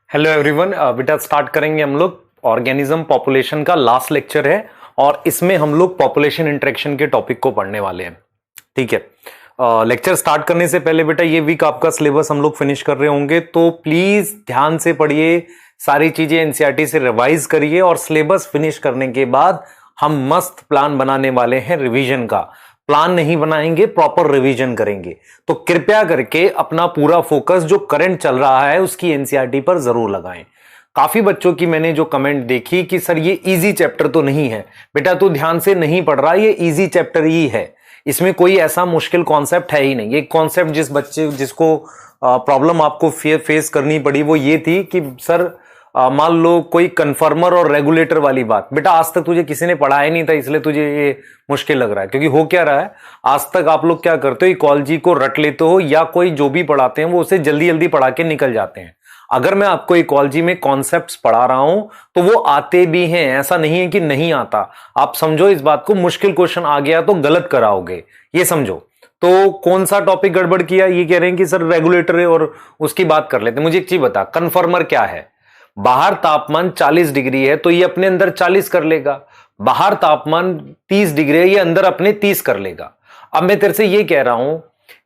Hello everyone, बेटा start करेंगे हम लोग ऑर्गेनिज्म पॉपुलेशन का लास्ट लेक्चर है और इसमें हम लोग पॉपुलेशन इंटरेक्शन के टॉपिक को पढ़ने वाले हैं। ठीक है, लेक्चर स्टार्ट करने से पहले बेटा ये वीक आपका सिलेबस हम लोग फिनिश कर रहे होंगे, तो प्लीज ध्यान से पढ़िए, सारी चीजें एनसीईआरटी से रिवाइज करिए और सिलेबस फिनिश करने के बाद हम मस्त प्लान बनाने वाले हैं रिवीजन का। प्लान नहीं बनाएंगे, प्रॉपर रिवीजन करेंगे। तो कृपया करके अपना पूरा फोकस जो करंट चल रहा है उसकी एनसीईआरटी पर जरूर लगाएं। काफी बच्चों की मैंने जो कमेंट देखी कि सर ये इजी चैप्टर तो नहीं है। बेटा तू ध्यान से नहीं पढ़ रहा, ये इजी चैप्टर ही है, इसमें कोई ऐसा मुश्किल कॉन्सेप्ट है ही नहीं। ये कॉन्सेप्ट जिसको प्रॉब्लम आपको फेस करनी पड़ी वो ये थी कि सर मान लो कोई कन्फर्मर और रेगुलेटर वाली बात, बेटा आज तक तुझे किसी ने पढ़ाया नहीं था इसलिए तुझे ये मुश्किल लग रहा है। क्योंकि हो क्या रहा है, आज तक आप लोग क्या करते हो, इकोलॉजी को रट लेते हो या कोई जो भी पढ़ाते हैं वो उसे जल्दी जल्दी पढ़ा के निकल जाते हैं। अगर मैं आपको इकोलॉजी में कॉन्सेप्ट्स पढ़ा रहा हूं तो वो आते भी हैं, ऐसा नहीं है कि नहीं आता। आप समझो इस बात को, मुश्किल क्वेश्चन आ गया तो गलत कराओगे, ये समझो। तो कौन सा टॉपिक गड़बड़ किया, ये कह रहे हैं कि सर रेगुलेटर है और उसकी बात कर लेते हैं। मुझे एक चीज बता, कन्फर्मर क्या है? बाहर तापमान 40 डिग्री है तो ये अपने अंदर 40 कर लेगा, बाहर तापमान 30 डिग्री है ये अंदर अपने 30 कर लेगा। अब मैं तेरे से ये कह रहा हूं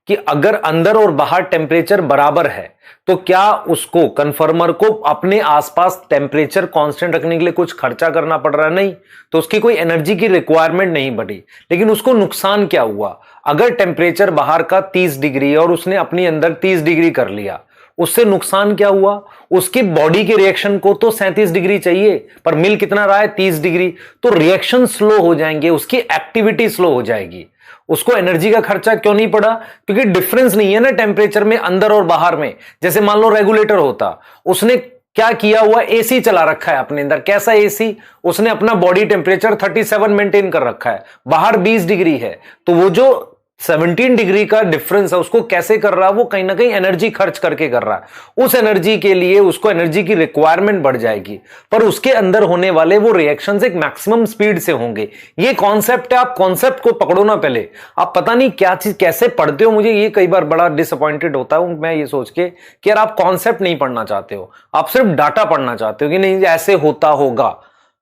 कि अगर अंदर और बाहर टेम्परेचर बराबर है तो क्या उसको कन्फर्मर को अपने आसपास टेम्परेचर कांस्टेंट रखने के लिए कुछ खर्चा करना पड़ रहा है? नहीं, तो उसकी कोई एनर्जी की रिक्वायरमेंट नहीं बढ़ी। लेकिन उसको नुकसान क्या हुआ? अगर टेम्परेचर बाहर का 30 डिग्री है और उसने अपनी अंदर 30 डिग्री कर लिया, उससे नुकसान क्या हुआ? उसकी बॉडी के रिएक्शन को तो 37 डिग्री चाहिए पर मिल कितना रहा है? 30 डिग्री। तो रिएक्शन स्लो हो जाएंगे, उसकी एक्टिविटी स्लो हो जाएगी। उसको एनर्जी का खर्चा क्यों नहीं पड़ा? क्योंकि डिफरेंस नहीं है ना टेम्परेचर में अंदर और बाहर में। जैसे मान लो रेगुलेटर होता, उसने क्या किया हुआ, एसी चला रखा है अपने अंदर। कैसा एसी? उसने अपना बॉडी टेम्परेचर 37 मेंटेन कर रखा है, बाहर 20 डिग्री है, तो वो जो 17 डिग्री का डिफरेंस है उसको कैसे कर रहा है? वो कहीं ना कहीं एनर्जी खर्च करके कर रहा है। उस एनर्जी के लिए उसको एनर्जी की रिक्वायरमेंट बढ़ जाएगी, पर उसके अंदर होने वाले वो रिएक्शंस एक मैक्सिमम स्पीड से होंगे। ये कॉन्सेप्ट है, आप कॉन्सेप्ट को पकड़ो ना पहले। आप पता नहीं क्या चीज कैसे पढ़ते हो, मुझे ये कई बार बड़ा डिसअपॉइंटेड होता हूं मैं ये सोच के कि यार आप कॉन्सेप्ट नहीं पढ़ना चाहते हो, आप सिर्फ डाटा पढ़ना चाहते हो कि नहीं ऐसे होता होगा।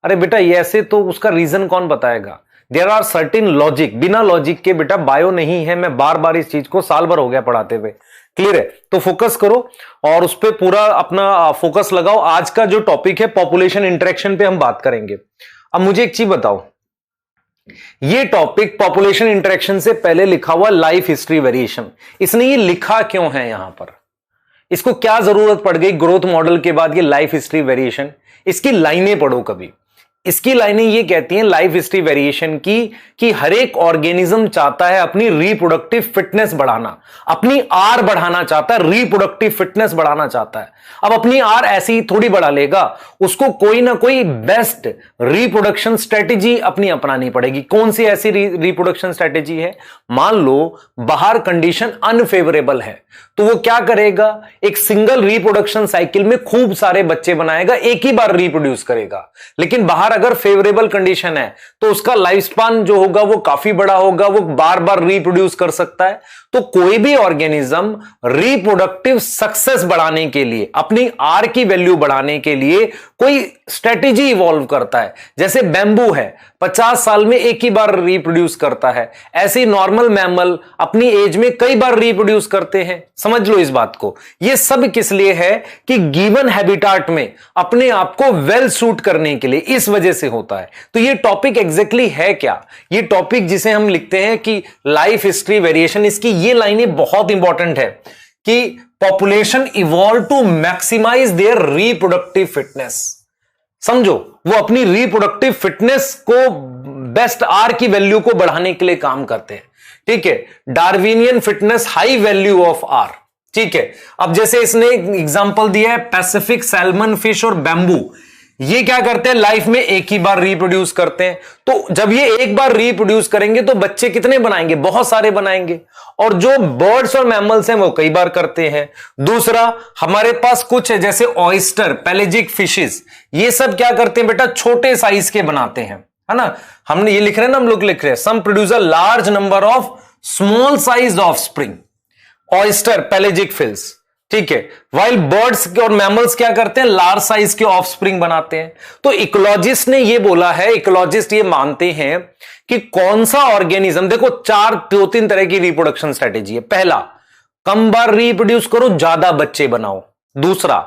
अरे बेटा ये ऐसे, तो उसका रीजन कौन बताएगा? देयर आर सर्टेन लॉजिक, बिना लॉजिक के बेटा बायो नहीं है। मैं बार बार इस चीज को साल भर हो गया पढ़ाते हुए। क्लियर है? तो फोकस करो और उस पर पूरा अपना फोकस लगाओ। आज का जो टॉपिक है पॉपुलेशन इंटरेक्शन पे हम बात करेंगे। अब मुझे एक चीज बताओ, ये टॉपिक पॉपुलेशन इंटरेक्शन से पहले लिखा हुआ लाइफ हिस्ट्री वेरिएशन, इसने ये लिखा क्यों है यहां पर? इसको क्या जरूरत पड़ गई ग्रोथ मॉडल के बाद ये लाइफ हिस्ट्री वेरिएशन? इसकी लाइनें पढ़ो कभी। इसकी लाइनें ये कहती हैं लाइफ हिस्ट्री वेरिएशन की कि हर एक ऑर्गेनिज्म चाहता है अपनी रिप्रोडक्टिव फिटनेस बढ़ाना, अपनी आर बढ़ाना चाहता है, रिप्रोडक्टिव फिटनेस बढ़ाना चाहता है। अब अपनी आर ऐसे ही थोड़ी बढ़ा लेगा, उसको कोई ना कोई बेस्ट रिप्रोडक्शन स्ट्रेटेजी अपनी अपनानी पड़ेगी। कौन सी ऐसी रिप्रोडक्शन स्ट्रेटेजी है? मान लो बाहर कंडीशन अनफेवरेबल है तो वो क्या करेगा? एक सिंगल रिप्रोडक्शन साइकिल में खूब सारे बच्चे बनाएगा, एक ही बार रिप्रोड्यूस करेगा। लेकिन बाहर अगर फेवरेबल कंडीशन है तो उसका लाइफ स्पान जो होगा वो काफी बड़ा होगा, वो बार बार रिप्रोड्यूस कर सकता है। तो कोई भी ऑर्गेनिज्म रिप्रोडक्टिव सक्सेस बढ़ाने के लिए, अपनी आर की वैल्यू बढ़ाने के लिए कोई स्ट्रेटेजी इवॉल्व करता है। जैसे बैम्बू है, 50 साल में एक ही बार रिप्रोड्यूस करता है, ऐसे नॉर्मल मैमल अपनी एज में कई बार रिप्रोड्यूस करते हैं। समझ लो इस बात को। यह सब किस लिए है? कि गिवन हैबिटाट में अपने आप को वेल सूट करने के लिए, इस वजह से होता है। तो यह टॉपिक एग्जैक्टली है क्या? यह टॉपिक जिसे हम लिखते हैं कि लाइफ हिस्ट्री वेरिएशन, इसकी ये लाइनें बहुत इंपॉर्टेंट है कि population evolve to maximize their reproductive fitness. समझो, वो अपनी रिप्रोडक्टिव फिटनेस को, बेस्ट आर की वैल्यू को बढ़ाने के लिए काम करते हैं। ठीक है, Darwinian fitness, high value of R. ठीक है, अब जैसे इसने एग्जांपल दिया है पैसिफिक सैल्मन फिश और बैम्बू, ये क्या करते हैं? लाइफ में एक ही बार रिप्रोड्यूस करते हैं। तो जब ये एक बार रिप्रोड्यूस करेंगे तो बच्चे कितने बनाएंगे? बहुत सारे बनाएंगे। और जो बर्ड्स और मैमल्स हैं वो कई बार करते हैं। दूसरा, हमारे पास कुछ है जैसे ऑयस्टर, पेलेजिक फिशेस, ये सब क्या करते हैं बेटा? छोटे साइज के बनाते हैं, है ना? हमने ये लिख रहे हैं ना, हम लोग लिख रहे हैं some produce a large number of small size offspring. Oyster, pelagic fish, ठीक है। वाइल बर्ड्स और मैमल्स क्या करते हैं, लार्ज साइज के ऑफस्प्रिंग बनाते हैं। तो इकोलॉजिस्ट ने ये बोला है, इकोलॉजिस्ट ये मानते हैं कि कौन सा ऑर्गेनिज्म, देखो दो तीन तरह की रिप्रोडक्शन स्ट्रेटेजी है। पहला, कम बार रिप्रोड्यूस करो, ज्यादा बच्चे बनाओ। दूसरा,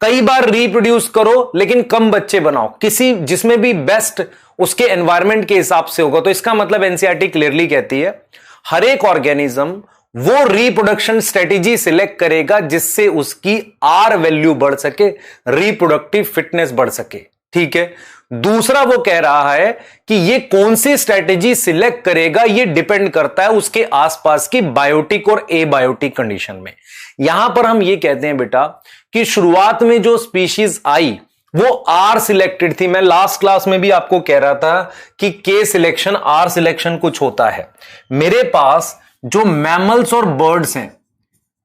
कई बार रिप्रोड्यूस करो लेकिन कम बच्चे बनाओ, किसी जिसमें भी बेस्ट उसके एनवायरमेंट के हिसाब से होगा। तो इसका मतलब एनसीईआरटी क्लियरली कहती है हर एक ऑर्गेनिज्म वो रिप्रोडक्शन स्ट्रेटेजी सिलेक्ट करेगा जिससे उसकी आर वैल्यू बढ़ सके, रिप्रोडक्टिव फिटनेस बढ़ सके। ठीक है। दूसरा, वो कह रहा है कि ये कौन सी स्ट्रेटेजी सिलेक्ट करेगा ये डिपेंड करता है उसके आसपास की बायोटिक और एबायोटिक कंडीशन में। यहां पर हम ये कहते हैं बेटा कि शुरुआत में जो स्पीशीज आई वो आर सिलेक्टेड थी। मैं लास्ट क्लास में भी आपको कह रहा था कि के सिलेक्शन आर सिलेक्शन कुछ होता है। मेरे पास जो मैमल्स और बर्ड्स हैं,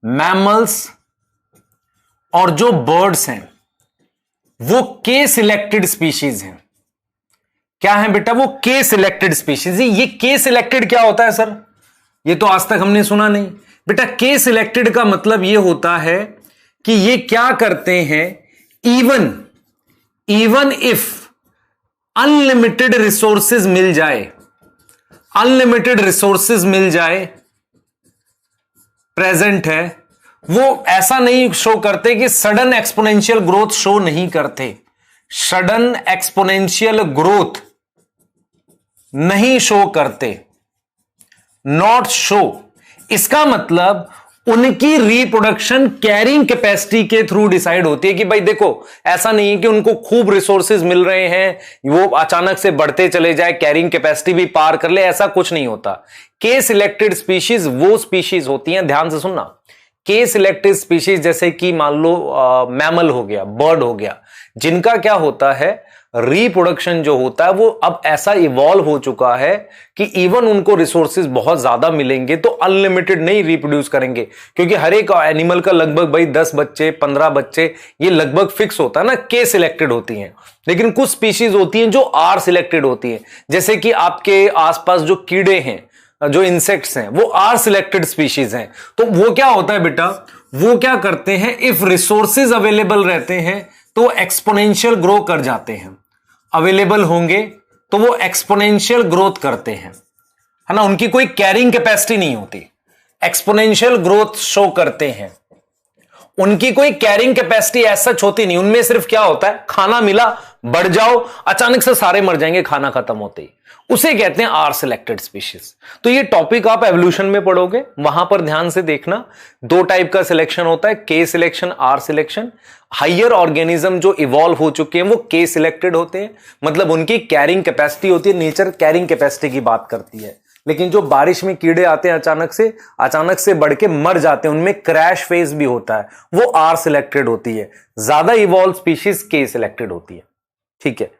मैमल्स और जो बर्ड्स हैं वो के सिलेक्टेड स्पीशीज हैं। क्या है बेटा, वो के सिलेक्टेड स्पीशीज। ये के सिलेक्टेड क्या होता है सर, ये तो आज तक हमने सुना नहीं बेटा। के सिलेक्टेड का मतलब ये होता है कि ये क्या करते हैं, इवन इफ अनलिमिटेड रिसोर्सेज मिल जाए, अनलिमिटेड रिसोर्सेज मिल जाए, प्रेजेंट है, वो ऐसा नहीं शो करते कि सडन एक्सपोनेंशियल ग्रोथ शो नहीं करते, सडन एक्सपोनेंशियल ग्रोथ नहीं शो करते, नॉट शो। इसका मतलब उनकी रिप्रोडक्शन कैरिंग कैपेसिटी के थ्रू डिसाइड होती है कि भाई देखो, ऐसा नहीं है कि उनको खूब रिसोर्सेज मिल रहे हैं, वो अचानक से बढ़ते चले जाए, कैरिंग कैपेसिटी भी पार कर ले, ऐसा कुछ नहीं होता। के सिलेक्टेड स्पीशीज वो स्पीशीज होती हैं, ध्यान से सुनना, के सिलेक्टेड स्पीशीज जैसे कि मान लो मैमल हो गया, बर्ड हो गया, जिनका क्या होता है, रिप्रोडक्शन जो होता है वो अब ऐसा इवॉल्व हो चुका है कि इवन उनको रिसोर्सेज बहुत ज्यादा मिलेंगे तो अनलिमिटेड नहीं रिप्रोड्यूस करेंगे, क्योंकि हर एक एनिमल का लगभग भाई 10 बच्चे 15 बच्चे ये लगभग फिक्स होता है ना, के सिलेक्टेड होती हैं। लेकिन कुछ स्पीशीज होती हैं जो आर सिलेक्टेड होती हैं, जैसे कि आपके आसपास जो कीड़े हैं, जो इंसेक्ट्स हैं, वो आर सिलेक्टेड स्पीशीज हैं। तो वो क्या होता है बेटा, वो क्या करते हैं, इफ रिसोर्सेज अवेलेबल रहते हैं तो एक्सपोनेंशियल ग्रो कर जाते हैं, अवेलेबल होंगे तो वो एक्सपोनेंशियल ग्रोथ करते हैं, है ना, उनकी कोई कैरिंग कैपेसिटी नहीं होती, एक्सपोनेंशियल ग्रोथ शो करते हैं, उनकी कोई कैरिंग कैपेसिटी ऐसा होती नहीं, उनमें सिर्फ क्या होता है, खाना मिला बढ़ जाओ, अचानक से सारे मर जाएंगे खाना खत्म होते ही, उसे कहते हैं आर सिलेक्टेड स्पीशीज। तो ये टॉपिक आप एवोल्यूशन में पढ़ोगे, वहां पर ध्यान से देखना, दो टाइप का सिलेक्शन होता है, K selection, R selection. Higher organism जो इवॉल्व हो चुके हैं वो के सिलेक्टेड होते हैं, मतलब उनकी कैरिंग कैपेसिटी होती है, नेचर कैरिंग कैपेसिटी की बात करती है। लेकिन जो बारिश में कीड़े आते हैं अचानक से बढ़ के मर जाते हैं, उनमें क्रैश फेज भी होता है, वो आर सिलेक्टेड होती है। ज्यादा इवॉल्व स्पीशीज के सिलेक्टेड होती है। ठीक है,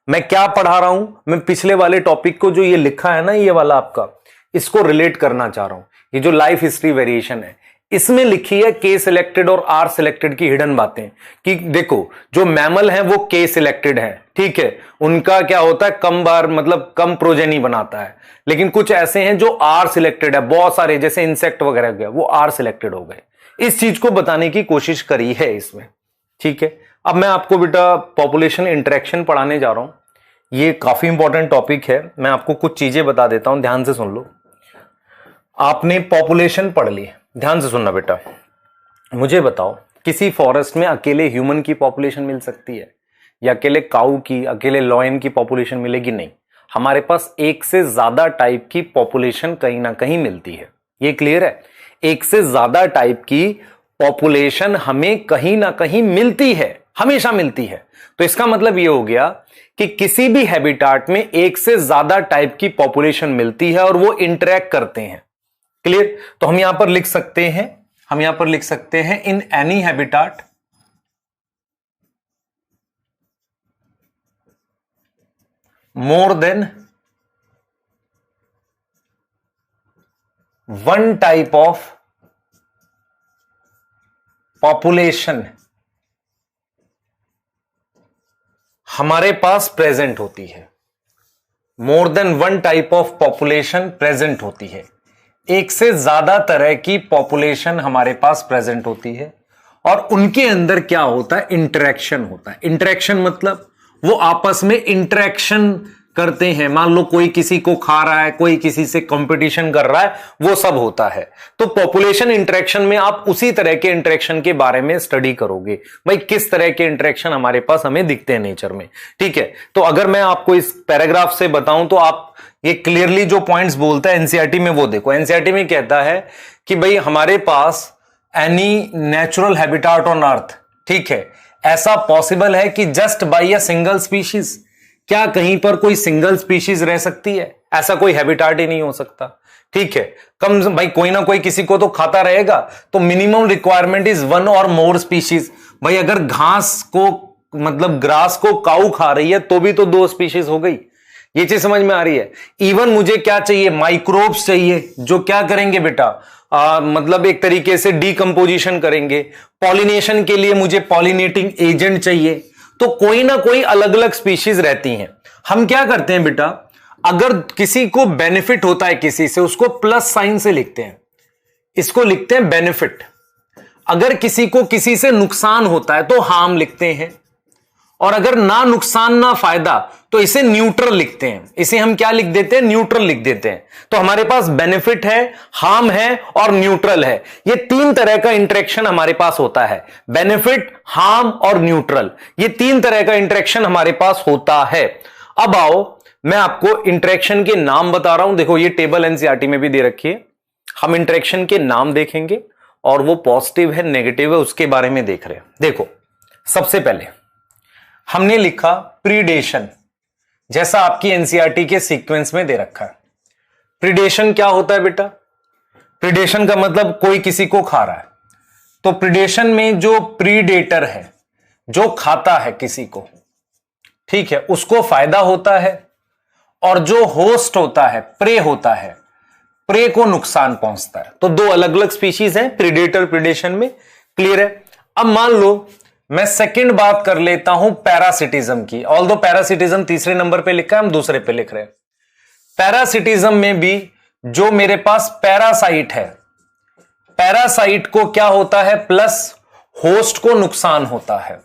मैं क्या पढ़ा रहा हूं, मैं पिछले वाले टॉपिक को जो ये लिखा है ना, ये वाला आपका, इसको रिलेट करना चाह रहा हूं। ये जो लाइफ हिस्ट्री वेरिएशन है इसमें लिखी है के सिलेक्टेड और आर सिलेक्टेड की हिडन बातें, कि देखो जो मैमल है वो के सिलेक्टेड है, ठीक है, उनका क्या होता है, कम बार मतलब कम प्रोजेनी बनाता है। लेकिन कुछ ऐसे हैं जो आर सिलेक्टेड है, बहुत सारे, जैसे इंसेक्ट वगैरह गया, वो आर सिलेक्टेड हो गए। इस चीज को बताने की कोशिश करी है इसमें। ठीक है, अब मैं आपको बेटा पॉपुलेशन इंटरेक्शन पढ़ाने जा रहा हूं। ये काफी इंपॉर्टेंट टॉपिक है, मैं आपको कुछ चीजें बता देता हूं, ध्यान से सुन लो। आपने पॉपुलेशन पढ़ ली, ध्यान से सुनना बेटा। मुझे बताओ, किसी फॉरेस्ट में अकेले ह्यूमन की पॉपुलेशन मिल सकती है, या अकेले काऊ की, अकेले लॉयन की पॉपुलेशन मिलेगी? नहीं, हमारे पास एक से ज्यादा टाइप की पॉपुलेशन कहीं ना कहीं मिलती है। ये क्लियर है? एक से ज्यादा टाइप की पॉपुलेशन हमें कहीं ना कहीं मिलती है, हमेशा मिलती है। तो इसका मतलब ये हो गया कि किसी भी हैबिटाट में एक से ज्यादा टाइप की पॉपुलेशन मिलती है और वो इंटरेक्ट करते हैं। क्लियर? तो हम यहां पर लिख सकते हैं, in any habitat more than one type of population हमारे पास प्रेजेंट होती है। More than one type of population present होती है, एक से ज्यादा तरह की पॉपुलेशन हमारे पास प्रेजेंट होती है। और उनके अंदर क्या होता है, इंटरेक्शन होता है। इंटरेक्शन मतलब वो आपस में इंटरेक्शन करते हैं। मान लो कोई किसी को खा रहा है, कोई किसी से कंपटीशन कर रहा है, वो सब होता है। तो पॉपुलेशन इंटरेक्शन में आप उसी तरह के इंटरेक्शन के बारे में स्टडी करोगे, भाई किस तरह के इंटरेक्शन हमारे पास हमें दिखते हैं नेचर में। ठीक है, तो अगर मैं आपको इस पैराग्राफ से बताऊं तो आप ये क्लियरली जो पॉइंट्स बोलता है एनसीईआरटी में वो देखो। एनसीईआरटी में कहता है कि भाई हमारे पास any natural habitat on earth, ठीक है, ऐसा पॉसिबल है कि just by a single species, क्या कहीं पर कोई सिंगल स्पीशीज रह सकती है? ऐसा कोई हैबिटेट ही नहीं हो सकता। ठीक है, कम भाई कोई ना कोई किसी को तो खाता रहेगा, तो मिनिमम रिक्वायरमेंट इज वन और मोर स्पीशीज। भाई अगर घास को मतलब ग्रास को काऊ खा रही है तो भी तो 2 स्पीशीज हो गई। ये चीज समझ में आ रही है? इवन मुझे क्या चाहिए, माइक्रोब्स चाहिए जो क्या करेंगे बेटा, मतलब एक तरीके से डीकंपोजिशन करेंगे। पॉलिनेशन के लिए मुझे पॉलिनेटिंग एजेंट चाहिए। तो कोई ना कोई अलग अलग स्पीशीज रहती हैं। हम क्या करते हैं बेटा, अगर किसी को बेनिफिट होता है किसी से, उसको प्लस साइन से लिखते हैं, इसको लिखते हैं बेनिफिट। अगर किसी को किसी से नुकसान होता है तो हार्म लिखते हैं, और अगर ना नुकसान ना फायदा तो इसे न्यूट्रल लिखते हैं। इसे हम क्या लिख देते हैं, न्यूट्रल लिख देते हैं। तो हमारे पास बेनिफिट है, हार्म है और न्यूट्रल है। ये 3 तरह का इंटरेक्शन हमारे पास होता है, बेनिफिट, हार्म और न्यूट्रल। ये 3 तरह का इंटरेक्शन हमारे पास होता है। अब आओ मैं आपको इंटरेक्शन के नाम बता रहा हूं। देखो ये टेबल एनसीईआरटी में भी दे रखी है। हम इंटरेक्शन के नाम देखेंगे और वो पॉजिटिव है नेगेटिव है उसके बारे में देख रहे हैं। देखो सबसे पहले हमने लिखा प्रीडेशन, जैसा आपकी एनसीईआरटी के सीक्वेंस में दे रखा है। प्रीडेशन क्या होता है बेटा, प्रीडेशन का मतलब कोई किसी को खा रहा है। तो प्रीडेशन में जो प्रीडेटर है, जो खाता है किसी को, ठीक है, उसको फायदा होता है, और जो होस्ट होता है, प्रे होता है, प्रे को नुकसान पहुंचता है। तो 2 अलग अलग स्पीशीज हैं प्रीडेटर प्रीडेशन में। क्लियर है? अब मान लो मैं सेकंड बात कर लेता हूं पैरासिटिज्म की। ऑल्दो पैरासिटिज्म तीसरे नंबर पे लिखा है, हम दूसरे पे लिख रहे हैं। पैरासिटिज्म में भी जो मेरे पास पैरासाइट है, पैरासाइट को क्या होता है, प्लस होस्ट को नुकसान होता है।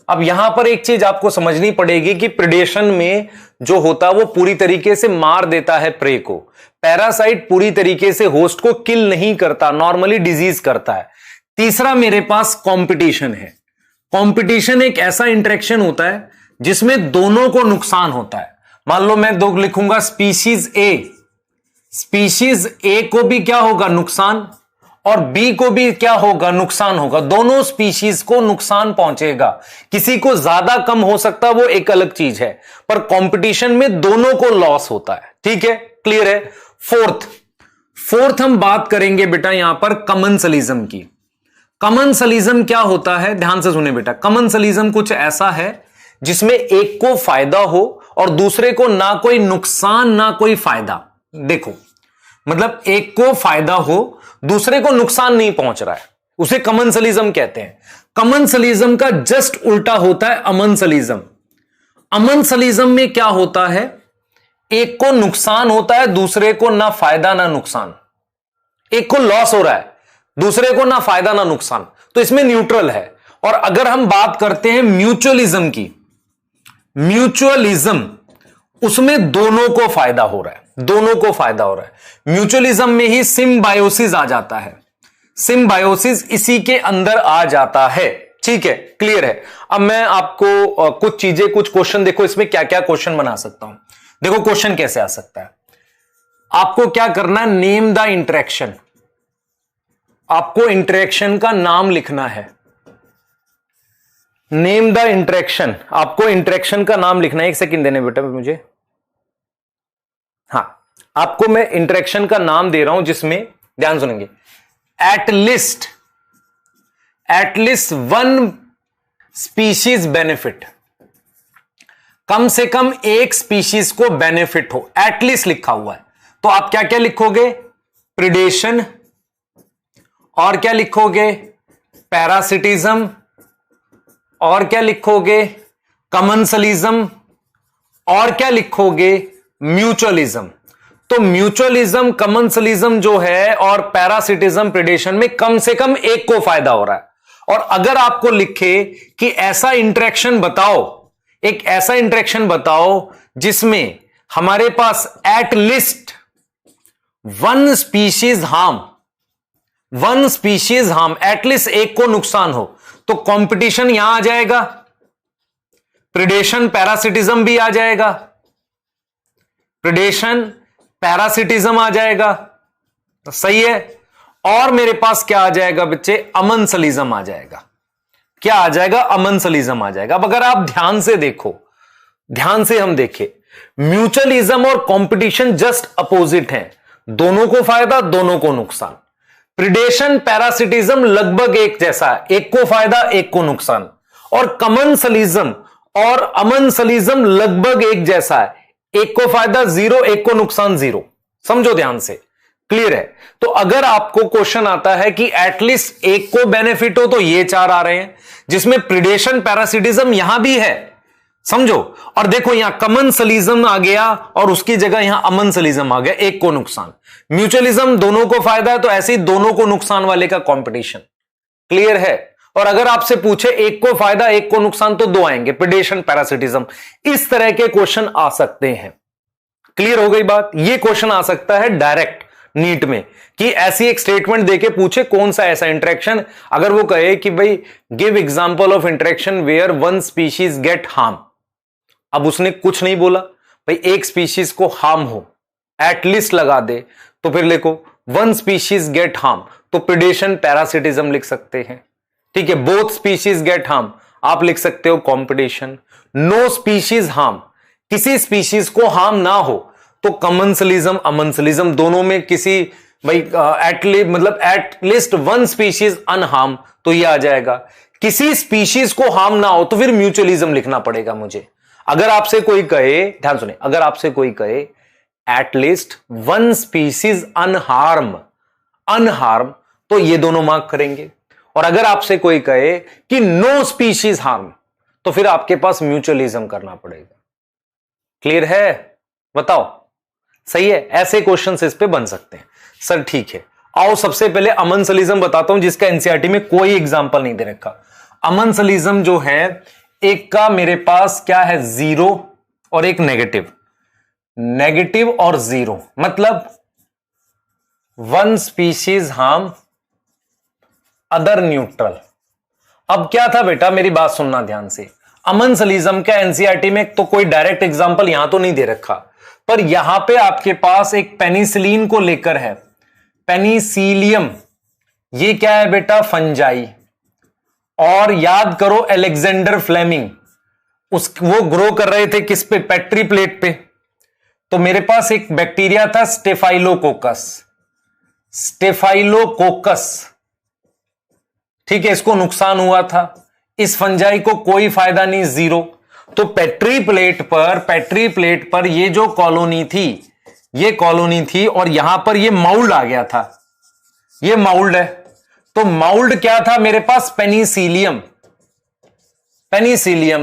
अब यहां पर एक चीज आपको समझनी पड़ेगी कि प्रीडेशन में जो होता है वो पूरी तरीके से मार देता है प्रे को। पैरासाइट पूरी तरीके से होस्ट को किल नहीं करता, नॉर्मली डिजीज करता है। तीसरा मेरे पास कंपटीशन है। कंपटीशन एक ऐसा इंटरेक्शन होता है जिसमें दोनों को नुकसान होता है। मान लो मैं 2 लिखूंगा स्पीशीज ए, स्पीशीज ए को भी क्या होगा, नुकसान, और बी को भी क्या होगा, नुकसान होगा। दोनों स्पीशीज को नुकसान पहुंचेगा। किसी को ज्यादा कम हो सकता है, वो एक अलग चीज है, पर कंपटीशन में दोनों को लॉस होता है। ठीक है, क्लियर है? फोर्थ हम बात करेंगे बेटा यहां पर कमेंसलिज्म की। कमेंसलिज्म क्या होता है, ध्यान से सुने बेटा। कमेंसलिज्म कुछ ऐसा है जिसमें एक को फायदा हो और दूसरे को ना कोई नुकसान ना कोई फायदा। देखो मतलब एक को फायदा हो, दूसरे को नुकसान नहीं पहुंच रहा है, उसे कमेंसलिज्म कहते हैं। कमेंसलिज्म का जस्ट उल्टा होता है अमनसलिज्म। अमनसलिज्म में क्या होता है, एक को नुकसान होता है, दूसरे को ना फायदा ना नुकसान। एक को लॉस हो रहा है, दूसरे को ना फायदा ना नुकसान, तो इसमें न्यूट्रल है। और अगर हम बात करते हैं म्यूचुअलिज्म की, म्यूचुअलिज्म उसमें दोनों को फायदा हो रहा है, दोनों को फायदा हो रहा है। म्यूचुअलिज्म में ही सिम्बायोसिस आ जाता है, सिम्बायोसिस इसी के अंदर आ जाता है। ठीक है, क्लियर है? अब मैं आपको कुछ चीजें, कुछ क्वेश्चन, देखो इसमें क्या क्या क्वेश्चन बना सकता हूं। देखो क्वेश्चन कैसे आ सकता है। आपको क्या करना है, नेम द इंटरेक्शन। आपको इंटरेक्शन का नाम लिखना है। नेम द इंटरेक्शन, आपको इंटरेक्शन का नाम लिखना है। 1 सेकंड देने बेटा मुझे। हां, आपको मैं इंटरेक्शन का नाम दे रहा हूं जिसमें, ध्यान सुनेंगे, एटलीस्ट 1 स्पीशीज बेनिफिट, कम से कम एक स्पीशीज को बेनिफिट हो, एटलीस्ट लिखा हुआ है। तो आप क्या क्या लिखोगे, प्रीडेशन, और क्या लिखोगे, पैरासिटिज्म, और क्या लिखोगे, कमेंसलिज्म, और क्या लिखोगे, म्यूचुअलिज्म। तो म्यूचुअलिज्म, कमेंसलिज्म जो है और पैरासिटिज्म, प्रीडेशन में कम से कम एक को फायदा हो रहा है, और अगर आपको लिखे कि ऐसा इंटरेक्शन बताओ, एक ऐसा इंटरेक्शन बताओ जिसमें हमारे पास at least one species harm, at least एक को नुकसान हो, तो कंपटीशन यहां आ जाएगा, प्रिडेशन पैरासिटिज्म भी आ जाएगा, प्रिडेशन पैरासिटिज्म आ जाएगा, सही है। और मेरे पास क्या आ जाएगा बच्चे, अमनसलिज्म आ जाएगा। क्या आ जाएगा, अमनसलिज्म आ जाएगा। अब अगर आप ध्यान से देखो, ध्यान से हम देखें, म्यूचुअलिज्म और कंपटीशन जस्ट अपोजिट हैं, दोनों को फायदा दोनों को नुकसान। प्रिडेशन पैरासिटिज्म लगभग एक जैसा है, एक को फायदा एक को नुकसान। और कमनसलिज्म और अमनसलिज्म लगभग एक जैसा है, एक को फायदा जीरो एक को नुकसान जीरो। समझो ध्यान से, क्लियर है। तो अगर आपको क्वेश्चन आता है कि एटलीस्ट एक को बेनिफिट हो, तो ये चार आ रहे हैं जिसमें प्रिडेशन पैरासिटिज्म यहां भी है, समझो। और देखो यहां कमनसलिज्म आ गया और उसकी जगह यहां अमनसलिज्म आ गया, एक को नुकसान। म्यूचुअलिज्म दोनों को फायदा है, तो ऐसे ही दोनों को नुकसान वाले का कंपटीशन, क्लियर है। और अगर आपसे पूछे एक को फायदा एक को नुकसान, तो दो आएंगे, प्रिडेशन पैरासिटिज्म। इस तरह के क्वेश्चन आ सकते हैं, क्लियर हो गई बात। ये क्वेश्चन आ सकता है डायरेक्ट नीट में कि ऐसी एक स्टेटमेंट देके पूछे कौन सा ऐसा इंटरेक्शन, अगर वो कहे कि भाई give example of interaction where one species get harm. अब उसने कुछ नहीं बोला, भाई एक स्पीशीज को हार्म हो, एटलीस्ट लगा दे, तो फिर लिखो वन स्पीशीज गेट हार्म, तो प्रिडेशन पैरासिटिज्म लिख सकते हैं, ठीक है। बोथ स्पीशीज गेट हार्म, आप लिख सकते हो कंपटीशन। नो स्पीशीज हार्म, किसी स्पीशीज को हार्म ना हो, तो कमनसलिज्म अमनसलिज्म, दोनों में किसी भाई एटलीस्ट वन स्पीशीज अनहार्म, तो ये आ जाएगा। किसी स्पीशीज को हार्म ना हो, तो फिर म्यूचुअलिज्म लिखना पड़ेगा मुझे। अगर आपसे कोई कहे, ध्यान सुने, अगर आपसे कोई कहे एटलीस्ट वन स्पीशीज अनहार्म, तो ये दोनों मार्क करेंगे। और अगर आपसे कोई कहे कि नो स्पीशीज हार्म, तो फिर आपके पास म्यूचुअलिज्म करना पड़ेगा। क्लियर है, बताओ, सही है। ऐसे क्वेश्चंस इस पे बन सकते हैं। सर ठीक है, आओ सबसे पहले अमनसलिज्म बताता हूं, जिसका एनसीईआरटी में कोई एग्जांपल नहीं दे रखा। अमनसलिज्म जो है, एक का मेरे पास क्या है, जीरो और एक नेगेटिव, नेगेटिव और जीरो, मतलब one species harm other neutral. अब क्या था बेटा, मेरी बात सुनना ध्यान से। अमनसलिज्म का एनसीईआरटी में तो कोई डायरेक्ट एग्जांपल यहां तो नहीं दे रखा, पर यहां पे आपके पास एक पेनिसिलिन को लेकर है, पेनिसिलियम, ये क्या है बेटा, फंजाई। और याद करो अलेक्जेंडर फ्लेमिंग, वो ग्रो कर रहे थे किस पे, पेट्री प्लेट पे। तो मेरे पास एक बैक्टीरिया था स्टेफाइलोकोकस, ठीक है, इसको नुकसान हुआ था। इस फंजाई को कोई फायदा नहीं, जीरो। तो पेट्री प्लेट पर ये जो कॉलोनी थी, ये कॉलोनी थी, और यहां पर ये माउल्ड आ गया था, ये माउल्ड है। तो माउल्ड क्या था मेरे पास, पेनिसिलियम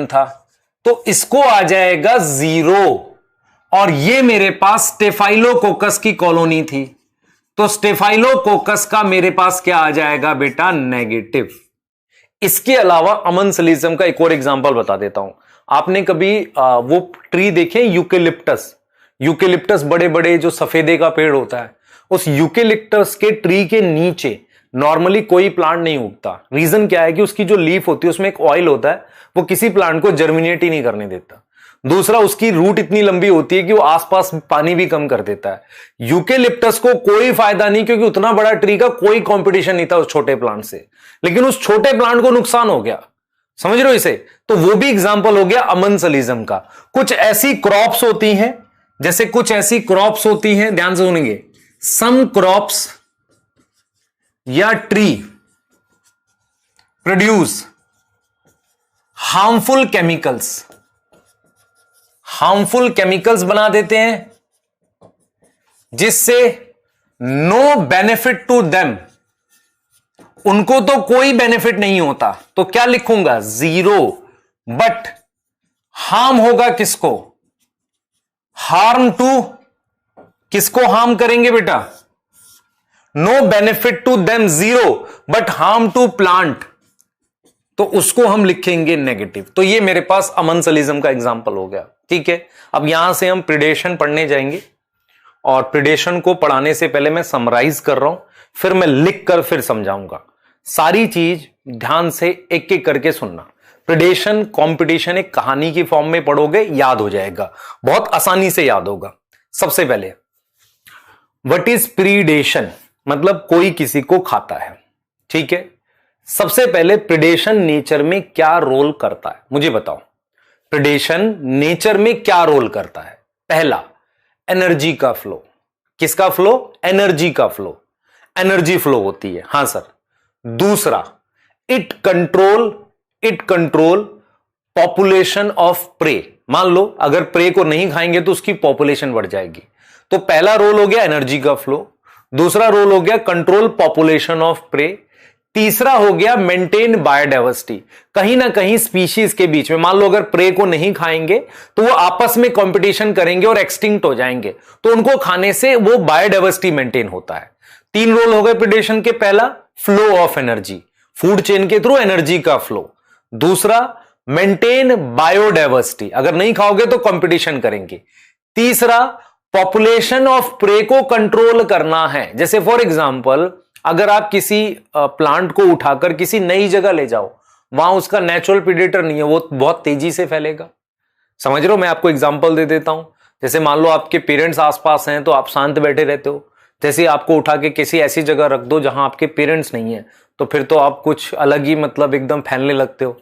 था, तो इसको आ जाएगा जीरो। और ये मेरे पास स्टेफाइलोकोकस की कॉलोनी थी, तो स्टेफाइलोकोकस का मेरे पास क्या आ जाएगा बेटा, नेगेटिव। इसके अलावा अमनसलिज्म का एक और एग्जांपल बता देता हूं। आपने कभी वो ट्री देखे यूकेलिप्टस, बड़े बड़े जो सफेदे का पेड़ होता है, उस यूकेलिप्टस के ट्री के नीचे नॉर्मली कोई प्लांट नहीं उगता। रीजन क्या है कि उसकी जो लीफ होती है उसमें एक ऑयल होता है, वो किसी प्लांट को जर्मिनेट ही नहीं करने देता। दूसरा, उसकी रूट इतनी लंबी होती है कि वो आसपास पानी भी कम कर देता है। यूकेलिप्टस को कोई फायदा नहीं, क्योंकि उतना बड़ा ट्री का कोई कंपटीशन नहीं था उस छोटे प्लांट से, लेकिन उस छोटे प्लांट को नुकसान हो गया। समझ रहे हो इसे? तो वो भी एग्जांपल हो गया अमनसलिज्म का। कुछ ऐसी क्रॉप्स होती हैं, जैसे कुछ ऐसी क्रॉप्स होती हैं, ध्यान से सुनेंगे, सम क्रॉप्स या ट्री प्रोड्यूस हार्मफुल केमिकल्स बना देते हैं, जिससे नो बेनिफिट टू देम, उनको तो कोई बेनिफिट नहीं होता। तो क्या लिखूंगा, जीरो। बट हार्म होगा किसको, हार्म टू, किसको हार्म करेंगे बेटा, no benefit to them zero, but harm to plant, तो उसको हम लिखेंगे नेगेटिव। तो ये मेरे पास अमेंसलिज्म का एग्जांपल हो गया। ठीक है, अब यहां से हम प्रीडेशन पढ़ने जाएंगे और प्रीडेशन को पढ़ाने से पहले मैं समराइज कर रहा हूं, फिर मैं लिख कर फिर समझाऊंगा। सारी चीज ध्यान से एक एक करके सुनना। प्रीडेशन कंपटीशन एक कहानी की फॉर्म में पढ़ोगे, याद हो जाएगा, बहुत आसानी से याद होगा। सबसे पहले व्हाट इज प्रीडेशन, मतलब कोई किसी को खाता है। ठीक है, सबसे पहले प्रीडेशन नेचर में क्या रोल करता है मुझे बताओ। प्रीडेशन नेचर में क्या रोल करता है? पहला, एनर्जी का फ्लो। किसका फ्लो? एनर्जी का फ्लो। एनर्जी फ्लो होती है, हां सर। दूसरा, it control population of prey. मान लो अगर प्रे को नहीं खाएंगे तो उसकी पॉपुलेशन बढ़ जाएगी। तो पहला रोल हो गया एनर्जी का फ्लो, दूसरा रोल हो गया कंट्रोल पॉपुलेशन ऑफ प्रे, तीसरा हो गया मेंटेन बायोडाइवर्सिटी। कहीं ना कहीं स्पीशीज के बीच में, मान लो अगर प्रे को नहीं खाएंगे तो वो आपस में कंपटीशन करेंगे और एक्सटिंक्ट हो जाएंगे, तो उनको खाने से वो बायोडाइवर्सिटी मेंटेन होता है। तीन रोल हो गए प्रीडेशन के। पहला, flow of energy, food chain के थ्रू एनर्जी का फ्लो। दूसरा, मेंटेन बायोडाइवर्सिटी, अगर नहीं खाओगे तो कंपटीशन करेंगे। तीसरा, पॉपुलेशन ऑफ प्रे को कंट्रोल करना है। जैसे फॉर एग्जांपल अगर आप किसी प्लांट को उठाकर किसी नई जगह ले जाओ, वहां उसका नेचुरल प्रीडेटर नहीं है, वो बहुत तेजी से फैलेगा। समझ रहे हो? मैं आपको एग्जांपल दे देता हूं। जैसे मान लो आपके पेरेंट्स आसपास हैं तो आप शांत बैठे रहते हो, जैसे आपको उठा के किसी ऐसी जगह रख दो जहां आपके पेरेंट्स नहीं है, तो फिर तो आप कुछ अलग ही मतलब एकदम फैलने लगते हो,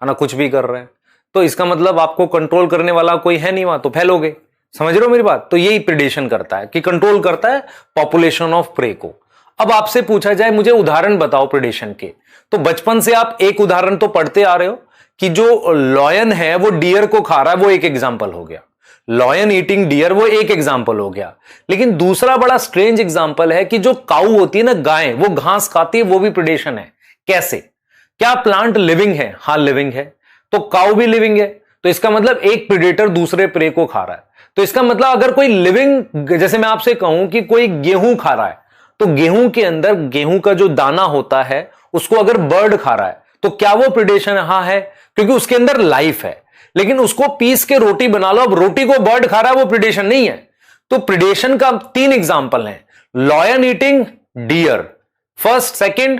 है ना, कुछ भी कर रहे हैं। तो इसका मतलब आपको कंट्रोल करने वाला कोई है नहीं वहां, तो फैलोगे। समझ रहे हो मेरी बात? तो यही प्रीडेशन करता है कि कंट्रोल करता है पॉपुलेशन ऑफ प्रे को। अब आपसे पूछा जाए मुझे उदाहरण बताओ प्रीडेशन के, तो बचपन से आप एक उदाहरण तो पढ़ते आ रहे हो कि जो लॉयन है वो डियर को खा रहा है, वो एक एग्जांपल हो गया। लॉयन ईटिंग डियर, वो एक एग्जांपल हो गया। लेकिन दूसरा बड़ा स्ट्रेंज एग्जांपल है कि जो काऊ होती है ना, गाय, वो घास खाती है, वो भी प्रीडेशन है। कैसे? क्या प्लांट लिविंग है? हाँ लिविंग है, तो काऊ भी लिविंग है। तो इसका मतलब एक प्रीडेटर दूसरे प्रे को खा रहा है। तो इसका मतलब अगर कोई लिविंग, जैसे मैं आपसे कहूं कि कोई गेहूं खा रहा है, तो गेहूं के अंदर गेहूं का जो दाना होता है उसको अगर बर्ड खा रहा है तो क्या वो प्रीडेशन है? हाँ है, क्योंकि उसके अंदर लाइफ है। लेकिन उसको पीस के रोटी बना लो, अब रोटी को बर्ड खा रहा है, वो प्रीडेशन नहीं है। तो प्रीडेशन का तीन एग्जांपल हैं, lion eating deer first, second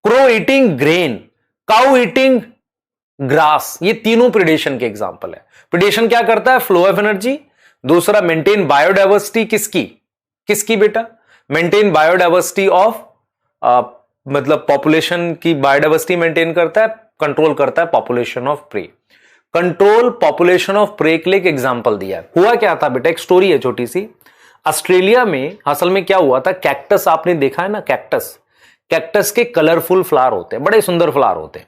crow eating grain, cow eating grass. ये तीनों प्रीडेशन के एग्जांपल है। प्रीडेशन क्या करता है? Flow of energy. दूसरा, मेंटेन बायोडाइवर्सिटी। किसकी बेटा? मेंटेन बायोडाइवर्सिटी ऑफ मतलब पॉपुलेशन की बायोडाइवर्सिटी मेंटेन करता है, कंट्रोल करता है population of prey. Control population of prey के लिए एक एग्जांपल दिया है। हुआ क्या था बेटा, एक स्टोरी है छोटी सी। ऑस्ट्रेलिया में असल में क्या हुआ था, कैक्टस आपने देखा है ना, कैक्टस के कलरफुल फ्लावर होते हैं, बड़े सुंदर फ्लावर होते हैं।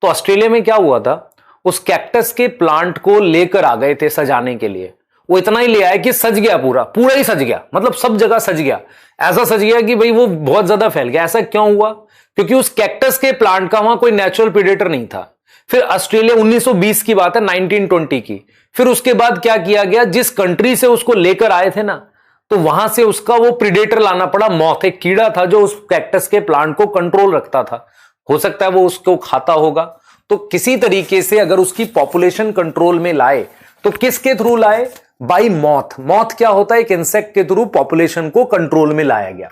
तो ऑस्ट्रेलिया में क्या हुआ था, उस कैक्टस के प्लांट को लेकर आ गए थे सजाने के लिए। वो इतना ही ले आए कि सज गया, पूरा ही सज गया, मतलब सब जगह सज गया। ऐसा सज गया कि भाई वो बहुत ज्यादा फैल गया। ऐसा क्यों हुआ? क्योंकि उस कैक्टस के प्लांट का वहां कोई नेचुरल प्रीडेटर नहीं था। फिर ऑस्ट्रेलिया 1920 की बात है, 1920 की। फिर उसके बाद क्या किया गया, जिस कंट्री से उसको लेकर आए थे ना, तो वहां से उसका वो प्रीडेटर लाना पड़ा। मॉथ एक कीड़ा था जो उस कैक्टस के प्लांट को कंट्रोल रखता था। हो सकता है वो उसको खाता होगा। तो किसी तरीके से अगर उसकी पॉपुलेशन कंट्रोल में लाए तो किसके थ्रू लाए? बाई मॉथ क्या होता है? एक इंसेक्ट के थ्रू पॉपुलेशन को कंट्रोल में लाया गया,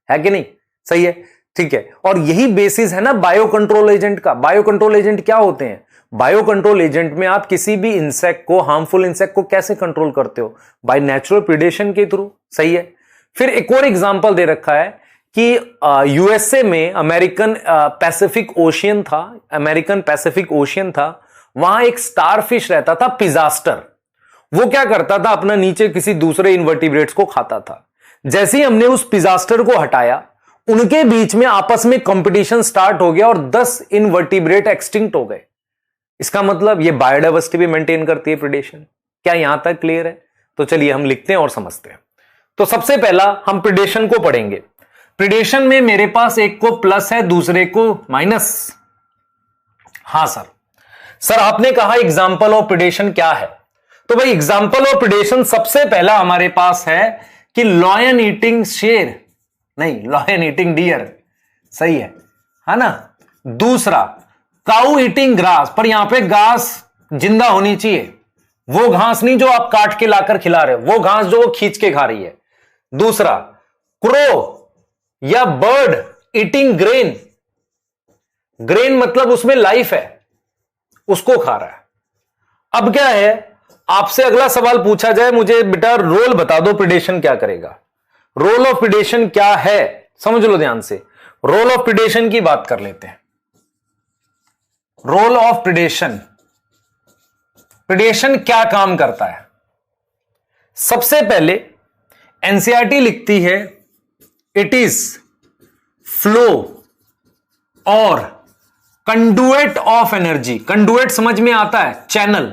है कि नहीं? सही है, ठीक है। और यही बेसिस है ना बायो कंट्रोल एजेंट का। बायो कंट्रोल एजेंट क्या होते हैं? बायो कंट्रोल एजेंट में आप किसी भी इंसेक्ट को, हार्मफुल इंसेक्ट को कैसे कंट्रोल करते हो? बाय नेचुरल प्रीडेशन के थ्रू। सही है। फिर एक और एग्जांपल दे रखा है कि यूएसए में अमेरिकन पैसिफिक ओशियन था, वहां एक स्टारफिश रहता था, पिजास्टर। वो क्या करता था, अपना नीचे किसी दूसरे इनवर्टिब्रेट्स को खाता था। जैसे ही हमने उस पिजास्टर को हटाया, उनके बीच में आपस में कंपटीशन स्टार्ट हो गया और 10 इनवर्टिब्रेट एक्सटिंक्ट हो गए। इसका मतलब ये बायोडाइवर्सिटी भी मेंटेन करती है प्रीडेशन। क्या यहां तक क्लियर है? तो चलिए हम लिखते हैं और समझते हैं। तो सबसे पहला हम प्रीडेशन को पढ़ेंगे। प्रीडेशन में मेरे पास एक को प्लस है, दूसरे को माइनस। हां सर आपने कहा एग्जाम्पल ऑफ प्रीडेशन क्या है? तो भाई एग्जाम्पल ऑफ प्रीडेशन सबसे पहला हमारे पास है कि लॉयन ईटिंग शेर, नहीं लॉयन ईटिंग डियर। सही है ना? दूसरा, काऊ ईटिंग ग्रास, पर यहां पे घास जिंदा होनी चाहिए, वो घास नहीं जो आप काट के लाकर खिला रहे हो, वो घास जो वो खींच के खा रही है। दूसरा, क्रो या बर्ड ईटिंग ग्रेन, ग्रेन मतलब उसमें लाइफ है, उसको खा रहा है। अब क्या है, आपसे अगला सवाल पूछा जाए, मुझे बेटा रोल बता दो, प्रिडेशन क्या करेगा। रोल ऑफ प्रिडेशन क्या है, समझ लो ध्यान से। रोल ऑफ प्रिडेशन की बात कर लेते हैं। रोल ऑफ प्रिडेशन, प्रिडेशन क्या काम करता है। सबसे पहले एनसीईआरटी लिखती है, इट इज फ्लो और कंडुएट ऑफ एनर्जी। कंडुएट समझ में आता है, चैनल,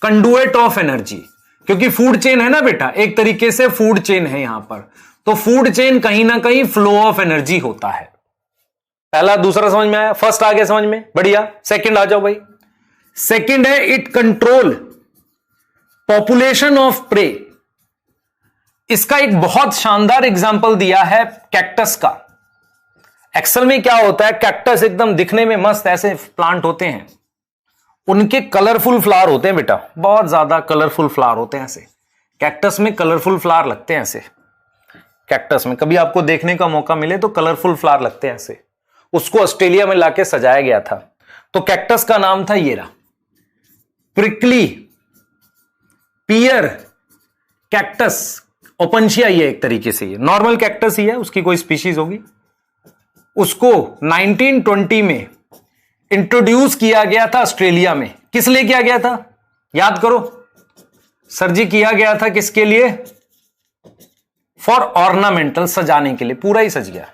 कंडुएट ऑफ एनर्जी, क्योंकि फूड चेन है ना बेटा, एक तरीके से फूड चेन है यहां पर, तो फूड चेन कहीं ना कहीं फ्लो ऑफ एनर्जी होता है। पहला, दूसरा समझ में आया, फर्स्ट आ गया समझ में, बढ़िया। सेकंड आ जाओ भाई। सेकंड है, it control population of prey. इसका एक बहुत शानदार एग्जांपल दिया है कैक्टस का। एक्सल में क्या होता है, कैक्टस एकदम दिखने में मस्त ऐसे प्लांट होते हैं, उनके कलरफुल फ्लावर होते हैं बेटा, बहुत ज्यादा कलरफुल फ्लावर होते हैं ऐसे। कैक्टस में कलरफुल फ्लावर लगते हैं ऐसे, कैक्टस में कभी आपको देखने का मौका मिले तो कलरफुल फ्लावर लगते हैं ऐसे। उसको ऑस्ट्रेलिया में लाके सजाया गया था, तो कैक्टस का नाम था ये रहा, प्रिकली पियर कैक्टस ओपनशिया। ये एक तरीके से ये नॉर्मल कैक्टस ही है, उसकी कोई स्पीशीज होगी। उसको 1920 में इंट्रोड्यूस किया गया था ऑस्ट्रेलिया में। किस लिए किया गया था, याद करो सर जी, किया गया था किसके लिए, फॉर ऑर्नामेंटल, सजाने के लिए, पूरा ही सज गया।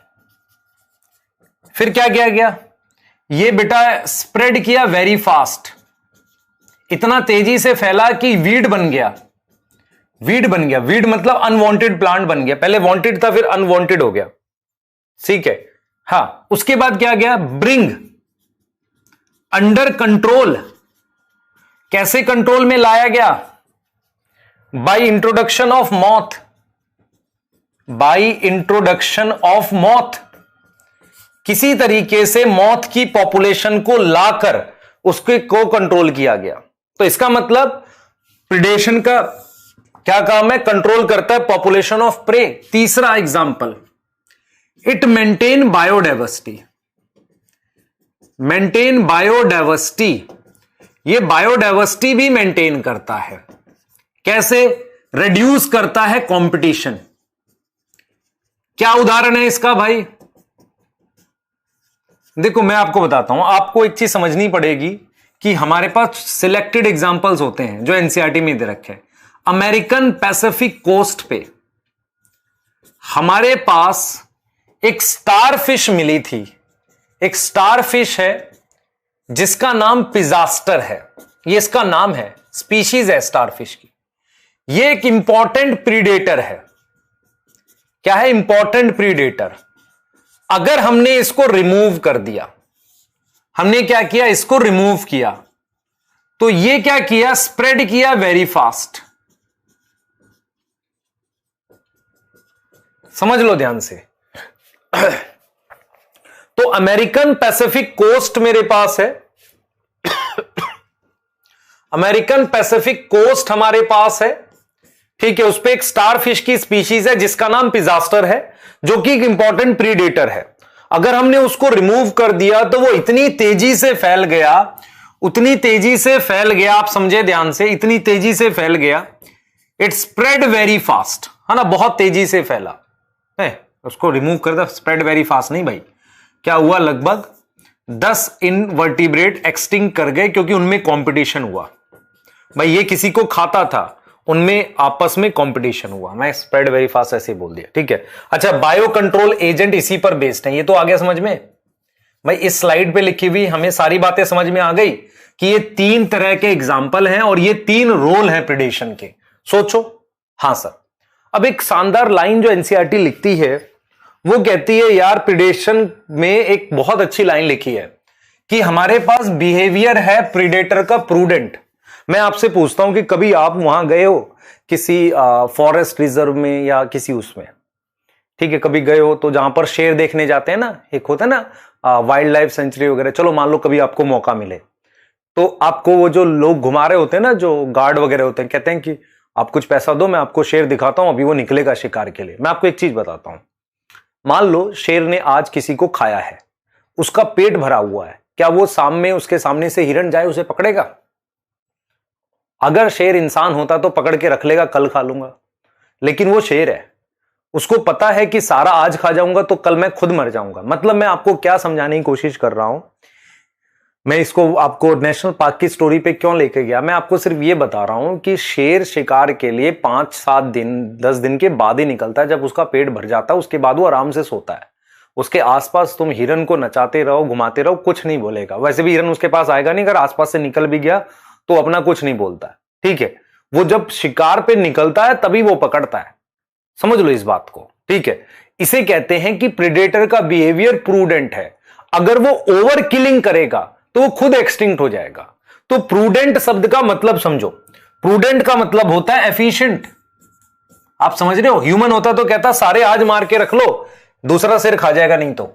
फिर क्या किया गया, ये बेटा स्प्रेड किया वेरी फास्ट, इतना तेजी से फैला कि वीड बन गया। वीड बन गया, वीड मतलब अनवांटेड प्लांट बन गया, पहले वांटेड था फिर अनवांटेड हो गया, ठीक है। हां, उसके बाद क्या गया, ब्रिंग अंडर कंट्रोल। कैसे कंट्रोल में लाया गया, by introduction of moth, by introduction of moth. किसी तरीके से मॉथ की पॉपुलेशन को लाकर उसके को कंट्रोल किया गया। तो इसका मतलब प्रिडेशन का क्या काम है, कंट्रोल करता है पॉपुलेशन ऑफ प्रे। तीसरा example, it maintain biodiversity. Maintain biodiversity, ये बायोडाइवर्सिटी भी मेंटेन करता है। कैसे, रिड्यूस करता है कंपटीशन। क्या उदाहरण है इसका भाई, देखो मैं आपको बताता हूं, आपको एक चीज समझनी पड़ेगी कि हमारे पास सिलेक्टेड एग्जांपल्स होते हैं जो एनसीईआरटी में दे रखे हैं। अमेरिकन पैसिफिक कोस्ट पे हमारे पास एक स्टार फिश मिली थी। एक स्टार फिश है जिसका नाम पिजास्टर है, ये इसका नाम है, स्पीशीज है स्टार फिश की। ये एक इंपॉर्टेंट प्रीडेटर है। क्या है, इंपॉर्टेंट प्रीडेटर। अगर हमने इसको रिमूव कर दिया, हमने क्या किया, इसको रिमूव किया, तो ये क्या किया, स्प्रेड किया वेरी फास्ट। समझ लो ध्यान से। तो अमेरिकन पैसिफिक कोस्ट मेरे पास है, अमेरिकन पैसिफिक कोस्ट हमारे पास है, ठीक है। उस पे एक स्टार फिश की स्पीशीज है जिसका नाम पिजास्टर है, जो कि एक इंपॉर्टेंट प्रीडेटर है। अगर हमने उसको रिमूव कर दिया तो वो इतनी तेजी से फैल गया, उतनी तेजी से फैल गया, आप समझे ध्यान से, इतनी तेजी से फैल गया, इट स्प्रेड वेरी फास्ट, है ना, बहुत तेजी से फैला है। उसको रिमूव कर दिया, स्प्रेड वेरी फास्ट नहीं भाई, क्या हुआ, लगभग 10 इनवर्टिब्रेट एक्सटिंक्ट कर गए, क्योंकि उनमें कंपटीशन हुआ भाई। ये किसी को खाता था, उनमें आपस में कंपटीशन हुआ। मैं स्प्रेड वेरी फास्ट ऐसे बोल दिया, ठीक है। अच्छा, बायो कंट्रोल एजेंट इसी पर बेस्ड है, ये तो आ गया समझ में भाई। इस स्लाइड पे लिखी हुई हमें सारी बातें समझ में आ गई कि ये 3 तरह के एग्जाम्पल हैं और ये 3 रोल हैं प्रिडेशन के। सोचो, हां सर। अब एक शानदार लाइन जो एनसीईआरटी लिखती है वो कहती है, यार प्रिडेशन में एक बहुत अच्छी लाइन लिखी है कि हमारे पास बिहेवियर है प्रीडेटर का प्रूडेंट। मैं आपसे पूछता हूं कि कभी आप वहां गए हो किसी फॉरेस्ट रिजर्व में या किसी उसमें, ठीक है, कभी गए हो तो जहां पर शेर देखने जाते हैं ना, एक होता है ना वाइल्ड लाइफ सेंचुरी वगैरह, चलो मान लो कभी आपको मौका मिले तो आपको वो जो लोग घुमा रहे होते हैं ना, जो गार्ड वगैरह होते हैं, कहते हैं कि आप कुछ पैसा दो, मैं आपको शेर दिखाता हूं, अभी वो निकलेगा शिकार के लिए। मैं आपको एक चीज बताता हूं, मान लो शेर ने आज किसी को खाया है, उसका पेट भरा हुआ है, क्या वो उसके सामने से हिरन जाए उसे पकड़ेगा? अगर शेर इंसान होता तो पकड़ के रख लेगा, कल खा लूंगा, लेकिन वो शेर है, उसको पता है कि सारा आज खा जाऊंगा तो कल मैं खुद मर जाऊंगा। मतलब मैं आपको क्या समझाने की कोशिश कर रहा हूं, मैं इसको आपको नेशनल पार्क की स्टोरी पे क्यों लेके गया, मैं आपको सिर्फ ये बता रहा हूं कि शेर शिकार के लिए 5-7 दिन 10 दिन के बाद ही निकलता है, जब उसका पेट भर जाता है, उसके बाद वो आराम से सोता है। उसके आसपास तुम हिरन को नचाते रहो, घुमाते रहो, कुछ नहीं बोलेगा। वैसे भी हिरन उसके पास आएगा नहीं, अगर आसपास से निकल भी गया तो अपना कुछ नहीं बोलता है, ठीक है। वो जब शिकार पे निकलता है तभी वो पकड़ता है, समझ लो इस बात को, ठीक है। इसे कहते हैं कि प्रेडेटर का बिहेवियर प्रूडेंट है। अगर वो ओवर किलिंग करेगा तो वो खुद एक्सटिंक्ट हो जाएगा। तो प्रूडेंट शब्द का मतलब समझो, प्रूडेंट का मतलब होता है एफिशिएंट। आप समझ रहे हो, ह्यूमन होता तो कहता सारे आज मार के रख लो, दूसरा सिर खा जाएगा नहीं तो।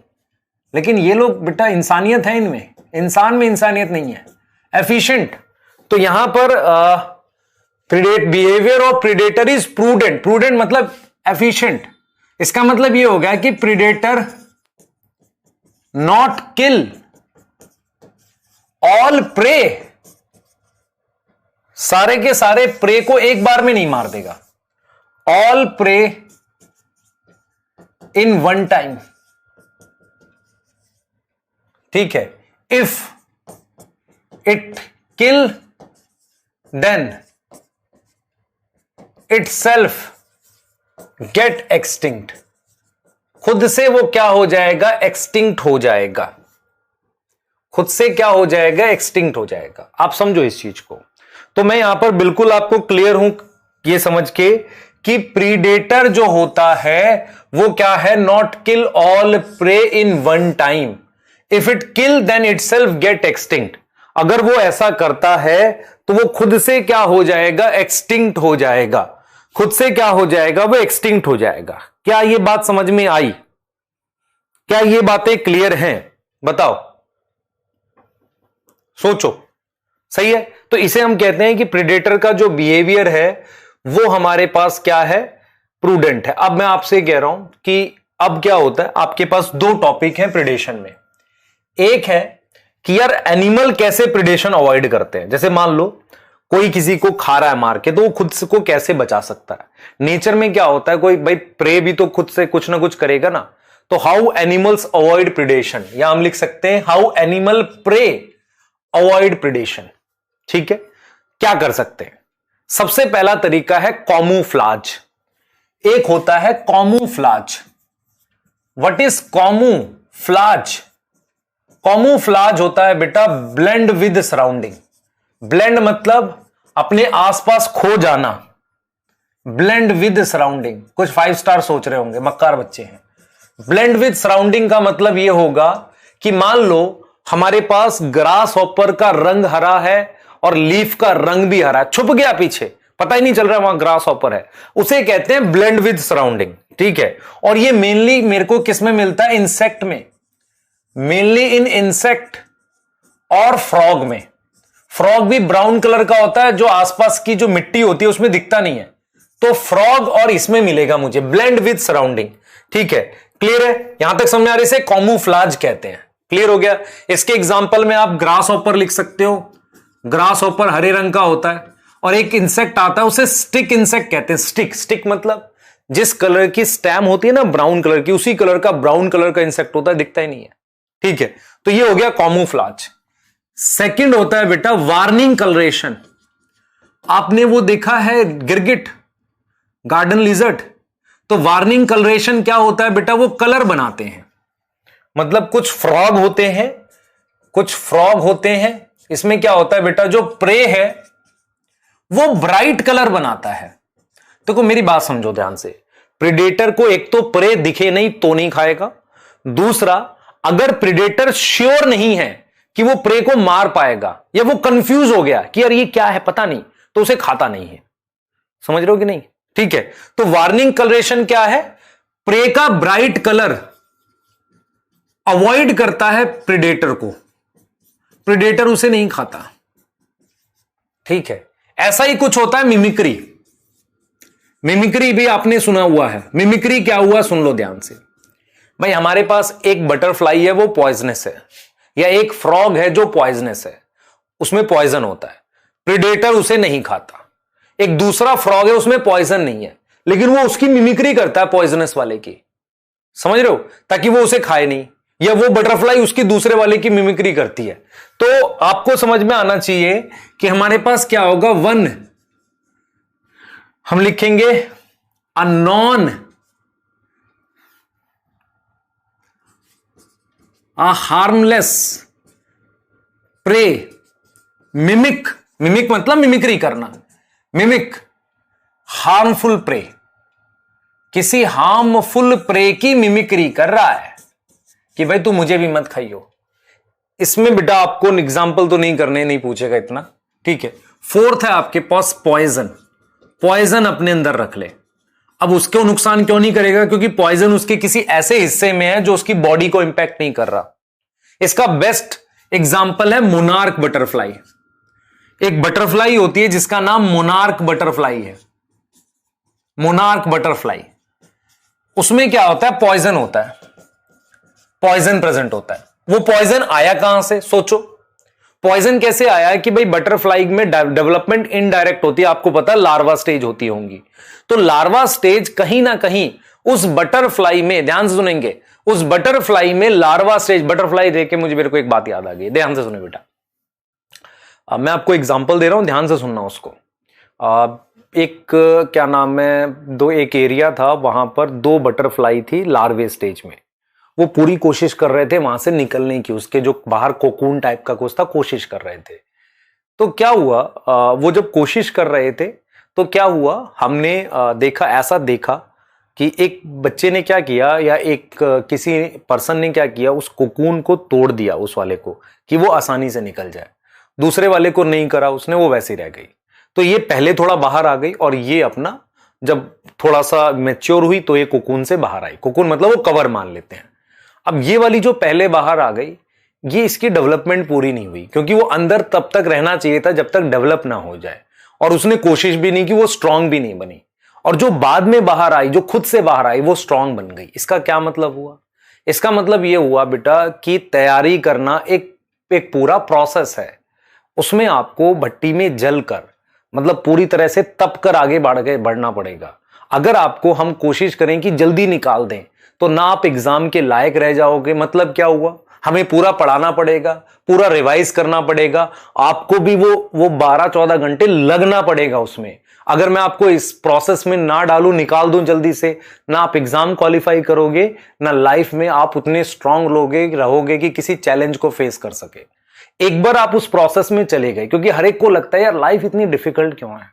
लेकिन ये लोग बेटा इंसानियत है इनमें, इंसान में इंसानियत नहीं है, एफिशिएंट। तो यहां पर predate behaviour of predator is prudent. Prudent मतलब एफिशिएंट। इसका मतलब ये हो गया कि predator not kill all prey, सारे के सारे प्रे को एक बार में नहीं मार देगा। All prey in one time, ठीक है। If it kill then itself get extinct, खुद से वो क्या हो जाएगा, एक्सटिंक्ट हो जाएगा। खुद से क्या हो जाएगा, एक्सटिंक्ट हो जाएगा। आप समझो इस चीज को। तो मैं यहां पर बिल्कुल आपको क्लियर हूं ये समझ के कि प्रीडेटर जो होता है वो क्या है, not kill all prey in one time, if it kill then itself get extinct. अगर वो ऐसा करता है तो वो खुद से क्या हो जाएगा, एक्सटिंक्ट हो जाएगा। खुद से क्या हो जाएगा, वो एक्सटिंक्ट हो जाएगा। क्या ये बात समझ में आई? क्या ये बातें क्लियर हैं? बताओ, सोचो, सही है। तो इसे हम कहते हैं कि प्रेडेटर का जो बिहेवियर है वो हमारे पास क्या है, प्रूडेंट है। अब मैं आपसे कह रहा हूं कि अब क्या होता है, आपके पास दो टॉपिक हैं प्रेडेशन में। एक है कि यार एनिमल कैसे प्रेडेशन अवॉइड करते हैं। जैसे मान लो कोई किसी को खा रहा है मार के, तो वो खुद से को कैसे बचा सकता है। नेचर में क्या होता है, कोई भाई प्रे भी तो खुद से कुछ ना कुछ करेगा ना। तो हाउ एनिमल्स अवॉइड प्रेडेशन, या हम लिख सकते हैं how animal prey avoid predation, ठीक है। क्या कर सकते हैं, सबसे पहला तरीका है कॉमूफ्लाज। एक होता है कॉमूफ्लाज। What is कॉमूफ्लाज? कॉमूफ्लाज होता है बेटा ब्लेंड विद सराउंडिंग। ब्लेंड मतलब अपने आसपास खो जाना, ब्लेंड विद सराउंडिंग। कुछ 5 स्टार सोच रहे होंगे, मक्कार बच्चे हैं। ब्लेंड विद सराउंडिंग का मतलब यह होगा कि मान लो हमारे पास ग्रास हॉपर का रंग हरा है और लीफ का रंग भी हरा है, छुप गया पीछे, पता ही नहीं चल रहा वहां ग्रास हॉपर है, उसे कहते हैं ब्लेंड विद सराउंडिंग, ठीक है। और ये मेनली मेरे को किस में मिलता है, इंसेक्ट में, मेनली इन इंसेक्ट और फ्रॉग में। फ्रॉग भी ब्राउन कलर का होता है, जो आसपास की जो मिट्टी होती है उसमें दिखता नहीं है। तो फ्रॉग और इसमें मिलेगा मुझे ब्लेंड विद सराउंडिंग, ठीक है। क्लियर है, यहां तक समझ आ रही है, कॉमूफ्लाज कहते हैं। क्लियर हो गया। इसके एग्जांपल में आप ग्रास हॉपर लिख सकते हो। ग्रास हॉपर हरे रंग का होता है, और एक इंसेक्ट आता है उसे स्टिक इंसेक्ट कहते हैं। स्टिक, स्टिक मतलब जिस कलर की स्टैम होती है ना ब्राउन कलर की, उसी कलर का ब्राउन कलर का इंसेक्ट होता है, दिखता ही नहीं है, ठीक है। तो ये हो गया कॉमूफ्लाज। सेकंड होता है बेटा वार्निंग कलरेशन। आपने वो देखा है गिरगिट, गार्डन लिजर्ड, तो वार्निंग कलरेशन क्या होता है बेटा, वो कलर बनाते हैं। मतलब कुछ फ्रॉग होते हैं, कुछ फ्रॉग होते हैं, इसमें क्या होता है बेटा, जो प्रे है वो ब्राइट कलर बनाता है। तो मेरी बात समझो ध्यान से, प्रेडेटर को एक तो प्रे दिखे नहीं तो नहीं खाएगा, दूसरा अगर प्रेडेटर श्योर नहीं है कि वो प्रे को मार पाएगा, या वो कंफ्यूज हो गया कि यार ये क्या है पता नहीं, तो उसे खाता नहीं है। समझ रहे हो कि नहीं, ठीक है। तो वार्निंग कलरेशन क्या है, प्रे का ब्राइट कलर अवॉइड करता है प्रेडेटर को, प्रेडेटर उसे नहीं खाता। ठीक है, ऐसा ही कुछ होता है मिमिक्री। मिमिक्री भी आपने सुना हुआ है। मिमिक्री क्या हुआ, सुन लो ध्यान से भाई। हमारे पास एक बटरफ्लाई है, वो पॉइजनस है, या एक फ्रॉग है जो पॉइजनस है, उसमें पॉइजन होता है, प्रेडेटर उसे नहीं खाता। एक दूसरा फ्रॉग है, उसमें पॉइजन नहीं है, लेकिन वो उसकी मिमिक्री करता है पॉइजनस वाले की, समझ रहे हो, ताकि वो उसे खाए नहीं, या वो बटरफ्लाई उसकी दूसरे वाले की मिमिक्री करती है। तो आपको समझ में आना चाहिए कि हमारे पास क्या होगा, वन, हम लिखेंगे a non, a harmless prey, mimic, mimic मतलब मिमिक्री करना, मिमिक हार्मफुल प्रे, किसी हार्मफुल प्रे की मिमिक्री कर रहा है कि भाई तू मुझे भी मत खाइयो। इसमें बेटा आपको एग्जाम्पल तो नहीं करने, नहीं पूछेगा इतना, ठीक है। फोर्थ है आपके पास पॉइजन। पॉइजन अपने अंदर रख ले। अब उसको नुकसान क्यों नहीं करेगा, क्योंकि पॉइजन उसके किसी ऐसे हिस्से में है जो उसकी बॉडी को इंपैक्ट नहीं कर रहा। इसका बेस्ट एग्जाम्पल है मोनार्क बटरफ्लाई। एक बटरफ्लाई होती है जिसका नाम मोनार्क बटरफ्लाई है, मोनार्क बटरफ्लाई। उसमें क्या होता है, पॉइजन होता है, पॉइजन प्रेजेंट होता है। वो पॉइजन आया कहां से, सोचो। पॉइजन कैसे आया है कि भाई बटरफ्लाई में डेवलपमेंट इनडायरेक्ट होती है, आपको पता है लार्वा स्टेज होती होंगी। तो लार्वा स्टेज कहीं ना कहीं उस बटरफ्लाई में, ध्यान से सुनेंगे, उस बटरफ्लाई में लार्वा स्टेज, बटरफ्लाई देख के मेरे को एक बात याद आ गई, ध्यान से सुने बेटा। मैं आपको एग्जांपल दे रहा हूं, ध्यान से सुनना उसको। एक क्या नाम है, एक एरिया था, वहां पर 2 बटरफ्लाई थी लार्वे स्टेज में। वो पूरी कोशिश कर रहे थे वहां से निकलने की, उसके जो बाहर कोकून टाइप का कुछ था, कोशिश कर रहे थे। तो क्या हुआ, वो जब कोशिश कर रहे थे तो क्या हुआ, हमने देखा कि एक बच्चे ने क्या किया, या एक किसी पर्सन ने क्या किया, उस कोकून को तोड़ दिया उस वाले को, कि वो आसानी से निकल जाए। दूसरे वाले को नहीं करा उसने, वो वैसे ही रह गई। तो ये पहले थोड़ा बाहर आ गई, और ये अपना जब थोड़ा सा मैच्योर हुई तो ये कोकून से बाहर आई। कोकून मतलब वो कवर मान लेते हैं। अब ये वाली जो पहले बाहर आ गई, ये इसकी डेवलपमेंट पूरी नहीं हुई, क्योंकि वो अंदर तब तक रहना चाहिए था जब तक डेवलप ना हो जाए, और उसने कोशिश भी नहीं की, वो स्ट्रांग भी नहीं बनी। और जो बाद में बाहर आई, जो खुद से बाहर आई, वो स्ट्रांग बन गई। इसका क्या मतलब हुआ, इसका मतलब ये हुआ बेटा कि तैयारी करना एक पूरा प्रोसेस है। उसमें आपको भट्टी में जलकर, मतलब पूरी तरह से तप कर आगे बढ़ना पड़ेगा। अगर आपको हम कोशिश करें कि जल्दी निकाल दें, तो ना आप एग्जाम के लायक रह जाओगे। मतलब क्या हुआ, हमें पूरा पढ़ाना पड़ेगा, पूरा रिवाइज करना पड़ेगा, आपको भी वो 12-14 घंटे लगना पड़ेगा उसमें। अगर मैं आपको इस प्रोसेस में ना डालूं, निकाल दूं जल्दी से, ना आप एग्जाम क्वालिफाई करोगे, ना लाइफ में आप उतने स्ट्रांग रहोगे कि किसी चैलेंज को फेस कर सके। एक बार आप उस प्रोसेस में चले गए, क्योंकि हर एक को लगता है यार लाइफ इतनी डिफिकल्ट क्यों है,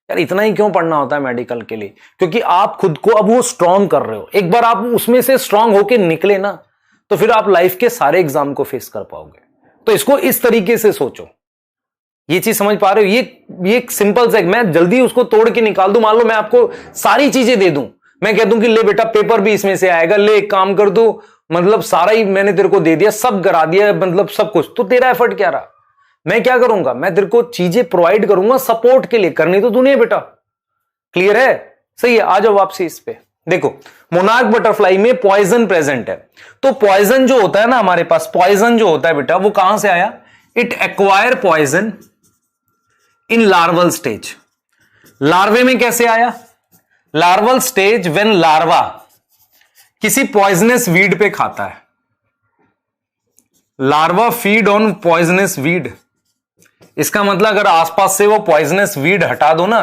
यार इतना ही क्यों पढ़ना होता है मेडिकल के लिए, क्योंकि आप खुद को अब वो स्ट्रांग कर रहे हो। एक बार आप उसमें से स्ट्रांग होके निकले ना, तो फिर आप लाइफ के सारे एग्जाम को फेस कर पाओगे। तो इसको इस तरीके से सोचो, ये चीज समझ पा रहे हो। ये एक सिंपल सा, मैं जल्दी उसको तोड़ के निकाल दूं, मान लो मैं आपको सारी चीजें दे दूं, मैं कह दूं कि ले बेटा पेपर भी इसमें से आएगा, ले एक काम कर दो, मतलब सारा ही मैंने तेरे को दे दिया, सब करा दिया, मतलब सब कुछ, तो तेरा एफर्ट क्या रहा। मैं क्या करूंगा, मैं तेरे को चीजें प्रोवाइड करूंगा सपोर्ट के लिए, करनी तो तूने बेटा। क्लियर है, सही है। आ जाओ वापसी इस पे। देखो मोनार्क बटरफ्लाई में पॉइजन प्रेजेंट है, तो पॉइजन जो होता है ना हमारे पास, पॉइजन जो होता है बेटा, वो कहां से आया, it acquire poison in larval stage. Larvae में कैसे आया, लार्वल स्टेज व्हेन लार्वा किसी पॉइजनस वीड पे खाता है। Larva feed on poisonous weed. इसका मतलब अगर आसपास से वो पॉइजनस वीड हटा दो ना,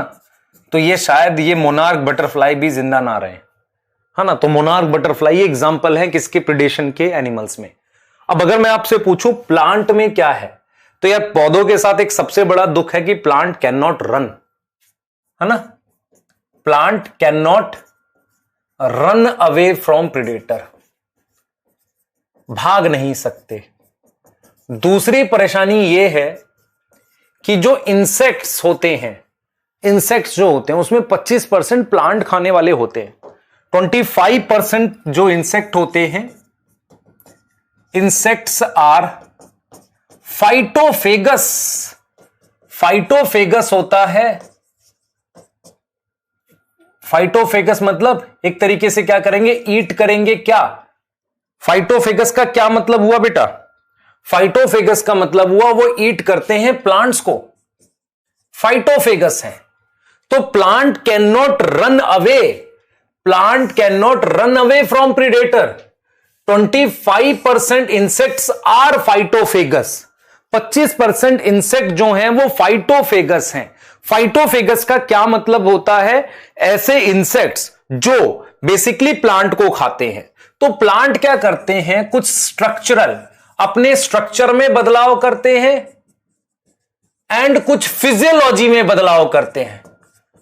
तो ये शायद ये मोनार्क बटरफ्लाई भी जिंदा ना रहे, है ना। तो मोनार्क बटरफ्लाई एग्जांपल है किसके, प्रेडेशन के एनिमल्स में। अब अगर मैं आपसे पूछूं प्लांट में क्या है, तो यार पौधों के साथ एक सबसे बड़ा दुख है कि प्लांट कैन नॉट रन, है ना। Plant can not run away from predator, भाग नहीं सकते। दूसरी परेशानी यह है कि जो इंसेक्ट्स होते हैं, इंसेक्ट्स जो होते हैं उसमें 25% प्लांट खाने वाले होते हैं, 25% जो इंसेक्ट होते हैं इंसेक्ट्स आर फाइटोफेगस। फाइटोफेगस होता है, फाइटोफेगस मतलब एक तरीके से क्या करेंगे, ईट करेंगे। क्या फाइटोफेगस का क्या मतलब हुआ बेटा? फाइटोफेगस का मतलब हुआ वो ईट करते हैं प्लांट्स को, फाइटोफेगस है। तो plant can not run away, plant can not run away from predator. 25% insects are phytophagous, 25% insect जो हैं वो फाइटोफेगस हैं। फाइटोफेगस का क्या मतलब होता है? ऐसे इंसेक्ट्स जो बेसिकली प्लांट को खाते हैं। तो प्लांट क्या करते हैं, कुछ स्ट्रक्चरल अपने स्ट्रक्चर में बदलाव करते हैं एंड कुछ फिजियोलॉजी में बदलाव करते हैं,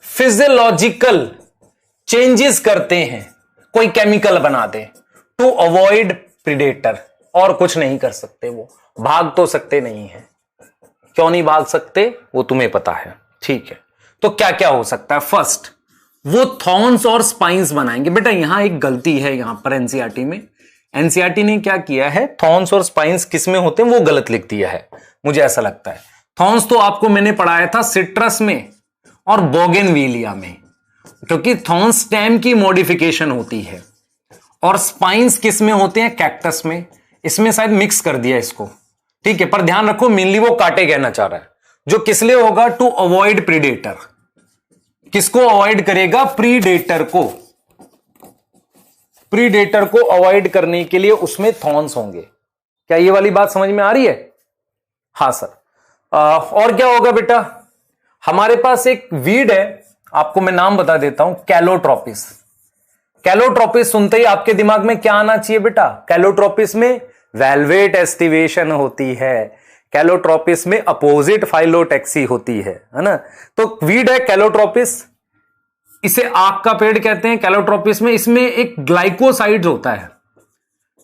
फिजियोलॉजिकल चेंजेस करते हैं, कोई केमिकल बना दे टू अवॉइड प्रीडेटर। और कुछ नहीं कर सकते, वो भाग तो सकते नहीं है। क्यों नहीं भाग सकते वो तुम्हें पता है, ठीक है। तो क्या क्या हो सकता है? फर्स्ट, वो थॉर्न्स और स्पाइंस बनाएंगे। बेटा यहां एक गलती है, यहां पर एनसीईआरटी में, एनसीईआरटी ने क्या किया है, थॉर्न्स और स्पाइंस किसमें होते हैं वो गलत लिख दिया है, मुझे ऐसा लगता है। थॉर्न्स तो आपको मैंने पढ़ाया था सिट्रस में और बोगेनविलिया में, क्योंकि थॉर्न्स स्टेम की मॉडिफिकेशन होती है, और स्पाइंस किस में होते हैं, कैक्टस में। इसमें शायद मिक्स कर दिया इसको, ठीक है। पर ध्यान रखो मेनली वो कांटे कहना चाह रहा है, जो किस लिए होगा, टू अवॉइड प्रीडेटर। किसको अवॉइड करेगा? प्रीडेटर को। प्रीडेटर को अवॉइड करने के लिए उसमें थॉर्न्स होंगे। क्या ये वाली बात समझ में आ रही है? हां सर। और क्या होगा बेटा, हमारे पास एक वीड है, आपको मैं नाम बता देता हूं, कैलोट्रोपिस। कैलोट्रोपिस सुनते ही आपके दिमाग में क्या आना चाहिए बेटा? कैलोट्रोपिस में वेलवेट एस्टिवेशन होती है, कैलोट्रोपिस में अपोजिट फाइलोटैक्सी होती है ना। तो वीड है कैलोट्रोपिस, इसे आक का पेड़ कहते हैं कैलोट्रोपिस में। इसमें एक ग्लाइकोसाइड होता है,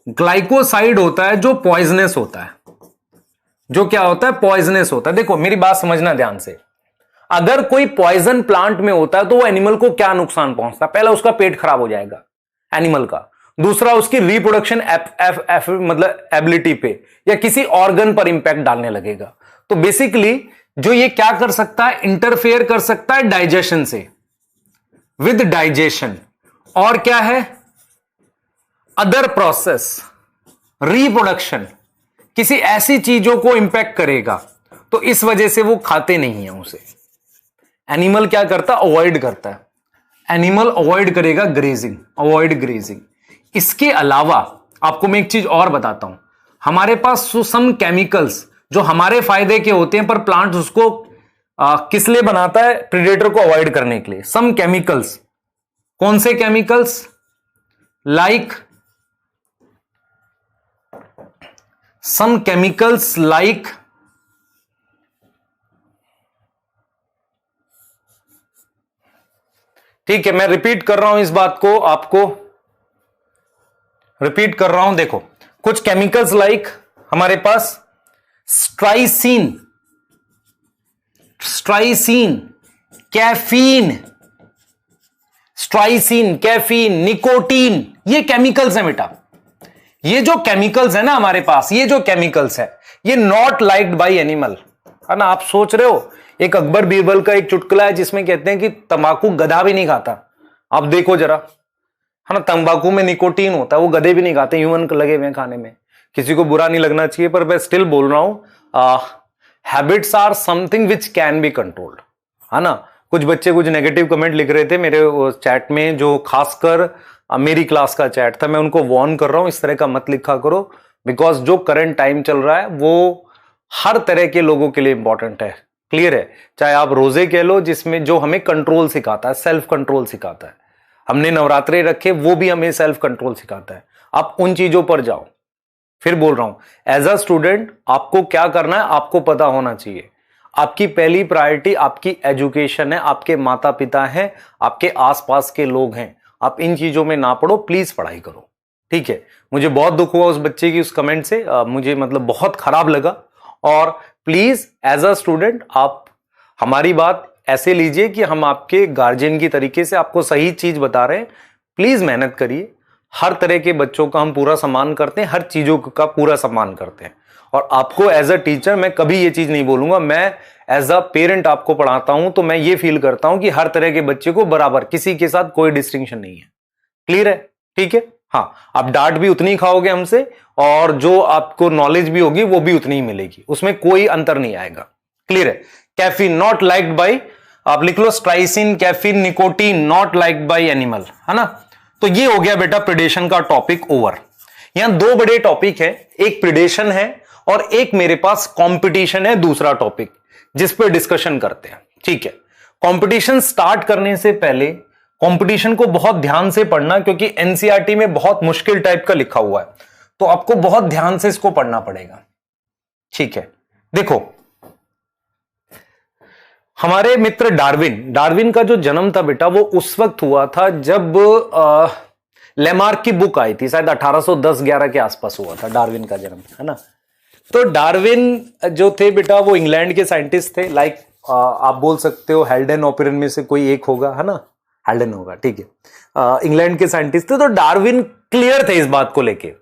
ग्लाइकोसाइड होता है जो पॉइजनस होता है। जो क्या होता है? पॉइजनस होता है। देखो मेरी बात समझना ध्यान से, अगर कोई पॉइजन प्लांट में होता है तो वो एनिमल को क्या नुकसान पहुंचता है? पहला उसका पेट खराब हो जाएगा एनिमल का, दूसरा उसकी रिप्रोडक्शन मतलब एबिलिटी पे या किसी ऑर्गन पर इंपैक्ट डालने लगेगा। तो बेसिकली जो ये क्या कर सकता है, इंटरफेयर कर सकता है डाइजेशन से, विद डाइजेशन। और क्या है, अदर प्रोसेस, रिप्रोडक्शन, किसी ऐसी चीजों को इंपैक्ट करेगा। तो इस वजह से वो खाते नहीं है उसे। एनिमल क्या करता, अवॉइड करता है। एनिमल अवॉइड करेगा ग्रेजिंग, अवॉइड ग्रेजिंग। इसके अलावा आपको मैं एक चीज और बताता हूं, हमारे पास सम केमिकल्स जो हमारे फायदे के होते हैं, पर प्लांट उसको किस लिए बनाता है, प्रीडेटर को अवॉइड करने के लिए। सम केमिकल्स, कौन से chemicals? Like some chemicals like ठीक है, मैं रिपीट कर रहा हूं इस बात को, आपको रिपीट कर रहा हूं। देखो कुछ केमिकल्स लाइक हमारे पास स्ट्राइसिन, स्ट्राइसिन, कैफीन, स्ट्राइसिन, कैफीन, निकोटीन, ये केमिकल्स हैं बेटा। ये जो केमिकल्स है ना हमारे पास, ये जो केमिकल्स है ये नॉट लाइक्ड बाय एनिमल, है ना। आप सोच रहे हो, एक अकबर बीरबल का एक चुटकुला है जिसमें कहते हैं कि तंबाकू गधा भी नहीं खाता। आप देखो जरा, है ना, तंबाकू में निकोटीन होता है, वो गधे भी नहीं खाते, ह्यूमन लगे हुए हैं खाने में। किसी को बुरा नहीं लगना चाहिए, पर मैं स्टिल बोल रहा हूं, habits are something which can be controlled, है ना। कुछ बच्चे कुछ नेगेटिव कमेंट लिख रहे थे मेरे चैट में, जो खासकर मेरी क्लास का चैट था। मैं उनको वार्न कर रहा हूं, इस तरह का मत लिखा करो, बिकॉज जो करंट टाइम चल रहा है वो हर तरह के लोगों के लिए इंपॉर्टेंट है। क्लियर है? चाहे आप रोजे कह लो, जिसमें जो हमें कंट्रोल सिखाता है, सेल्फ कंट्रोल सिखाता है। हमने नवरात्रे रखे, वो भी हमें सेल्फ कंट्रोल सिखाता है। आप उन चीजों पर जाओ। फिर बोल रहा हूं, एज अ स्टूडेंट आपको क्या करना है आपको पता होना चाहिए। आपकी पहली प्रायोरिटी आपकी एजुकेशन है, आपके माता पिता हैं, आपके आसपास के लोग हैं। आप इन चीजों में ना पढ़ो, प्लीज पढ़ाई करो, ठीक है। मुझे बहुत दुख हुआ उस बच्चे की उस कमेंट से, मुझे मतलब बहुत खराब लगा। और प्लीज एज अ स्टूडेंट आप हमारी बात ऐसे लीजिए कि हम आपके गार्जियन की तरीके से आपको सही चीज बता रहे हैं। प्लीज मेहनत करिए, हर तरह के बच्चों का हम पूरा सम्मान करते हैं, हर चीजों का पूरा सम्मान करते हैं। और आपको एज अ टीचर मैं कभी ये चीज नहीं बोलूंगा, मैं एज अ पेरेंट आपको पढ़ाता हूं तो मैं ये फील करता हूं कि हर तरह के बच्चे को बराबर, किसी के साथ कोई डिस्टिंक्शन नहीं है। क्लियर है? ठीक है। हाँ, आप डांट भी उतनी खाओगे हमसे और जो आपको नॉलेज भी होगी वो भी उतनी ही मिलेगी, उसमें कोई अंतर नहीं आएगा। क्लियर है? कैफीन नॉट लाइक्ड बाय, आप लिख लो strychnine, caffeine, nicotine not liked by animal, है ना। तो ये हो गया बेटा प्रिडेशन का टॉपिक ओवर। यहां दो बड़े टॉपिक है, एक प्रिडेशन है और एक मेरे पास कंपटीशन है, दूसरा टॉपिक जिस पे डिस्कशन करते हैं। ठीक है, कंपटीशन स्टार्ट करने से पहले कंपटीशन को बहुत ध्यान से पढ़ना, क्योंकि एनसीईआरटी में बहुत मुश्किल टाइप का लिखा हुआ है, तो आपको बहुत ध्यान से इसको पढ़ना पड़ेगा। ठीक है, देखो हमारे मित्र डार्विन का जो जन्म था बेटा वो उस वक्त हुआ था जब लेमार्क की बुक आई थी, शायद 1810-11 के आसपास हुआ था डार्विन का जन्म, है ना। तो डार्विन जो थे बेटा वो इंग्लैंड के साइंटिस्ट थे, लाइक आप बोल सकते हो हेल्डन ओपेरन में से कोई एक होगा, है ना, हेल्डन होगा, ठीक है। इंग्लैंड के साइंटिस्ट थे। तो डार्विन क्लियर थे इस बात को लेके,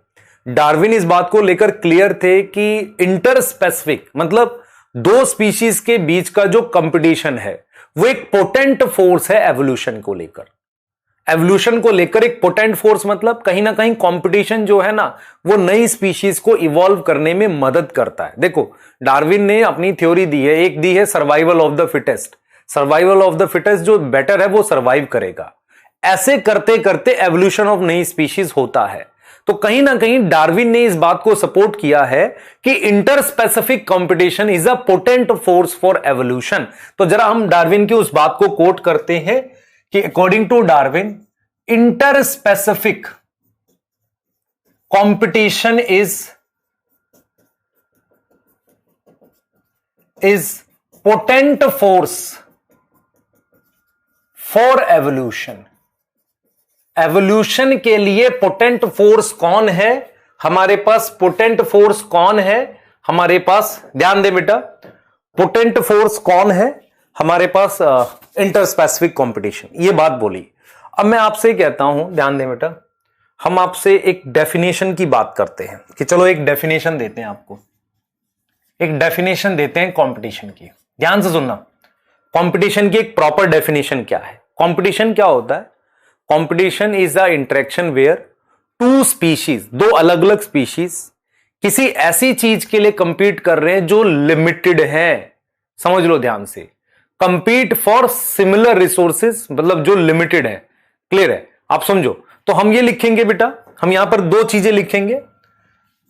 डार्विन इस बात को लेकर क्लियर थे कि इंटर स्पेसिफिक मतलब दो स्पीशीज के बीच का जो कंपटीशन है वो एक पोटेंट फोर्स है एवोल्यूशन को लेकर। एवोल्यूशन को लेकर एक पोटेंट फोर्स मतलब कहीं ना कहीं कंपटीशन जो है ना वो नई स्पीशीज को इवॉल्व करने में मदद करता है। देखो डार्विन ने अपनी थ्योरी दी है, एक दी है survival of the fittest, survival of the fittest, जो बेटर है वो सर्वाइव करेगा। ऐसे करते करते एवोल्यूशन ऑफ नई स्पीशीज होता है। तो कहीं ना कहीं डार्विन ने इस बात को सपोर्ट किया है कि inter specific competition is a potent force for evolution. तो जरा हम डार्विन की उस बात को कोट करते हैं कि according to Darwin interspecific competition is potent force for evolution. Evolution के लिए पोटेंट फोर्स कौन है हमारे पास? पोटेंट फोर्स कौन है हमारे पास? ध्यान दे बेटा, पोटेंट फोर्स कौन है हमारे पास? इंटर स्पेसिफिक कंपटीशन, ये बात बोली। अब मैं आपसे कहता हूं, ध्यान दे बेटा, हम आपसे एक डेफिनेशन की बात करते हैं कि चलो एक डेफिनेशन देते हैं आपको, एक डेफिनेशन देते हैं कंपटीशन की। ध्यान से सुनना, कंपटीशन की एक प्रॉपर डेफिनेशन क्या है? कंपटीशन क्या होता है? Competition is a interaction where two species, दो अलग अलग स्पीशीज किसी ऐसी चीज के लिए कंपीट कर रहे हैं जो लिमिटेड है। समझ लो ध्यान से, कंपीट फॉर सिमिलर रिसोर्सेज मतलब जो लिमिटेड है। क्लियर है? आप समझो। तो हम ये लिखेंगे बेटा, हम यहां पर दो चीजें लिखेंगे।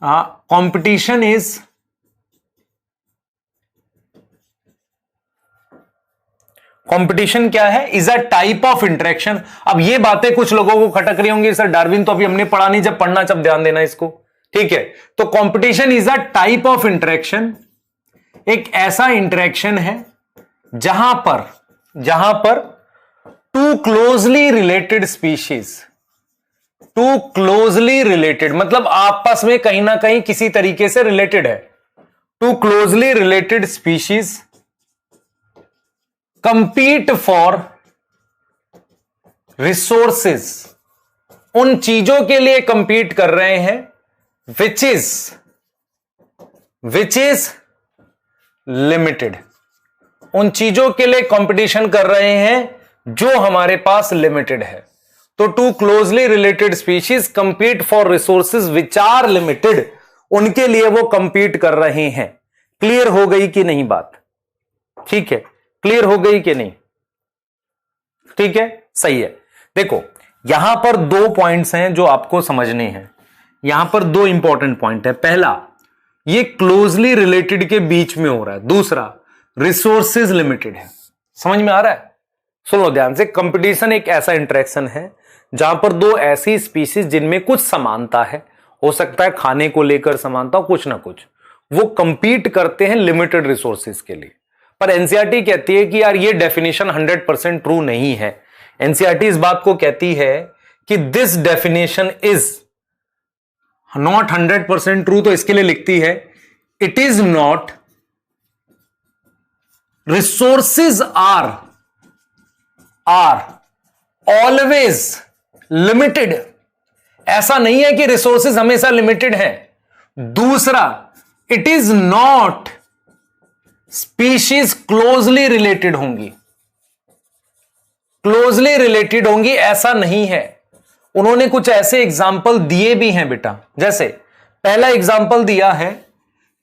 कंपटीशन इज कंपटीशन क्या है? Is a type of interaction. अब ये बातें कुछ लोगों को खटक रही होंगी, सर डार्विन तो अभी हमने पढ़ा नहीं, जब पढ़ना जब ध्यान देना इसको। ठीक है, तो competition is a type of interaction, एक ऐसा इंटरेक्शन है जहां पर two closely related species, two closely related मतलब आपस में कहीं ना कहीं किसी तरीके से रिलेटेड है, two closely related species compete for resources, उन चीजों के लिए कंपीट कर रहे हैं विच इज लिमिटेड, उन चीजों के लिए कंपटीशन कर रहे हैं जो हमारे पास लिमिटेड है। तो two closely related species compete for resources which are limited, उनके लिए वो कंपीट कर रहे हैं। क्लियर हो गई कि नहीं बात? ठीक है, क्लियर हो गई कि नहीं? ठीक है, सही है। देखो यहां पर दो पॉइंट्स हैं जो आपको समझने हैं, यहां पर दो इंपॉर्टेंट पॉइंट है। पहला, ये क्लोजली रिलेटेड के बीच में हो रहा है, दूसरा रिसोर्सेज लिमिटेड है। समझ में आ रहा है? सुनो ध्यान से, कंपटीशन एक ऐसा इंटरेक्शन है जहां पर दो ऐसी स्पीशीज जिनमें कुछ समानता है, हो सकता है खाने को लेकर समानता, कुछ ना कुछ, वो कंपीट करते हैं लिमिटेड रिसोर्सेज के लिए। पर एनसीईआरटी कहती है कि यार ये डेफिनेशन 100% ट्रू नहीं है। एनसीईआरटी इस बात को कहती है कि this definition is not 100% true, तो इसके लिए लिखती है it is not, resources are always limited ऐसा नहीं है कि रिसोर्सेज हमेशा लिमिटेड हैं। दूसरा, it is not species closely related होंगी, क्लोजली रिलेटेड होंगी ऐसा नहीं है। उन्होंने कुछ ऐसे एग्जाम्पल दिए भी हैं बेटा, जैसे पहला एग्जाम्पल दिया है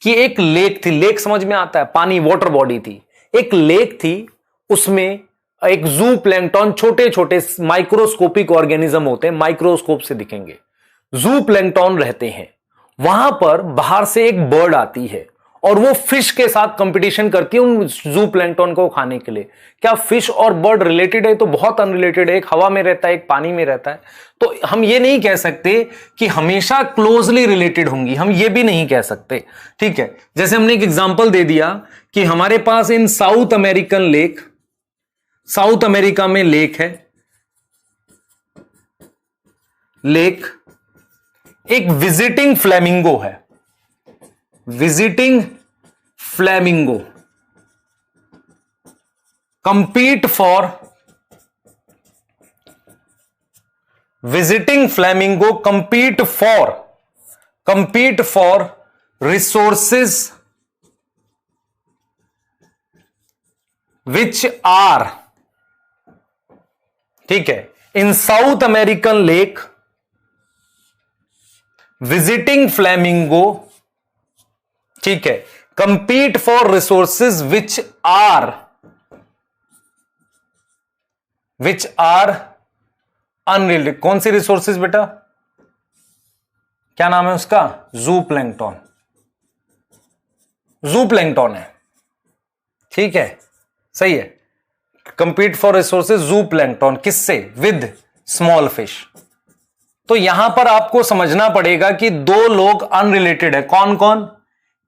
कि एक लेक थी, लेक समझ में आता है, पानी, वाटर बॉडी थी, एक लेक थी, उसमें एक जू प्लैंकटन, छोटे छोटे माइक्रोस्कोपिक ऑर्गेनिज्म होते हैं, माइक्रोस्कोप से दिखेंगे, जू प्लैंकटन रहते हैं। वहां पर बाहर से एक बर्ड आती है और वो फिश के साथ कंपटीशन करती है उन जू प्लैंकटन को खाने के लिए। क्या फिश और बर्ड रिलेटेड है? तो बहुत अनरिलेटेड है, एक हवा में रहता है, एक पानी में रहता है। तो हम ये नहीं कह सकते कि हमेशा क्लोजली रिलेटेड होंगी, हम ये भी नहीं कह सकते, ठीक है। जैसे हमने एक एग्जांपल दे दिया कि हमारे पास in South American lake, South America में लेक है, लेक, एक विजिटिंग फ्लेमिंगो है, visiting flamingo compete for, visiting flamingo compete for resources which are, ठीक है, in South American lake visiting flamingo, ठीक है, compete for resources which are unrelated. कौन सी resources बेटा? क्या नाम है उसका? जू प्लैंकटन, जू प्लैंकटन है, ठीक है, सही है। कंपीट फॉर रिसोर्सेज जू प्लैंकटन, किससे? With small fish. तो यहां पर आपको समझना पड़ेगा कि दो लोग अनरिलेटेड है। कौन कौन?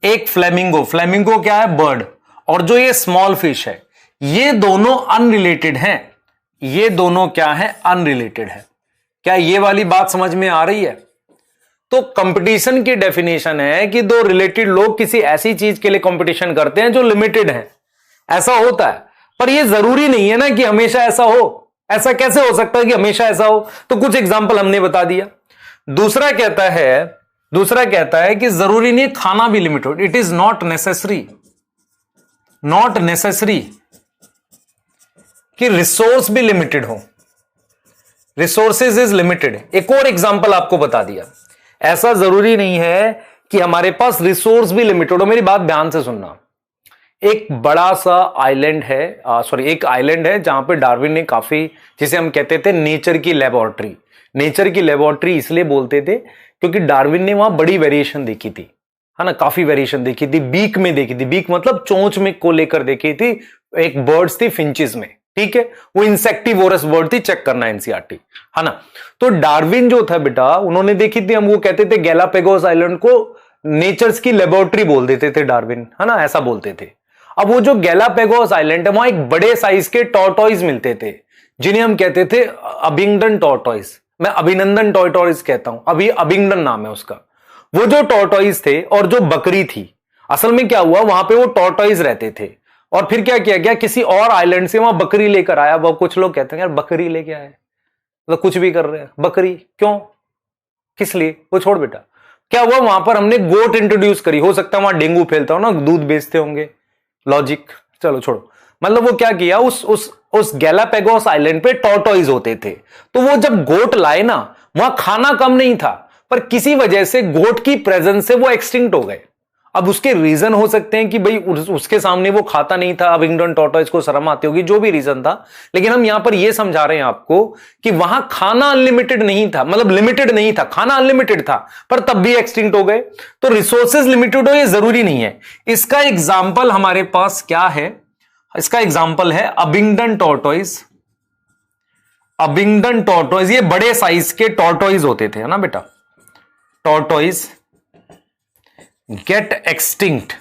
एक फ्लेमिंगो, फ्लेमिंगो क्या है? बर्ड, और जो ये स्मॉल फिश है, ये दोनों अनरिलेटेड हैं। ये दोनों क्या है? अनरिलेटेड है। क्या ये वाली बात समझ में आ रही है? तो कंपटीशन की डेफिनेशन है कि दो रिलेटेड लोग किसी ऐसी चीज के लिए कंपटीशन करते हैं जो लिमिटेड है। ऐसा होता है, पर ये जरूरी नहीं है ना कि हमेशा ऐसा हो। ऐसा कैसे हो सकता है कि हमेशा ऐसा हो? तो कुछ एग्जाम्पल हमने बता दिया। दूसरा कहता है कि जरूरी नहीं खाना भी limited, it is not necessary कि रिसोर्स भी लिमिटेड हो, रिसोर्सेज इज लिमिटेड। एक और एग्जांपल आपको बता दिया, ऐसा जरूरी नहीं है कि हमारे पास रिसोर्स भी लिमिटेड हो। मेरी बात ध्यान से सुनना। एक बड़ा सा आइलैंड है, एक आइलैंड है जहां पे डार्विन ने काफी, जिसे हम कहते थे नेचर की लेबोरेटरी, नेचर की लेबोरेटरी इसलिए बोलते थे क्योंकि डार्विन ने वहां बड़ी वेरिएशन देखी थी, है ना, काफी वेरिएशन देखी थी। बीक में देखी थी, बीक मतलब चोंच में को लेकर देखी थी। एक बर्ड्स थी फिंचेस में, ठीक है, वो इंसेक्टिवोरस बर्ड थी, चेक करना एनसीईआरटी, है ना। तो डार्विन जो था बेटा, उन्होंने देखी थी, हम वो कहते थे गैलापेगोस आइलैंड को नेचर्स की लेबोरेटरी बोल देते थे डार्विन, है ना, ऐसा बोलते थे। अब वो जो गैलापेगोस आइलैंड है, वहां एक बड़े साइज के टॉर्टोइज मिलते थे, जिन्हें हम कहते थे अबिंगडन टॉर्टोइज। मैं अभिनंदन टॉर्टोइज कहता हूं, अभी अबिंगडन नाम है उसका। वो जो टॉर्टोइज थे और जो बकरी थी, असल में क्या हुआ, वहां पे वो टॉर्टोइज रहते थे और फिर क्या किया गया, किसी और आइलैंड से वहां बकरी लेकर आया। वो कुछ लोग कहते हैं यार बकरी लेके आए, मतलब कुछ भी कर रहे हैं, बकरी क्यों, किस लिए, वो छोड़ बेटा। क्या हुआ, वहां पर हमने गोट इंट्रोड्यूस करी, हो सकता है वहां डेंगू फैलता हो ना, दूध बेचते होंगे, लॉजिक, चलो छोड़ो। मतलब वो क्या किया, उस गैलापेगोस आइलैंड पे टॉर्टोइज होते थे, तो वो जब गोट लाए ना, वहां खाना कम नहीं था, पर किसी वजह से गोट की प्रेजेंस से वो एक्सटिंक्ट हो गए। अब उसके रीजन हो सकते हैं कि भाई उसके सामने वो खाता नहीं था, अबिंगडन टॉर्टोइज को शर्म आती होगी, जो भी रीजन था, लेकिन हम यहां पर ये समझा रहे हैं आपको कि वहां खाना अनलिमिटेड नहीं था, मतलब लिमिटेड नहीं था, खाना अनलिमिटेड था, पर तब भी एक्सटिंक्ट हो गए। तो रिसोर्सेज लिमिटेड हो ये जरूरी नहीं है। इसका एग्जाम्पल हमारे पास क्या है, इसका एग्जाम्पल है अबिंगडन टॉर्टोइज। अबिंगडन टॉर्टोइज, ये बड़े साइज के टॉर्टोइज होते थे, है ना बेटा, tortoise get extinct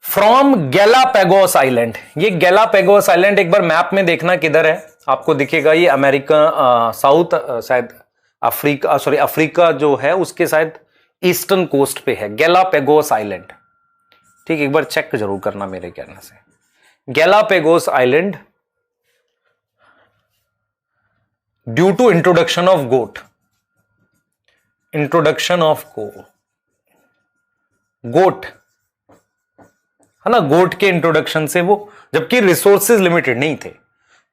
from Galapagos Island। ये गैलापेगोस आइलैंड एक बार मैप में देखना किधर है, आपको दिखेगा ये अमेरिका, साउथ, शायद अफ्रीका, अफ्रीका जो है उसके शायद ईस्टर्न कोस्ट पे है गैलापेगोस आइलैंड, ठीक, एक बार चेक जरूर करना मेरे कहने से। Galapagos island due to introduction of goat, introduction of goat है ना, गोट के इंट्रोडक्शन से वो, जबकि रिसोर्सेज लिमिटेड नहीं थे।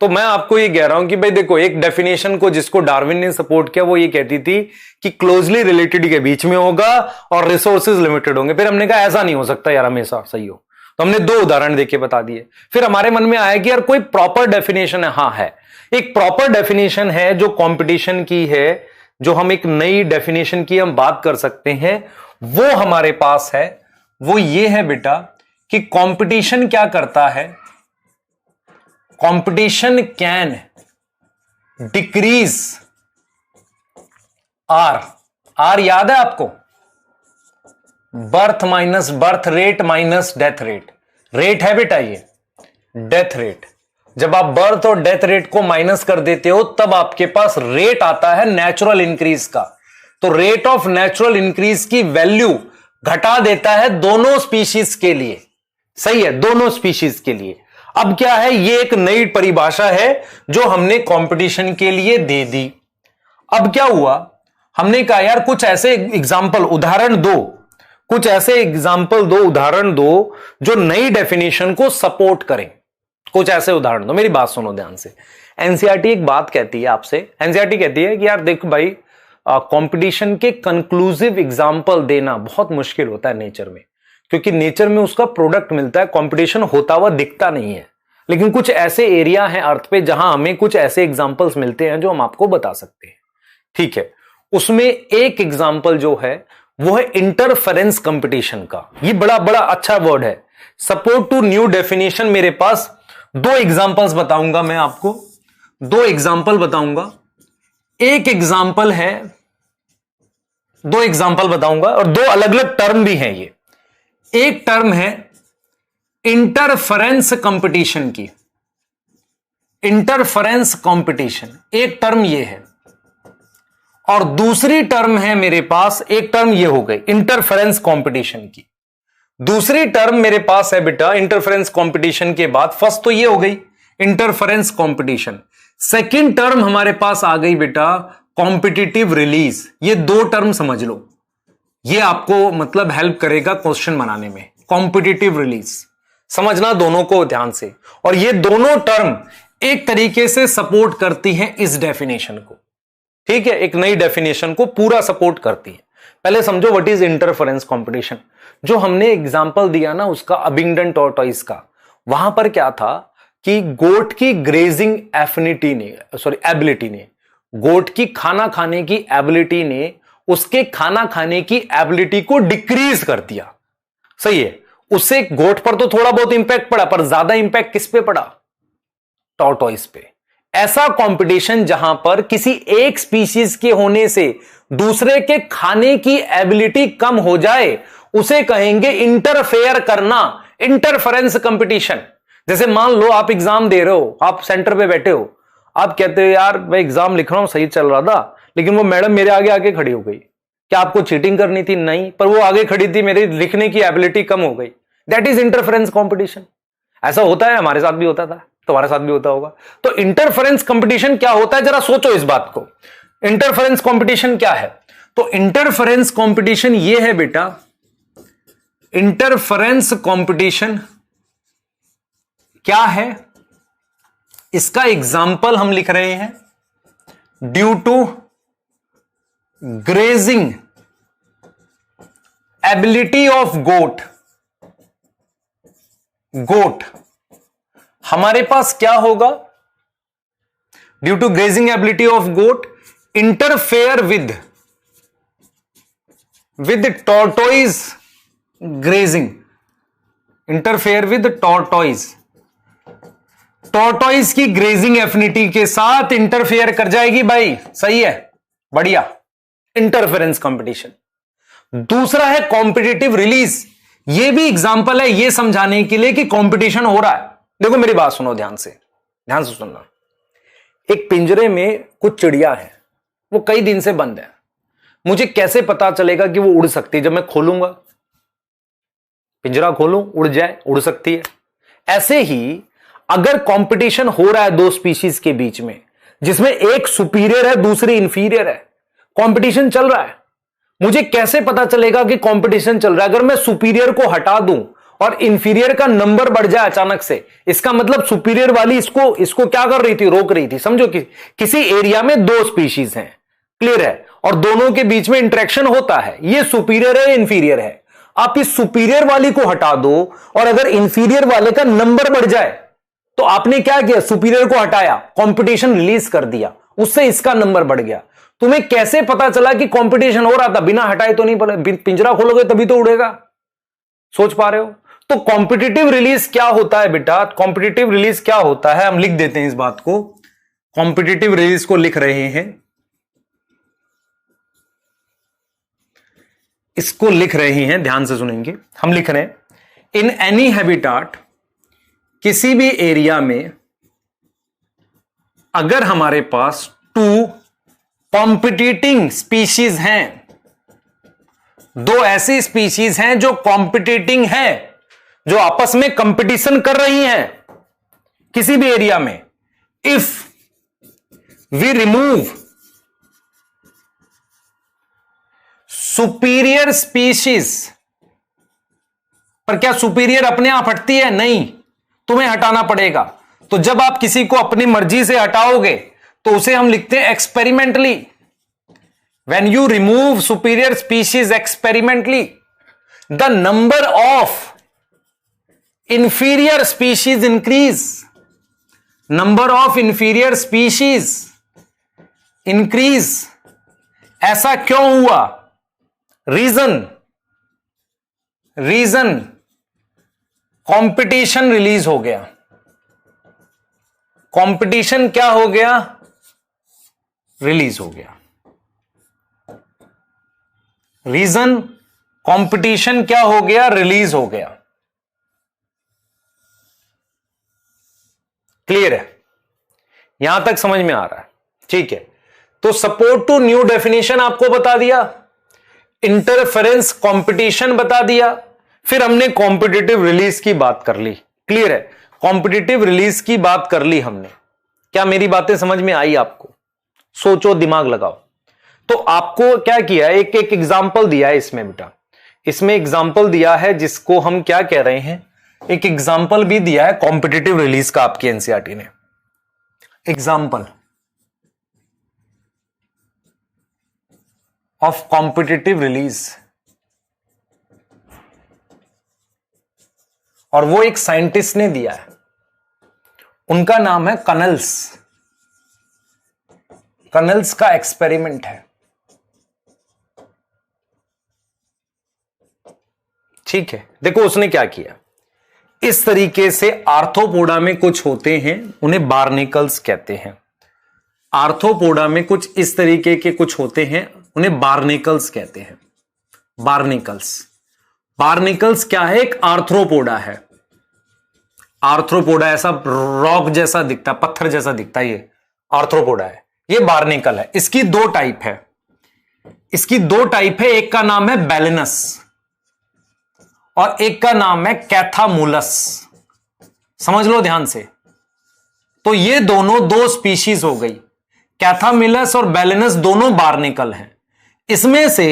तो मैं आपको ये कह रहा हूं कि भाई देखो, एक डेफिनेशन को जिसको डार्विन ने सपोर्ट किया वो ये कहती थी कि क्लोजली रिलेटेड के बीच में होगा और रिसोर्सेज लिमिटेड होंगे। फिर हमने कहा ऐसा नहीं हो सकता यार हमेशा सही हो, तो हमने दो उदाहरण देके बता दिए। फिर हमारे मन में आया कि यार कोई प्रॉपर डेफिनेशन है। हाँ है, एक प्रॉपर डेफिनेशन है जो कंपटीशन की है, जो हम एक नई डेफिनेशन की हम बात कर सकते हैं, वो हमारे पास है। वो ये है बेटा कि कंपटीशन क्या करता है, कंपटीशन कैन डिक्रीज आर याद है आपको, birth minus birth rate minus death rate, rate है बेटा ये डेथ रेट। जब आप बर्थ और डेथ रेट को माइनस कर देते हो तब आपके पास रेट आता है नेचुरल इंक्रीज का। तो रेट ऑफ नेचुरल इंक्रीज की वैल्यू घटा देता है दोनों स्पीशीज के लिए, सही है, दोनों स्पीशीज के लिए। अब क्या है, ये एक नई परिभाषा है जो हमने कंपटीशन के लिए दे दी। अब क्या हुआ, हमने कहा यार कुछ ऐसे एग्जाम्पल उदाहरण दो, कुछ ऐसे एग्जाम्पल दो, उदाहरण दो जो नई डेफिनेशन को सपोर्ट करें। कुछ ऐसे उदाहरण दो, मेरी बात सुनो ध्यान से। एनसीईआरटी एक बात कहती है आपसे, एनसीईआरटी कहती है कि यार देख भाई, कंपटीशन के कंक्लूसिव एग्जाम्पल देना बहुत मुश्किल होता है नेचर में, क्योंकि नेचर में उसका प्रोडक्ट मिलता है, कंपटीशन होता हुआ दिखता नहीं है। लेकिन कुछ ऐसे एरिया हैं अर्थ पे जहां हमें कुछ ऐसे एग्जाम्पल्स मिलते हैं जो हम आपको बता सकते हैं, ठीक है। उसमें एक एग्जाम्पल जो है वो है इंटरफेरेंस कंपटीशन का। ये बड़ा बड़ा अच्छा वर्ड है, सपोर्ट टू न्यू डेफिनेशन। मेरे पास दो एग्जाम्पल्स बताऊंगा, मैं आपको दो एग्जाम्पल बताऊंगा। एक एग्जाम्पल है, दो एग्जाम्पल बताऊंगा और दो अलग अलग टर्म भी हैं ये। एक टर्म है इंटरफेरेंस कंपटीशन की, इंटरफेरेंस कंपटीशन एक टर्म ये है, और दूसरी टर्म है मेरे पास, एक टर्म ये हो गई इंटरफेरेंस कंपटीशन की। दूसरी टर्म मेरे पास है बेटा इंटरफेरेंस कंपटीशन के बाद, फर्स्ट तो ये हो गई इंटरफेरेंस कंपटीशन, सेकंड टर्म हमारे पास आ गई बेटा कॉम्पिटिटिव रिलीज। ये दो टर्म समझ लो, ये आपको मतलब हेल्प करेगा क्वेश्चन बनाने में। कॉम्पिटिटिव रिलीज समझना दोनों को ध्यान से, और ये दोनों टर्म एक तरीके से सपोर्ट करती हैं इस डेफिनेशन को, ठीक है, एक नई डेफिनेशन को पूरा सपोर्ट करती है। पहले समझो व्हाट इज इंटरफेरेंस कंपटीशन। जो हमने एग्जांपल दिया ना उसका अबिंगडन टॉर्टॉइस का, वहां पर क्या था कि गोट की ग्रेजिंग एफिनिटी ने, एबिलिटी ने, गोट की खाना खाने की एबिलिटी ने उसके खाना खाने की एबिलिटी को डिक्रीज कर दिया, सही है। उससे गोट पर तो थोड़ा बहुत इंपैक्ट पड़ा, पर ज्यादा इंपैक्ट किस पे पड़ा, टॉर्टॉइस पे। ऐसा कंपटीशन जहां पर किसी एक स्पीशीज के होने से दूसरे के खाने की एबिलिटी कम हो जाए, उसे कहेंगे इंटरफेयर करना, इंटरफेरेंस कंपटीशन। जैसे मान लो आप एग्जाम दे रहे हो, आप सेंटर पे बैठे हो, आप कहते हो यार मैं एग्जाम लिख रहा हूं, सही चल रहा था, लेकिन वो मैडम मेरे आगे आके खड़ी हो गई। क्या आपको चीटिंग करनी थी? नहीं, पर वो आगे खड़ी थी, मेरी लिखने की एबिलिटी कम हो गई। That is interference competition. ऐसा होता है, हमारे साथ भी होता था, तुम्हारे साथ भी होता होगा। तो इंटरफेरेंस कंपटीशन क्या होता है, जरा सोचो इस बात को। इंटरफेरेंस कंपटीशन क्या है? तो इंटरफेरेंस कंपटीशन ये है बेटा, इंटरफेरेंस कंपटीशन क्या है, इसका एग्जाम्पल हम लिख रहे हैं, due to grazing ability of goat. Goat हमारे पास क्या होगा, due to grazing ability of goat interfere with tortoise grazing, interfere with tortoise, tortoise की ग्रेजिंग एफिनिटी के साथ इंटरफेयर कर जाएगी भाई, सही है, बढ़िया, इंटरफेरेंस कंपटीशन। दूसरा है कॉम्पिटिटिव रिलीज। ये भी एग्जांपल है ये समझाने के लिए कि कंपटीशन हो रहा है। देखो मेरी बात सुनो ध्यान से, ध्यान से सुनना। एक पिंजरे में कुछ चिड़िया है, वो कई दिन से बंद है। मुझे कैसे पता चलेगा कि वो उड़ सकती है? जब मैं खोलूंगा, पिंजरा खोलूं, उड़ जाए, उड़ सकती है। ऐसे ही अगर कंपटीशन हो रहा है दो स्पीशीज के बीच में, जिसमें एक सुपीरियर है, दूसरी इंफीरियर है, कंपटीशन चल रहा है। मुझे कैसे पता चलेगा कि कंपटीशन चल रहा है? अगर मैं सुपीरियर को हटा दूं और इंफीरियर का नंबर बढ़ जाए अचानक से, इसका मतलब सुपीरियर वाली इसको क्या कर रही थी? रोक रही थी। समझो कि किसी एरिया में दो स्पीशीज हैं, क्लियर है, और दोनों के बीच में इंटरेक्शन होता है, ये सुपीरियर है, इंफीरियर है। आप इस सुपीरियर वाली को हटा दो और अगर इंफीरियर वाले का नंबर बढ़ जाए तो आपने क्या किया? सुपीरियर को हटाया, कंपटीशन रिलीज कर दिया, उससे इसका नंबर बढ़ गया। तुम्हें कैसे पता चला कि कंपटीशन हो रहा था? बिना हटाए तो नहीं पड़े, पिंजरा खोलोगे तभी तो उड़ेगा। सोच पा रहे हो? तो कॉम्पिटिटिव रिलीज क्या होता है बेटा? कॉम्पिटिटिव रिलीज क्या होता है, हम लिख देते हैं इस बात को। कॉम्पिटिटिव रिलीज को लिख रहे हैं, इसको लिख रहे हैं, ध्यान से सुनेंगे। हम लिख रहे हैं, इन एनी हैबिटाट, किसी भी एरिया में अगर हमारे पास टू कॉम्पिटिटिंग स्पीशीज हैं, दो ऐसी स्पीशीज हैं जो कॉम्पिटिटिंग हैं, जो आपस में कंपटीशन कर रही हैं किसी भी एरिया में, if we remove superior species, पर क्या सुपीरियर अपने आप हटती है? नहीं, तुम्हें हटाना पड़ेगा। तो जब आप किसी को अपनी मर्जी से हटाओगे तो उसे हम लिखते हैं experimentally. When you remove superior species experimentally, the number of inferior species increase. Number of inferior species increase. ऐसा क्यों हुआ? रीजन कंपटीशन रिलीज हो गया। कंपटीशन क्या हो गया? रिलीज हो गया। रीजन कंपटीशन क्या हो गया? रिलीज हो गया। क्लियर है? यहां तक समझ में आ रहा है? ठीक है। तो सपोर्ट टू न्यू डेफिनेशन आपको बता दिया, इंटरफेरेंस कंपटीशन बता दिया, फिर हमने कॉम्पिटिटिव रिलीज की बात कर ली। क्लियर है? कॉम्पिटिटिव रिलीज की बात कर ली हमने। क्या मेरी बातें समझ में आई आपको? सोचो, दिमाग लगाओ। तो आपको क्या किया, एक एक एग्जाम्पल दिया है इसमें बेटा। इसमें एग्जाम्पल दिया है जिसको हम क्या कह रहे हैं, एक एग्जाम्पल भी दिया है कॉम्पिटिटिव रिलीज का आपकी एनसीईआरटी ने। एग्जाम्पल ऑफ कॉम्पिटिटिव रिलीज, और वो एक साइंटिस्ट ने दिया है, उनका नाम है कनल्स। कनल्स का एक्सपेरिमेंट है। ठीक है, देखो उसने क्या किया। इस तरीके से आर्थ्रोपोडा में कुछ होते हैं, उन्हें बार्निकल्स कहते हैं। आर्थ्रोपोडा में कुछ इस तरीके के कुछ होते हैं, उन्हें बार्निकल्स कहते हैं। बार्निकल्स क्या है? एक आर्थ्रोपोडा है। आर्थ्रोपोडा ऐसा रॉक जैसा दिखता है, पत्थर जैसा दिखता है, ये आर्थ्रोपोडा है। ये बार्निकल है। इसकी दो टाइप है। एक का नाम है बैलेनस और एक का नाम है कैथामुलस। समझ लो ध्यान से। तो ये दोनों दो स्पीशीज हो गई। कैथामुलस और बैलेनस दोनों बार्निकल हैं। इसमें से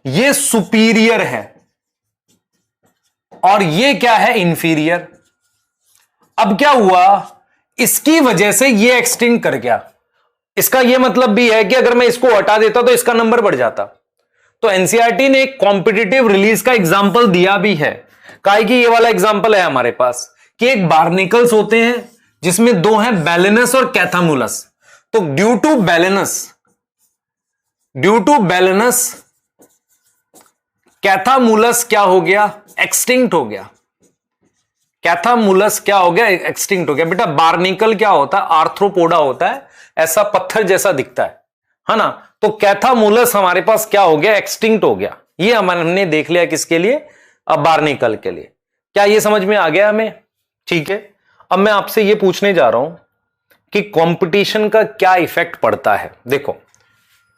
ये सुपीरियर है और ये क्या है? इंफीरियर। अब क्या हुआ? इसकी वजह से ये एक्सटिंक्ट कर गया। इसका यह मतलब भी है कि अगर मैं इसको हटा देता तो इसका नंबर बढ़ जाता। तो एनसीईआरटी ने एक कॉम्पिटिटिव रिलीज का एग्जाम्पल दिया भी है। काहे कि ये वाला एग्जाम्पल है हमारे पास कि एक बार्निकल्स होते हैं जिसमें दो हैं, बैलेनस और कैथामुलस। तो ड्यू टू बैलेनस कैथामुलस क्या हो गया? एक्सटिंक्ट हो गया। कैथामुलस क्या हो गया? एक्सटिंक्ट हो गया। बेटा बार्निकल क्या होता है? आर्थ्रोपोडा होता है, ऐसा पत्थर जैसा दिखता है ना। तो कैथामुलस हमारे पास क्या हो गया? एक्सटिंक्ट हो गया। ये हमने देख लिया किसके लिए? अब बार्निकल के लिए। क्या ये समझ में आ गया हमें? ठीक है। अब मैं आपसे ये पूछने जा रहा हूं कि कंपटीशन का क्या इफेक्ट पड़ता है। देखो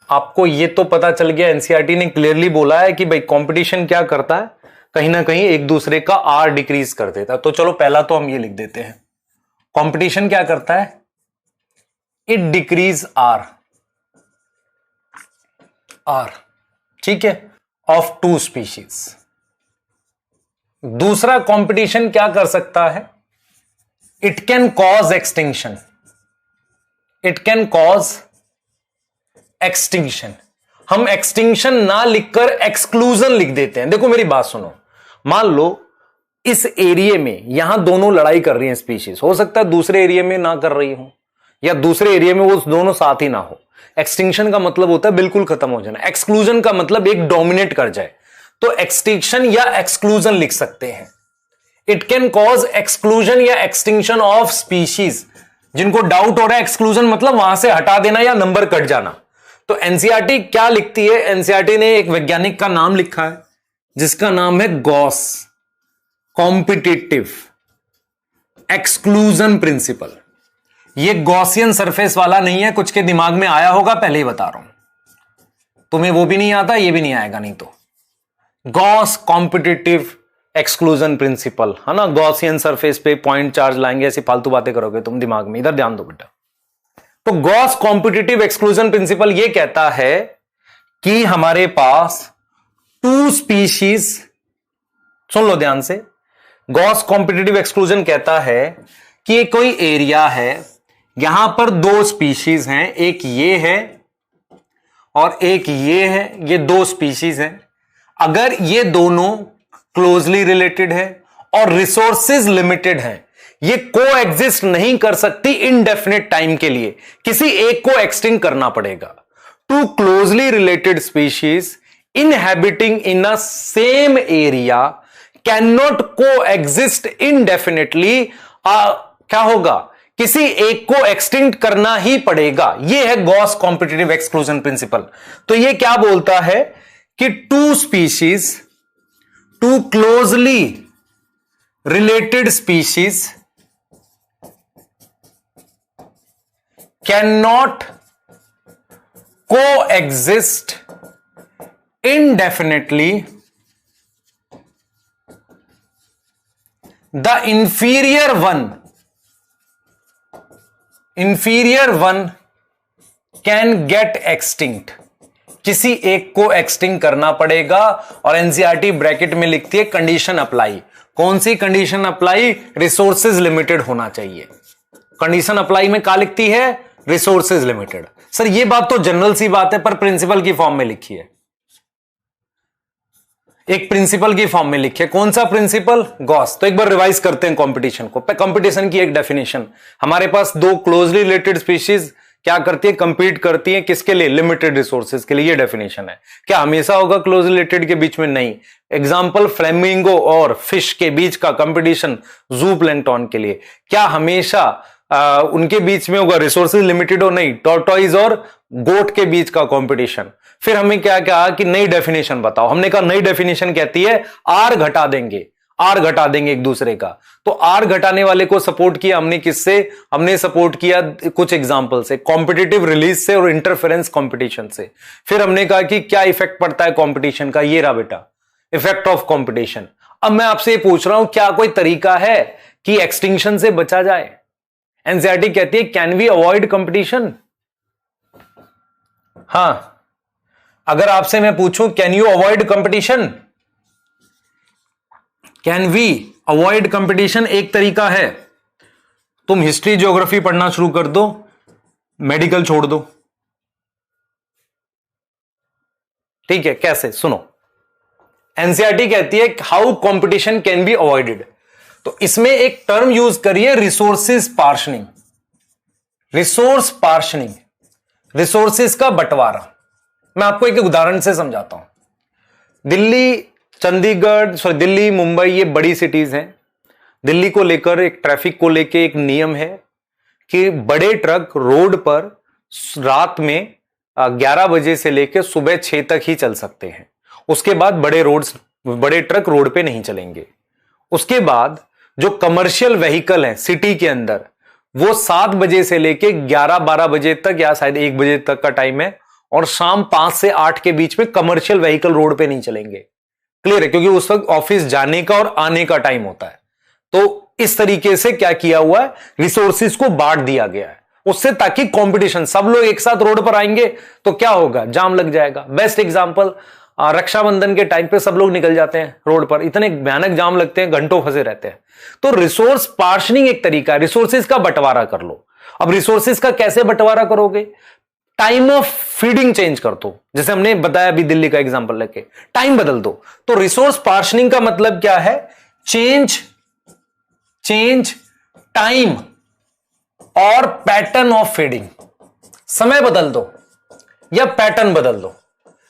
आपको ये तो पता चल गया, एनसीईआरटी ने क्लियरली बोला है कि भाई कंपटीशन क्या करता है, कहीं ना कहीं एक दूसरे का आर डिक्रीज कर देता है। तो चलो पहला तो हम ये लिख देते हैं, कंपटीशन क्या करता है? इट डिक्रीज आर, ठीक है, ऑफ 2 स्पीशीज। दूसरा कंपटीशन क्या कर सकता है, it can cause extinction, it can cause extinction. हम एक्सटिंक्शन ना लिखकर एक्सक्लूजन लिख देते हैं। देखो मेरी बात सुनो, मान लो इस एरिया में यहां दोनों लड़ाई कर रही हैं स्पीशीज, हो सकता है दूसरे एरिया में ना कर रही हो, या दूसरे एरिया में वो दोनों साथ ही ना हो। एक्सटिंक्शन का मतलब होता है बिल्कुल खत्म हो जाना, एक्सक्लूजन का मतलब एक डोमिनेट कर जाए। तो एक्सटिंक्शन या एक्सक्लूजन लिख सकते हैं। इट कैन कॉज एक्सक्लूजन या एक्सटिंक्शन ऑफ स्पीशीज। जिनको डाउट हो रहा है, एक्सक्लूजन मतलब वहां से हटा देना या नंबर कट जाना। तो एनसीईआरटी क्या लिखती है, एनसीईआरटी ने एक वैज्ञानिक का नाम लिखा है जिसका नाम है गॉस कॉम्पिटिटिव एक्सक्लूजन प्रिंसिपल। ये गॉसियन सरफेस वाला नहीं है, कुछ के दिमाग में आया होगा, पहले ही बता रहा हूं, तुम्हें वो भी नहीं आता, ये भी नहीं आएगा। नहीं तो गॉस कॉम्पिटिटिव एक्सक्लूजन प्रिंसिपल है ना, गॉसियन सरफेस पे पॉइंट चार्ज लाएंगे, ऐसी फालतू बातें करोगे तुम दिमाग में, इधर ध्यान दो बेटा। तो गॉस कॉम्पिटिटिव एक्सक्लूजन प्रिंसिपल ये कहता है कि हमारे पास 2 स्पीशीज, सुन लो ध्यान से, गॉस कॉम्पिटिटिव एक्सक्लूजन कहता है कि कोई एरिया है, यहां पर 2 स्पीशीज हैं, एक ये है और एक ये है, ये 2 स्पीशीज हैं। अगर ये दोनों क्लोजली रिलेटेड है और रिसोर्सेज लिमिटेड है, ये को एग्जिस्ट नहीं कर सकती इनडेफिनेट टाइम के लिए, किसी एक को एक्सटिंक्ट करना पड़ेगा। 2 closely related species inhabiting in a same area can not को एग्जिस्ट इनडेफिनेटली। क्या होगा, किसी एक को एक्सटिंक्ट करना ही पड़ेगा। यह है गॉस कॉम्पिटिटिव एक्सक्लूजन प्रिंसिपल। तो यह क्या बोलता है कि 2 species, 2 closely related species cannot coexist indefinitely. The inferior one can get extinct. किसी एक को एक्सटिंक्ट करना पड़ेगा। और एनसीईआरटी ब्रैकेट में लिखती है कंडीशन अप्लाई। कौन सी कंडीशन अप्लाई, रिसोर्सेज लिमिटेड होना चाहिए। कंडीशन अप्लाई में क्या लिखती है, रिसोर्सेज लिमिटेड। सर ये बात तो जनरल सी बात है, पर प्रिंसिपल की फॉर्म में लिखी है, एक प्रिंसिपल की फॉर्म में लिखी है। कौन सा प्रिंसिपल, गॉस। तो एक बार रिवाइज करते हैं कंपटीशन को। कंपटीशन की एक डेफिनेशन, हमारे पास 2 क्लोजली रिलेटेड स्पीशीज क्या करती है, कंपीट करती है, किसके लिए, लिमिटेड रिसोर्सेज के लिए। ये डेफिनेशन है। क्या हमेशा होगा क्लोज रिलेटेड के बीच में, नहीं। एग्जांपल फ्लेमिंगो और फिश के बीच का कंपटीशन जू प्लैंक्टन के लिए, क्या हमेशा उनके बीच में होगा रिसोर्सेज लिमिटेड हो, नहीं। टॉर्टोइज और गोट के बीच का कंपटीशन। फिर हमें क्या कहा कि नई डेफिनेशन बताओ। हमने कहा नई डेफिनेशन कहती है आर घटा देंगे, आर घटा देंगे एक दूसरे का। तो आर घटाने वाले को सपोर्ट किया हमने किससे, हमने सपोर्ट किया कुछ एग्जांपल से, कॉम्पिटिटिव रिलीज से और इंटरफेरेंस कंपटीशन से। फिर हमने कहा कि क्या इफेक्ट पड़ता है कंपटीशन का, ये रहा बेटा इफेक्ट ऑफ कंपटीशन। अब मैं आपसे ये पूछ रहा हूं, क्या कोई तरीका है कि एक्सटिंक्शन से बचा जाए। एनसीईआरटी कहती है कैन वी अवॉइड कंपटीशन। हां, अगर आपसे मैं पूछूं can you avoid competition, can we avoid competition, एक तरीका है, तुम हिस्ट्री ज्योग्राफी पढ़ना शुरू कर दो, मेडिकल छोड़ दो। ठीक है, कैसे, सुनो। एनसीईआरटी कहती है how competition can be avoided. तो इसमें एक टर्म यूज करिए, रिसोर्सेज पार्शनिंग। रिसोर्स पार्शनिंग, रिसोर्सेज का बंटवारा। मैं आपको एक उदाहरण से समझाता हूं। दिल्ली, मुंबई, ये बड़ी सिटीज हैं। दिल्ली को लेकर एक ट्रैफिक को लेकर एक नियम है कि बड़े ट्रक रोड पर रात में 11 बजे से लेकर सुबह 6 तक ही चल सकते हैं। उसके बाद बड़े ट्रक रोड पे नहीं चलेंगे। उसके बाद जो कमर्शियल व्हीकल हैं सिटी के अंदर, वो 7 बजे से लेके 11-12 बजे तक या शायद 1 बजे तक का टाइम है, और शाम 5 से 8 के बीच में कमर्शियल व्हीकल रोड पे नहीं चलेंगे। क्लियर है, क्योंकि उस वक्त ऑफिस जाने का और आने का टाइम होता है। तो इस तरीके से क्या किया हुआ है, रिसोर्सेज को बांट दिया गया है। उससे, ताकि कंपटीशन, सब लोग एक साथ रोड पर आएंगे तो क्या होगा, जाम लग जाएगा। बेस्ट एग्जांपल, रक्षाबंधन के टाइम पे सब लोग निकल जाते हैं रोड पर, इतने भयानक जाम लगते हैं, घंटों फंसे रहते हैं। तो रिसोर्स पार्शनिंग एक तरीका है, रिसोर्सेज का बंटवारा कर लो। अब रिसोर्सेज का कैसे बंटवारा करोगे, टाइम ऑफ फीडिंग चेंज कर दो, जैसे हमने बताया अभी दिल्ली का एग्जांपल लेके, टाइम बदल दो। तो रिसोर्स पार्शनिंग का मतलब क्या है, चेंज टाइम और पैटर्न ऑफ फीडिंग, समय बदल दो या पैटर्न बदल दो।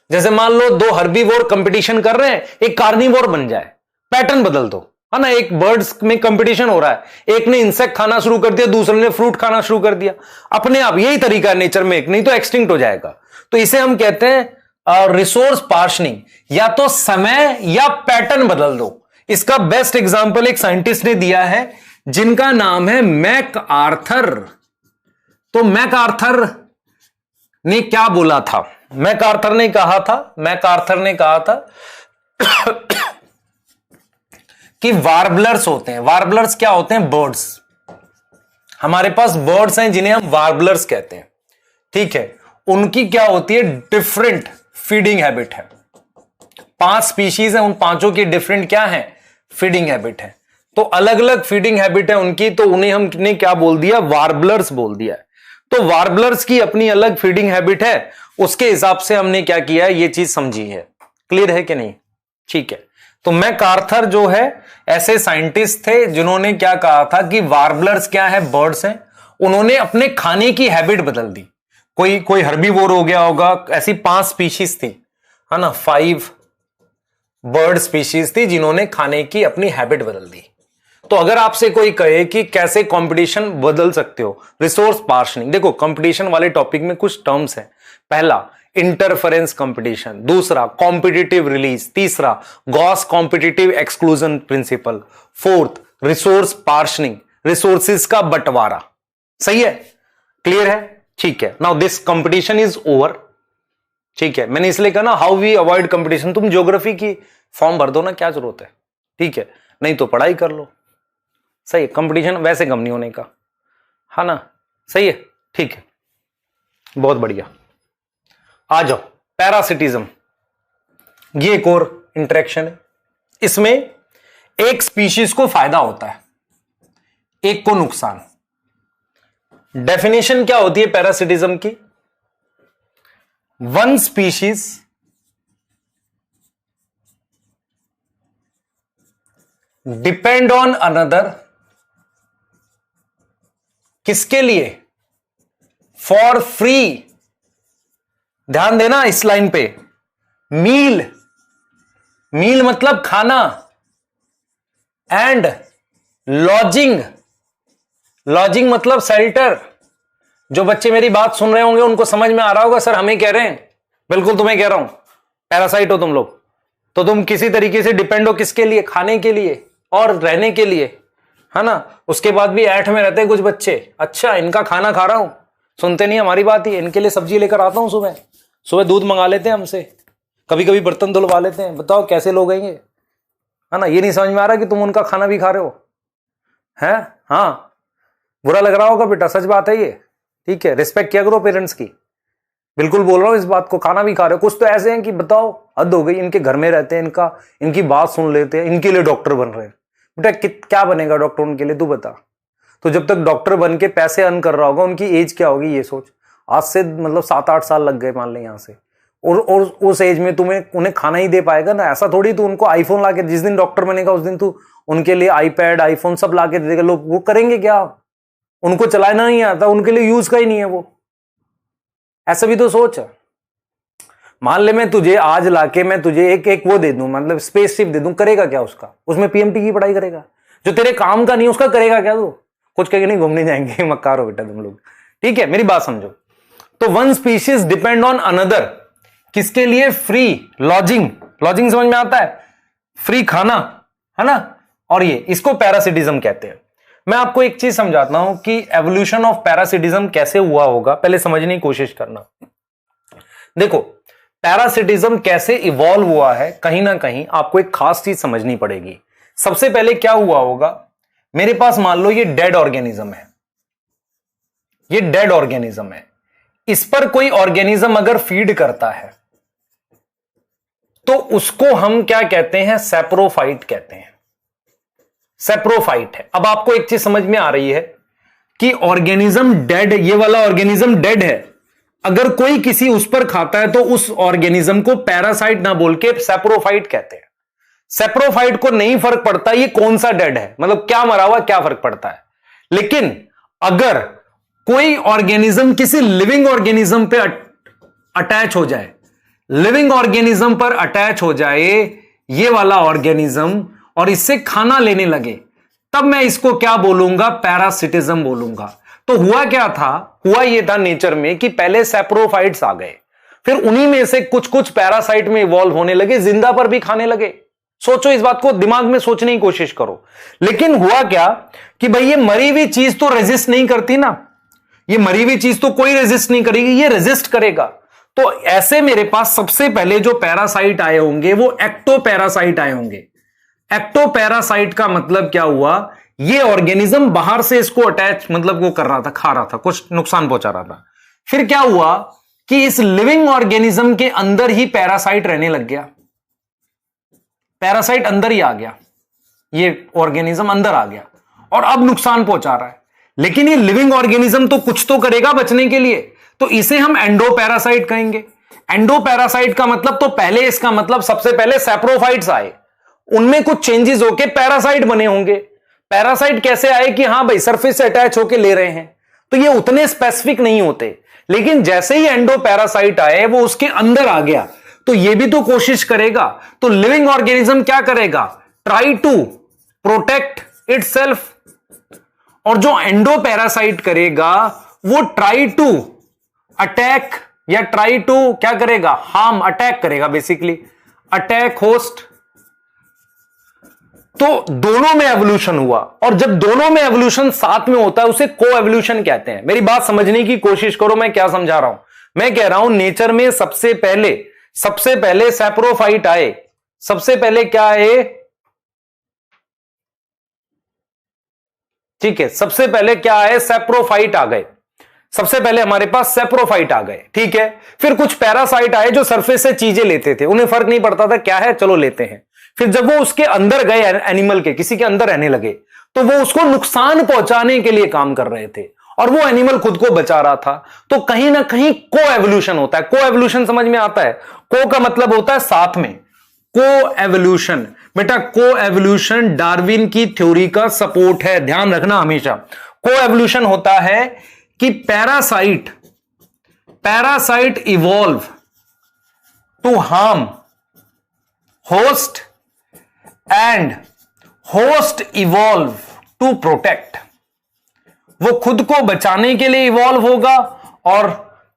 जैसे मान लो दो हर्बीवोर कंपटीशन कर रहे हैं, एक कार्निवोर बन जाए, पैटर्न बदल दो, है ना। एक बर्ड्स में कंपटीशन हो रहा है, एक ने इंसेक्ट खाना शुरू कर दिया, दूसरे ने फ्रूट खाना शुरू कर दिया, अपने आप। यही तरीका है नेचर में, एक नहीं तो एक्सटिंक्ट हो जाएगा। तो इसे हम कहते हैं रिसोर्स पार्शनिंग, या तो समय या पैटर्न बदल दो। इसका बेस्ट एग्जांपल एक साइंटिस्ट ने दिया है जिनका नाम है मैक आर्थर। तो मैक आर्थर ने क्या बोला था, मैक आर्थर ने कहा था कि वार्बलर्स होते हैं। वार्बलर्स क्या होते हैं, बर्ड्स। हमारे पास बर्ड्स हैं जिन्हें हम वार्बलर्स कहते हैं, ठीक है। उनकी क्या होती है, डिफरेंट फीडिंग हैबिट है। 5 स्पीशीज है, उन 5 की डिफरेंट क्या है, फीडिंग हैबिट है। तो अलग अलग फीडिंग हैबिट है उनकी, तो उन्हें हमने क्या बोल दिया, वार्बलर्स बोल दिया है। तो वार्बलर्स की अपनी अलग फीडिंग हैबिट है, उसके हिसाब से हमने क्या किया है, ये चीज समझी है। क्लियर है कि नहीं, ठीक है। तो मैक आर्थर जो है ऐसे साइंटिस्ट थे जिन्होंने क्या कहा था कि वार्बलर्स क्या है, बर्ड्स हैं। उन्होंने अपने खाने की हैबिट बदल दी। कोई हर्बीवोर हो गया होगा, ऐसी 5 स्पीशीज थी, है ना, 5 बर्ड स्पीशीज थी जिन्होंने खाने की अपनी हैबिट बदल दी। तो अगर आपसे कोई कहे कि कैसे कंपटीशन बदल सकते हो, रिसोर्स पार्शनिंग, देखो कंपटीशन वाले टॉपिक में कुछ टर्म्स हैं। पहला इंटरफेरेंस कंपटीशन, दूसरा कॉम्पिटिटिव रिलीज, तीसरा Gause competitive exclusion principle, fourth resource partitioning, resources का बंटवारा। सही है, क्लियर है, ठीक है। Now this competition is over, ठीक है। मैंने इसलिए कहा ना हाउ वी अवॉइड कंपटीशन। तुम ज्योग्राफी की फॉर्म भर दो ना, क्या जरूरत है, ठीक है, नहीं तो पढ़ाई कर लो। सही है, कंपटीशन वैसे कम नहीं होने का, है ना, सही है, ठीक है, बहुत बढ़िया। आ जाओ, पैरासिटिज्म, ये एक और इंटरेक्शन है। इसमें एक स्पीशीज को फायदा होता है, एक को नुकसान। डेफिनेशन क्या होती है पैरासिटिज्म की, one species depend on another, किसके लिए, फॉर फ्री। ध्यान देना इस लाइन पे, मील, मील मतलब खाना, एंड लॉजिंग, लॉजिंग मतलब शेल्टर। जो बच्चे मेरी बात सुन रहे होंगे उनको समझ में आ रहा होगा, सर हमें कह रहे हैं, बिल्कुल तुम्हें कह रहा हूं, पैरासाइट हो तुम लोग, तो तुम किसी तरीके से डिपेंड हो किसके लिए, खाने के लिए और रहने के लिए, है ना। उसके बाद भी ऐठ में रहते हैं कुछ बच्चे, अच्छा इनका खाना खा रहा हूं, सुनते नहीं हमारी बात ही, इनके लिए सब्जी लेकर आता हूं, सुबह सुबह दूध मंगा लेते हैं हमसे, कभी कभी बर्तन धुलवा लेते हैं। बताओ कैसे लोग आएंगे, है ना। ये नहीं समझ में आ रहा कि तुम उनका खाना भी खा रहे हो, है, हाँ, बुरा लग रहा होगा बेटा, सच बात है ये, ठीक है। रिस्पेक्ट किया करो पेरेंट्स की, बिल्कुल बोल रहा हूं इस बात को, खाना भी खा रहे हो। कुछ तो ऐसे हैं कि बताओ हद हो गई, इनके घर में रहते हैं, इनकी बात सुन लेते हैं, इनके लिए डॉक्टर बन रहे हैं। बेटा क्या बनेगा डॉक्टर उनके लिए, तू बता। तो जब तक डॉक्टर बन के पैसे अर्न कर रहा होगा, उनकी एज क्या होगी ये सोच। आज से मतलब 7-8 साल लग गए मान ले यहां से, और उस एज में उन्हें खाना ही दे पाएगा ना, ऐसा थोड़ी तू उनको आईफोन ला के, जिस दिन डॉक्टर बनेगा उस दिन तू उनके लिए आईपैड आईफोन सब ला के दे देगा। लोग वो करेंगे क्या, उनको चलाना नहीं आता, उनके लिए यूज का ही नहीं है वो, ऐसा भी तो सोच। मान ले मैं तुझे आज लाके मैं तुझे एक वो दे दूं, मतलब स्पेसशिप दे दूं, करेगा क्या उसका, उसमें पीएमटी की पढ़ाई करेगा, जो तेरे काम का नहीं उसका करेगा क्या तू, कुछ कहेगा नहीं, घूमने जाएंगे, मक्कार हो बेटा तुम लोग, ठीक है, मेरी बात समझो। तो one species depend on another, किसके लिए, फ्री लॉजिंग, लॉजिंग समझ में आता है, फ्री खाना, है ना, और ये इसको पैरासिटिज्म कहते हैं। मैं आपको एक चीज समझाता हूं कि एवोल्यूशन ऑफ पैरासिटिज्म कैसे हुआ होगा, पहले समझने की कोशिश करना। देखो पैरासिटिज्म कैसे इवॉल्व हुआ है, कहीं ना कहीं आपको एक खास चीज समझनी पड़ेगी। सबसे पहले क्या हुआ होगा, मेरे पास मान लो ये डेड ऑर्गेनिज्म है, ये डेड ऑर्गेनिज्म है। इस पर कोई ऑर्गेनिज्म अगर फीड करता है तो उसको हम क्या कहते हैं, सैप्रोफाइट कहते हैं। सैप्रोफाइट है। अब आपको एक चीज समझ में आ रही है कि ऑर्गेनिज्म डेड, ये वाला ऑर्गेनिज्म डेड है, अगर कोई किसी उस पर खाता है तो उस ऑर्गेनिज्म को पैरासाइट ना बोल के सैप्रोफाइट कहते हैं। सैप्रोफाइट को नहीं फर्क पड़ता ये कौन सा डेड है, मतलब क्या मरा हुआ, क्या फर्क पड़ता है। लेकिन अगर कोई ऑर्गेनिज्म किसी लिविंग ऑर्गेनिज्म पे अटैच हो जाए, लिविंग ऑर्गेनिज्म पर अटैच हो जाए ये वाला ऑर्गेनिज्म और इससे खाना लेने लगे, तब मैं इसको क्या बोलूंगा, पैरासिटिज्म बोलूंगा। तो हुआ क्या था, हुआ ये था नेचर में कि पहले सैप्रोफाइट्स आ गए, फिर उन्हीं में से कुछ कुछ पैरासाइट में इवॉल्व होने लगे, जिंदा पर भी खाने लगे। सोचो, इस बात को दिमाग में सोचने की कोशिश करो। लेकिन हुआ क्या कि भाई ये मरी हुई चीज तो रेजिस्ट नहीं करती ना, ये मरी हुई चीज तो कोई रेजिस्ट नहीं करेगी, ये रेजिस्ट करेगा। तो ऐसे मेरे पास सबसे पहले जो पैरासाइट आए होंगे वो एक्टोपैरासाइट आए होंगे। एक्टोपैरासाइट का मतलब क्या हुआ, ये ऑर्गेनिज्म बाहर से इसको अटैच, मतलब वो कर रहा था, खा रहा था, कुछ नुकसान पहुंचा रहा था। फिर क्या हुआ कि इस लिविंग ऑर्गेनिज्म के अंदर ही पैरासाइट रहने लग गया, पैरासाइट अंदर ही आ गया, ये ऑर्गेनिज्म अंदर आ गया और अब नुकसान पहुंचा रहा है। लेकिन ये लिविंग ऑर्गेनिज्म तो कुछ तो करेगा बचने के लिए, तो इसे हम एंडोपैरासाइट कहेंगे। एंडोपैरासाइट का मतलब, तो पहले इसका मतलब सबसे पहले सैप्रोफाइट्स आए, उनमें कुछ चेंजेस होके पैरासाइट बने होंगे। पैरासाइट कैसे आए कि हां भाई सरफेस से अटैच होके ले रहे हैं, तो ये उतने स्पेसिफिक नहीं होते। लेकिन जैसे ही एंडोपैरासाइट आए वो उसके अंदर आ गया, तो ये भी तो कोशिश करेगा। तो लिविंग ऑर्गेनिज्म क्या करेगा, ट्राई टू प्रोटेक्ट इटसेल्फ, और जो एंडोपैरासाइट करेगा वो ट्राई टू अटैक, या ट्राई टू क्या करेगा, हार्म, अटैक करेगा, बेसिकली अटैक होस्ट। तो दोनों में एवोल्यूशन हुआ, और जब दोनों में एवोल्यूशन साथ में होता है उसे को एवोल्यूशन कहते हैं। मेरी बात समझने की कोशिश करो, मैं क्या समझा रहा हूं। मैं कह रहा हूं नेचर में सबसे पहले सैप्रोफाइट आए। सबसे पहले क्या आए, ठीक है, सबसे पहले क्या आए, सैप्रोफाइट आ गए। सबसे पहले हमारे पास सैप्रोफाइट आ गए, ठीक है। फिर कुछ पैरासाइट आए जो सरफेस से चीजें लेते थे, उन्हें फर्क नहीं पड़ता था क्या है, चलो लेते हैं। फिर जब वो उसके अंदर गए, एनिमल के किसी के अंदर रहने लगे, तो वो उसको नुकसान पहुंचाने के लिए काम कर रहे थे और वो एनिमल खुद को बचा रहा था। तो कहीं ना कहीं को एवोल्यूशन होता है। को एवोल्यूशन समझ में आता है, को का मतलब होता है साथ में, को एवोल्यूशन। बेटा को एवोल्यूशन डार्विन की थ्योरी का सपोर्ट है, ध्यान रखना हमेशा। को एवोल्यूशन होता है कि parasite evolve to harm host and host evolve to protect. वो खुद को बचाने के लिए इवॉल्व होगा और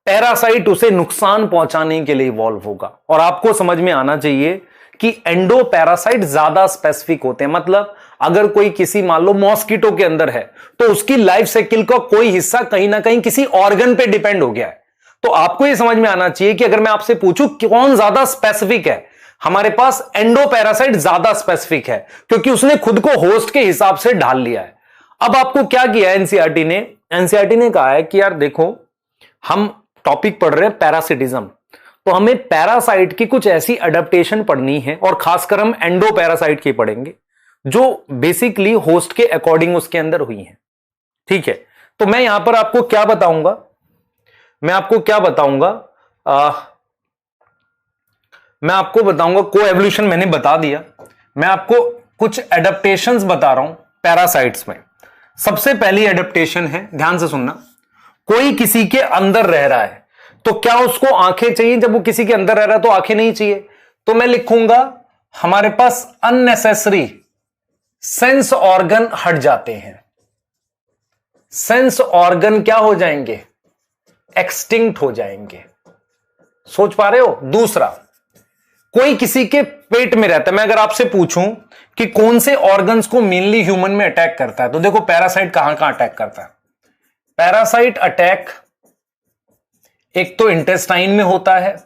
पैरासाइट उसे नुकसान पहुंचाने के लिए इवॉल्व होगा। और आपको समझ में आना चाहिए कि एंडोपैरासाइट ज्यादा स्पेसिफिक होते हैं। मतलब अगर कोई किसी मान लो मॉस्किटो के अंदर है तो उसकी लाइफ साइकिल का कोई हिस्सा कहीं ना कहीं किसी ऑर्गन पे डिपेंड हो गया है। तो आपको यह समझ में आना चाहिए कि अगर मैं आपसे पूछूं कौन ज्यादा स्पेसिफिक है, हमारे पास एंडोपैरासाइट ज्यादा स्पेसिफिक है क्योंकि उसने खुद को होस्ट के हिसाब से ढाल लिया है। अब आपको क्या किया एनसीईआरटी ने, एनसीईआरटी ने कहा है कि यार देखो हम टॉपिक पढ़ रहे हैं पैरासिटिज्म, तो हमें पैरासाइट की कुछ ऐसी अडेप्टेशन पढ़नी है और खासकर हम एंडोपैरासाइट की पढ़ेंगे जो बेसिकली होस्ट के अकॉर्डिंग उसके अंदर हुई है। ठीक है, तो मैं यहां पर आपको क्या बताऊंगा, मैं आपको को एवोल्यूशन मैंने बता दिया। मैं आपको कुछ एडेप्टेशंस बता रहा हूं पैरासाइट्स में। सबसे पहली एडेप्टेशन है, ध्यान से सुनना, कोई किसी के अंदर रह रहा है तो क्या उसको आंखें चाहिए? जब वो किसी के अंदर रह रहा है तो आंखें नहीं चाहिए, तो मैं लिखूंगा हमारे पास अननेसेसरी सेंस ऑर्गन हट जाते हैं। सेंस ऑर्गन क्या हो जाएंगे? एक्सटिंक्ट हो जाएंगे। सोच पा रहे हो? दूसरा, कोई किसी के पेट में रहता है। मैं अगर आपसे पूछूं कि कौन से ऑर्गन्स को मेनली ह्यूमन में अटैक करता है, तो देखो पैरासाइट कहां कहां अटैक करता है। पैरासाइट अटैक एक तो इंटेस्टाइन में होता है,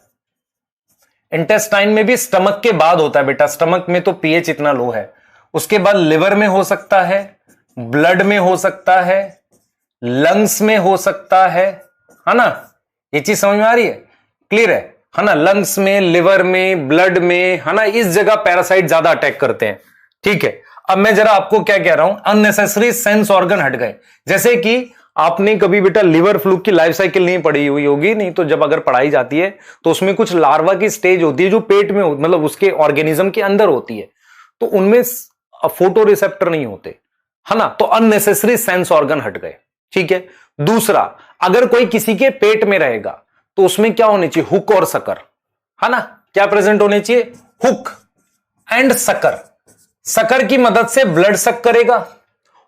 इंटेस्टाइन में भी स्टमक के बाद होता है बेटा, स्टमक में तो पीएच इतना लो है। उसके बाद लिवर में हो सकता है, ब्लड में हो सकता है, लंग्स में हो सकता है ना, ये चीज समझ में आ रही है, क्लियर है ना, लंग्स में, लिवर में, ब्लड में, है ना, इस जगह पैरासाइट ज्यादा अटैक करते हैं। ठीक है, अब मैं जरा आपको क्या कह रहा हूं, अननेसेसरी सेंस ऑर्गन हट गए। जैसे कि आपने कभी बेटा लिवर फ्लूक की लाइफ साइकिल नहीं पढ़ी हुई होगी, नहीं तो जब अगर पढ़ाई जाती है तो उसमें कुछ लार्वा की स्टेज होती है जो पेट में मतलब उसके ऑर्गेनिज्म के अंदर होती है, तो उनमें फोटो रिसेप्टर नहीं होते, है ना, तो अननेसेसरी सेंस ऑर्गन हट गए। ठीक है, दूसरा, अगर कोई किसी के पेट में रहेगा तो उसमें क्या होने चाहिए, हुक और सकर, है ना, क्या प्रेजेंट होने चाहिए, हुक एंड सकर। सकर की मदद से ब्लड सक करेगा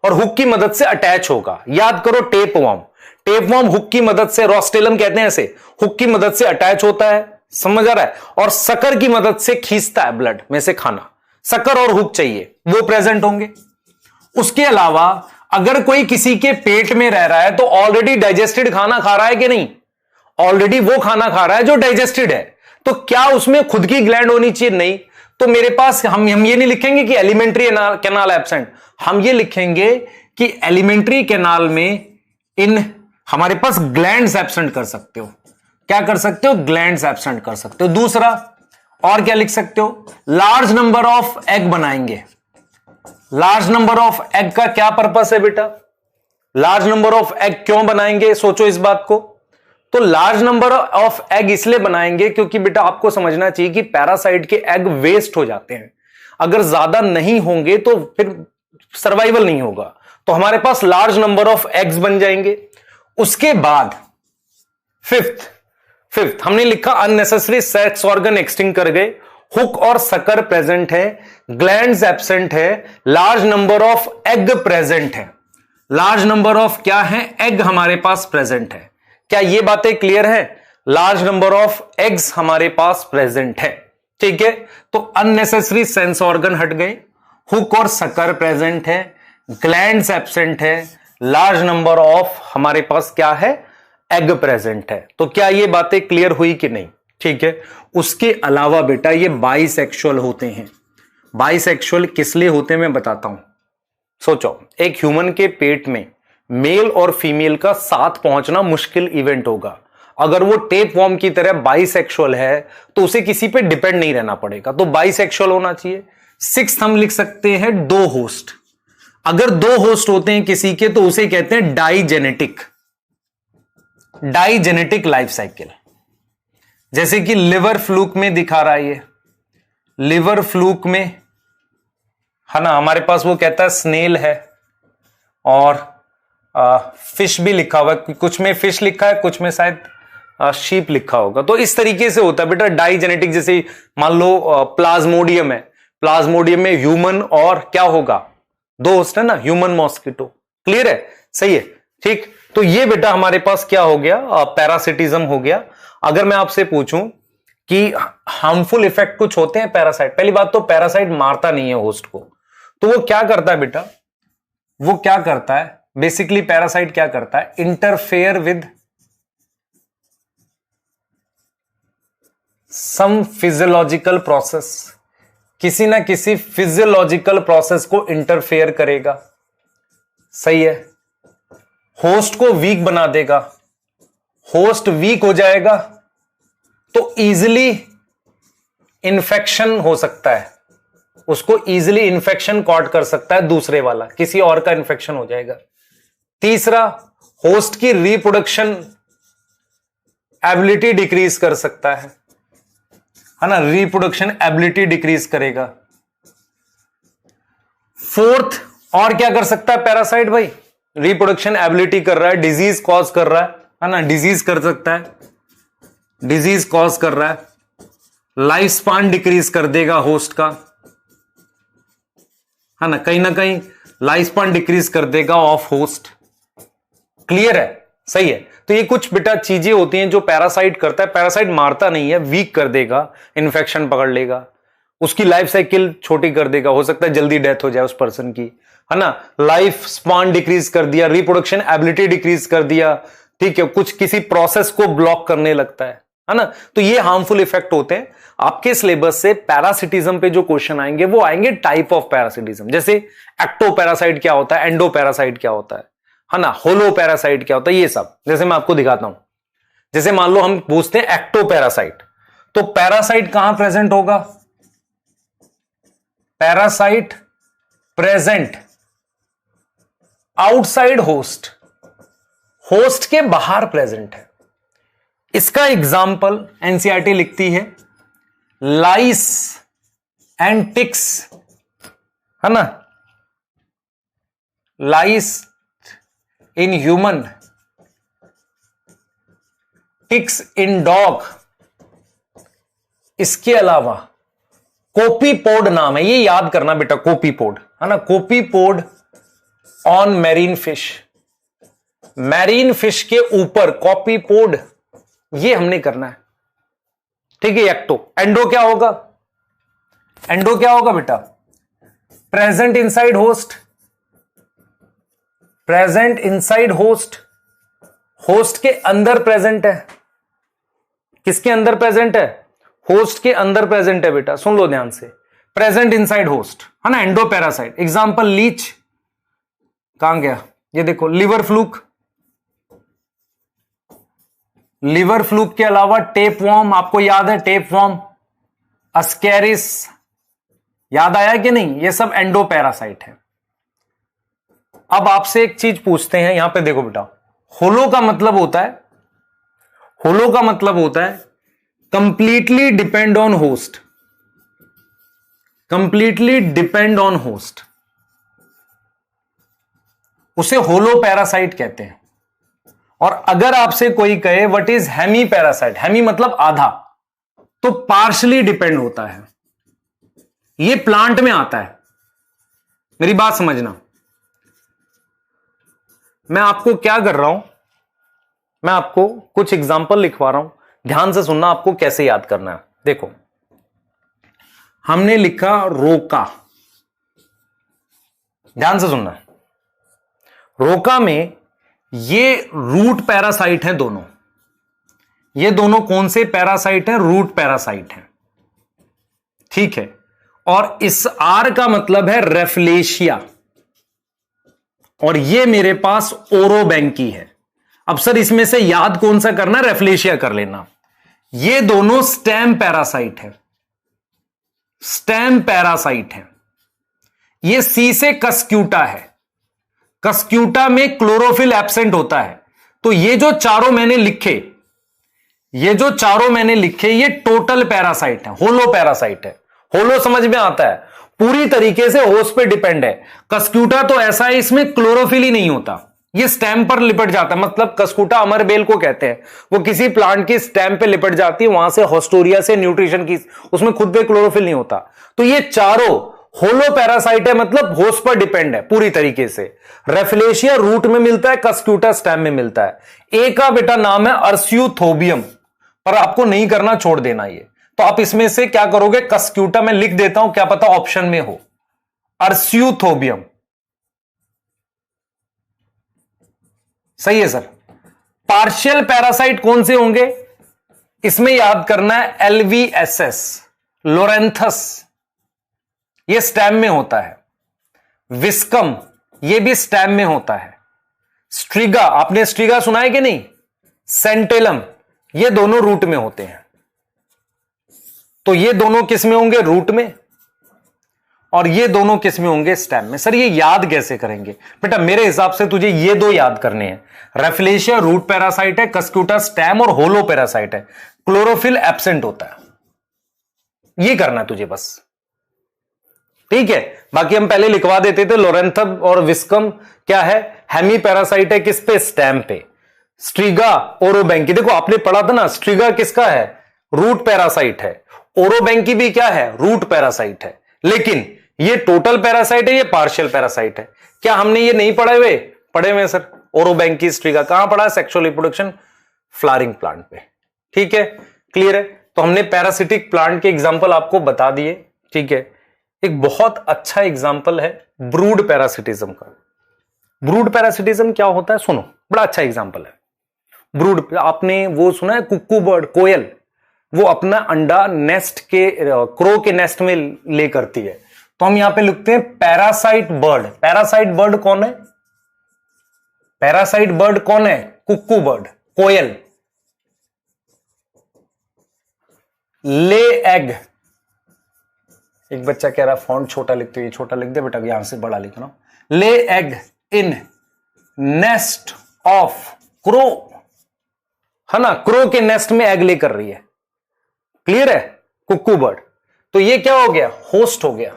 और हुक की मदद से अटैच होगा। याद करो, टेपवर्म, टेपवर्म हुक की मदद से, रोस्टेलम कहते हैं ऐसे, हुक की मदद से अटैच होता है, समझ आ रहा है, और सकर की मदद से खींचता है ब्लड में से खाना। सकर और हुक चाहिए, वो प्रेजेंट होंगे। उसके अलावा अगर कोई किसी के पेट में रह रहा है तो ऑलरेडी डाइजेस्टेड खाना खा रहा है कि नहीं, ऑलरेडी वो खाना खा रहा है जो डाइजेस्टेड है, तो क्या उसमें खुद की ग्लैंड होनी चाहिए, नहीं। तो मेरे पास हम ये नहीं लिखेंगे कि एलिमेंट्री कैनाल एब्सेंट, हम ये लिखेंगे कि एलिमेंट्री कैनाल में इन हमारे पास ग्लैंड्स एब्सेंट कर सकते हो। क्या कर सकते हो, ग्लैंड्स एब्सेंट कर सकते हो। दूसरा, और क्या लिख सकते हो, लार्ज नंबर ऑफ एग बनाएंगे। लार्ज नंबर ऑफ एग का क्या पर्पस है बेटा, लार्ज नंबर ऑफ एग क्यों बनाएंगे, सोचो इस बात को। तो लार्ज नंबर ऑफ एग इसलिए बनाएंगे क्योंकि बेटा आपको समझना चाहिए कि पैरासाइट के एग वेस्ट हो जाते हैं, अगर ज्यादा नहीं होंगे तो फिर सर्वाइवल नहीं होगा, तो हमारे पास लार्ज नंबर ऑफ एग्स बन जाएंगे। उसके बाद फिफ्थ हमने लिखा अननेसेसरी सेक्स ऑर्गन एक्सटिंक्ट कर गए, हुक और सकर प्रेजेंट है, ग्लैंड्स एब्सेंट है, large number of egg present है। लार्ज नंबर ऑफ क्या है, एग हमारे पास प्रेजेंट है। क्या ये बातें क्लियर है, लार्ज नंबर ऑफ एग्स हमारे पास प्रेजेंट है। ठीक है, तो अननेसेसरी सेंस ऑर्गन हट गए, हुक और सकर प्रेजेंट है, ग्लैंड्स एब्सेंट है, लार्ज नंबर ऑफ हमारे पास क्या है, एग प्रेजेंट है। तो क्या ये बातें क्लियर हुई कि नहीं। ठीक है, उसके अलावा बेटा ये बाइसेक्सुअल होते हैं। बाइसेक्सुअल किस लिए होते हैं मैं बताता हूं। सोचो, एक ह्यूमन के पेट में मेल और फीमेल का साथ पहुंचना मुश्किल इवेंट होगा। अगर वो टेपवर्म की तरह बाइसेक्सुअल है तो उसे किसी पे डिपेंड नहीं रहना पड़ेगा, तो बाइसेक्सुअल होना चाहिए। सिक्स्थ हम लिख सकते हैं दो होस्ट। अगर दो होस्ट होते हैं किसी के तो उसे कहते हैं डाइजेनेटिक, डाइजेनेटिक लाइफ साइकिल। जैसे कि लिवर फ्लूक में दिखा रहा है, ये लिवर फ्लूक में है ना, हमारे पास वो कहता है स्नेल है, और फिश भी लिखा हुआ है, कुछ में फिश लिखा है, कुछ में शायद शीप लिखा होगा। तो इस तरीके से होता है बेटा डाइजेनेटिक। जैसे मान लो प्लाज्मोडियम है, प्लाज्मोडियम में ह्यूमन और क्या होगा, दो होस्ट है ना, ह्यूमन मॉस्किटो। क्लियर है, सही है, ठीक। तो ये बेटा हमारे पास क्या हो गया, पैरासिटिज्म हो गया। अगर मैं आपसे पूछूं कि हार्मफुल इफेक्ट कुछ होते हैं पैरासाइट, पहली बात तो पैरासाइट मारता नहीं है होस्ट को, तो वो क्या करता है बेटा, वो क्या करता है बेसिकली, पैरासाइट क्या करता है, interfere with some physiological process, किसी ना किसी फिजियोलॉजिकल प्रोसेस को इंटरफेयर करेगा। सही है, होस्ट को वीक बना देगा। होस्ट वीक हो जाएगा तो इजीली इंफेक्शन हो सकता है, उसको इजीली इंफेक्शन कॉट कर सकता है दूसरे वाला, किसी और का इंफेक्शन हो जाएगा। तीसरा, होस्ट की रिप्रोडक्शन एबिलिटी डिक्रीज कर सकता है ना, रिप्रोडक्शन एबिलिटी डिक्रीज करेगा। फोर्थ, और क्या कर सकता है पैरासाइट भाई, रिप्रोडक्शन एबिलिटी कर रहा है, डिजीज कॉज कर रहा है ना, डिजीज कर सकता है, डिजीज कॉज कर रहा है, लाइफ स्पान डिक्रीज कर देगा होस्ट का, है ना कहीं लाइफ स्पान डिक्रीज कर देगा ऑफ होस्ट। क्लियर है, सही है। तो ये कुछ बेटा चीजें होती हैं जो पैरासाइट करता है। पैरासाइट मारता नहीं है, वीक कर देगा, इन्फेक्शन पकड़ लेगा, उसकी लाइफ साइकिल छोटी कर देगा, हो सकता है जल्दी डेथ हो जाए उस पर्सन की, है ना, लाइफ स्पान डिक्रीज कर दिया, रिप्रोडक्शन एबिलिटी डिक्रीज कर दिया, ठीक है, कुछ किसी प्रोसेस को ब्लॉक करने लगता है ना। तो ये हार्मफुल इफेक्ट होते हैं। आपके सिलेबस से पैरासिटिज्म पे जो क्वेश्चन आएंगे वो आएंगे टाइप ऑफ पैरासिटिज्म, जैसे एक्टोपैरासाइट क्या होता है, एंडोपैरासाइट क्या होता है है ना। होलो पैरासाइट क्या होता है, ये सब जैसे मैं आपको दिखाता हूं। जैसे मान लो हम पूछते हैं एक्टो पैरासाइट, तो पैरासाइट कहां प्रेजेंट होगा, parasite present outside host, host के बाहर प्रेजेंट है। इसका एग्जाम्पल एनसीईआरटी लिखती है लाइस एंड टिक्स, है ना, lice in human, ticks in dog. इसके अलावा कोपीपोड नाम है, ये याद करना बेटा, कोपीपोड, है ना, copepod on marine fish, marine fish के ऊपर कॉपीपोड, ये हमने करना है। ठीक है। एक्टो, एंडो क्या होगा, एंडो क्या होगा बेटा, present inside host, present inside host, host के अंदर प्रेजेंट है। किसके अंदर प्रेजेंट है, होस्ट के अंदर प्रेजेंट है बेटा, सुन लो ध्यान से, प्रेजेंट इनसाइड होस्ट, है ना, एंडो पैरासाइट। एग्जांपल लीच, कहां गया, ये देखो, लिवर फ्लूक, लिवर फ्लूक के अलावा टेप वॉर्म, आपको याद है टेप वॉर्म, अस्कैरिस, याद आया कि नहीं, ये सब एंडो पैरासाइट है। अब आपसे एक चीज पूछते हैं, यहां पे देखो बेटा, होलो का मतलब होता है, होलो का मतलब होता है completely depend on host, completely depend on host, उसे होलो पैरासाइट कहते हैं। और अगर आपसे कोई कहे what is hemiparasite, hemi मतलब आधा, तो पार्शली डिपेंड होता है, ये प्लांट में आता है। मेरी बात समझना, मैं आपको क्या कर रहा हूं, मैं आपको कुछ एग्जांपल लिखवा रहा हूं, ध्यान से सुनना, आपको कैसे याद करना है। देखो, हमने लिखा रोका, ध्यान से सुनना, रोका में ये रूट पैरासाइट है दोनों, ये दोनों कौन से पैरासाइट हैं, रूट पैरासाइट हैं। ठीक है। और इस आर का मतलब है रेफलेशिया, और ये मेरे पास ओरोबैंकी है। अब सर इसमें से याद कौन सा करना, रेफलेशिया कर लेना। ये दोनों स्टेम पैरासाइट है, स्टेम पैरासाइट है। ये सी से कस्क्यूटा है, कस्क्यूटा में क्लोरोफिल एब्सेंट होता है। तो ये जो चारों मैंने लिखे, ये जो चारों मैंने लिखे, ये टोटल पैरासाइट है, होलो पैरासाइट है। होलो समझ में आता है, पूरी तरीके से होस्ट पे डिपेंड है। कस्क्यूटा तो ऐसा है, इसमें क्लोरोफिल ही नहीं होता, ये स्टेम पर लिपट जाता है, मतलब कस्क्यूटा अमरबेल को कहते हैं, वो किसी प्लांट की स्टेम पे लिपट जाती है, वहां से हॉस्टोरिया से न्यूट्रिशन की, उसमें खुद पे क्लोरोफिल नहीं होता। तो ये चारों होलो पैरासाइट है, मतलब होस्ट पर डिपेंड है पूरी तरीके से। रेफलेशिया रूट में मिलता है, कस्क्यूटा स्टेम में मिलता है। ए का बेटा नाम है अर्स्यूथोबियम, पर आपको नहीं करना, छोड़ देना ये। तो आप इसमें से क्या करोगे, कस्क्यूटा में लिख देता हूं, क्या पता ऑप्शन में हो, अर्स्यूथोबियम। सही है सर। पार्शियल पैरासाइट कौन से होंगे, इसमें याद करना है एलवीएसएस, लोरेंथस, ये स्टेम में होता है। विस्कम, ये भी स्टेम में होता है। स्ट्रिगा, आपने स्ट्रिगा सुना है कि नहीं, सेंटेलम, ये दोनों रूट में होते हैं। तो ये दोनों किस में होंगे, रूट में, और ये दोनों किस में होंगे, स्टेम में। सर ये याद कैसे करेंगे बेटा, मेरे हिसाब से तुझे ये दो याद करने हैं, रेफलेशिया रूट पैरासाइट है, कस्क्यूटा स्टेम और होलो पैरासाइट है, क्लोरोफिल एब्सेंट होता है, ये करना है तुझे बस। ठीक है। बाकी हम पहले लिखवा देते थे, लोरेंथम और विस्कम क्या है, हेमी पैरासाइट है, किस पे, स्टेम पे। स्ट्रिगा, ओरोबैंकी, देखो आपने पढ़ा था ना, स्ट्रिगा किसका है, रूट पैरासाइट है, ओरोबैंकी भी क्या है, रूट पैरासाइट है। लेकिन ये टोटल पैरासाइट है, ये पार्शियल पैरासाइट है। क्या हमने ये नहीं पढ़े हुए, पढ़े हुए सर, ओरोबैंकी स्ट्रिगा कहां पढ़ा, सेक्सुअल रिप्रोडक्शन फ्लावरिंग प्लांट पे। ठीक है, क्लियर है। तो हमने पैरासिटिक प्लांट के एग्जांपल आपको बता दिए। ठीक है। एक बहुत अच्छा एग्जांपल है ब्रूड पैरासिटिज्म का। ब्रूड पैरासिटिज्म क्या होता है, सुनो, बड़ा अच्छा एग्जांपल है। ब्रूड, आपने वो सुना है, कुक्कू बर्ड, कोयल, वो अपना अंडा नेस्ट के, क्रो के नेस्ट में ले करती है। तो हम यहां पे लिखते हैं पैरासाइट बर्ड। पैरासाइट बर्ड कौन है, पैरासाइट बर्ड कौन है? कुक्कू बर्ड, कोयल। ले एग, एक बच्चा कह रहा फॉन्ट छोटा लिखते, ये छोटा लिख दे बेटा, यहां से बड़ा लिखना। ले egg in nest of crow, है ना, क्रो के नेस्ट में एग ले कर रही है। क्लियर है? कुक्कू बर्ड। तो ये क्या हो गया? होस्ट हो गया।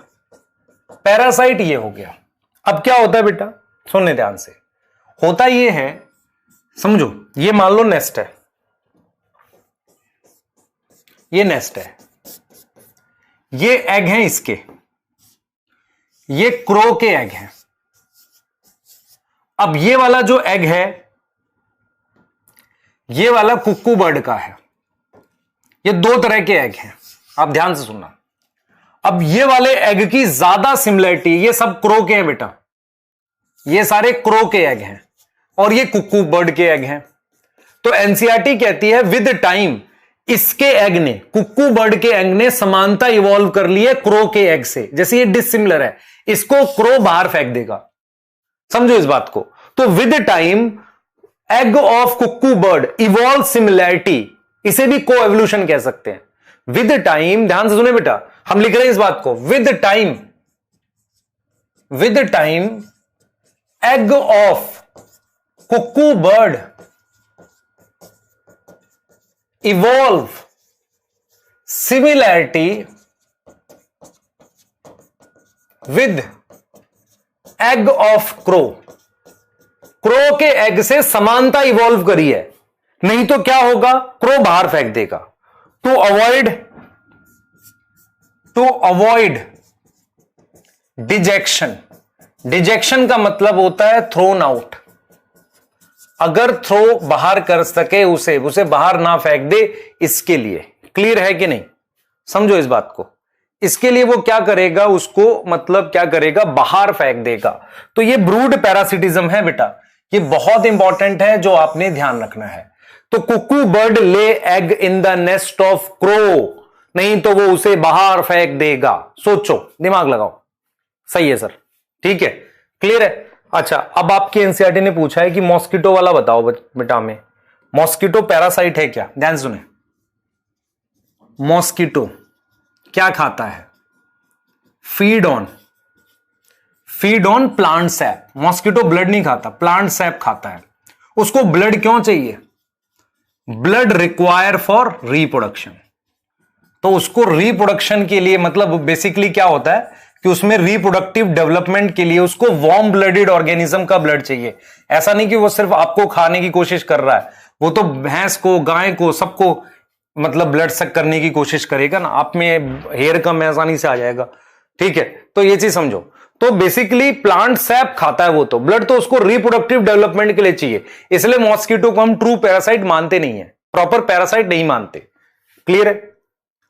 पैरासाइट ये हो गया। अब क्या होता है बेटा, सुनने ध्यान से। होता ये है, समझो, ये मान लो नेस्ट है, ये नेस्ट है, ये एग हैं इसके, ये क्रो के एग हैं। अब ये वाला जो एग है, ये वाला कुक्कू बर्ड का है। ये दो तरह के एग हैं, आप ध्यान से सुनना। अब ये वाले एग की ज्यादा सिमिलरिटी, ये सब क्रो के हैं बेटा, ये सारे क्रो के एग हैं और ये कुक्कू बर्ड के एग हैं। तो एनसीईआरटी कहती है विद टाइम इसके एग ने, कुक्कू बर्ड के एग ने समानता इवॉल्व कर ली है क्रो के एग से। जैसे ये डिसिमिलर है, इसको क्रो बाहर फेंक देगा, समझो इस बात को। तो with time egg of cuckoo bird evolve similarity, इसे भी को एवोल्यूशन कह सकते हैं। विद टाइम, ध्यान से सुने बेटा, हम लिख रहे हैं इस बात को, with time egg of cuckoo bird evolve similarity with egg of crow, crow के एग से समानता इवॉल्व करी है, नहीं तो क्या होगा, क्रो बाहर फेंक देगा। टू अवॉइड डिजेक्शन, डिजेक्शन का मतलब होता है थ्रोन आउट। अगर थ्रो बाहर कर सके, उसे बाहर ना फेंक दे, इसके लिए। क्लियर है कि नहीं? समझो इस बात को। इसके लिए वो क्या करेगा, उसको मतलब क्या करेगा, बाहर फेंक देगा। तो ये ब्रूड पैरासिटिज्म है बेटा, ये बहुत इंपॉर्टेंट है जो आपने ध्यान रखना है। तो cuckoo bird lay egg in the nest of crow, नहीं तो वो उसे बाहर फेंक देगा। सोचो, दिमाग लगाओ। सही है सर, ठीक है, क्लियर है। अच्छा, अब आपकी एनसीईआरटी ने पूछा है कि मॉस्किटो वाला बताओ बेटा, में मॉस्किटो पैरासाइट है क्या? ध्यान सुने, मॉस्किटो क्या खाता है? Feed on plant SAP. Mosquito blood नहीं खाता, प्लांट सैप खाता है। उसको ब्लड क्यों चाहिए? Blood require for reproduction. तो उसको रिप्रोडक्शन के लिए, मतलब बेसिकली क्या होता है कि उसमें रिप्रोडक्टिव डेवलपमेंट के लिए उसको वार्म ब्लडेड ऑर्गेनिज्म का ब्लड चाहिए। ऐसा नहीं कि वो सिर्फ आपको खाने की कोशिश कर रहा है, वो तो भैंस को, गाय को, सबको मतलब ब्लड सक करने की कोशिश करेगा ना। आप में हेयर कम आसानी से आ जाएगा, ठीक है। तो ये चीज समझो। तो बेसिकली प्लांट सैप खाता है वो, तो ब्लड तो उसको रिप्रोडक्टिव डेवलपमेंट के लिए चाहिए। इसलिए मॉस्किटो को हम ट्रू पैरासाइट मानते नहीं है, प्रॉपर पैरासाइट नहीं मानते। क्लियर है?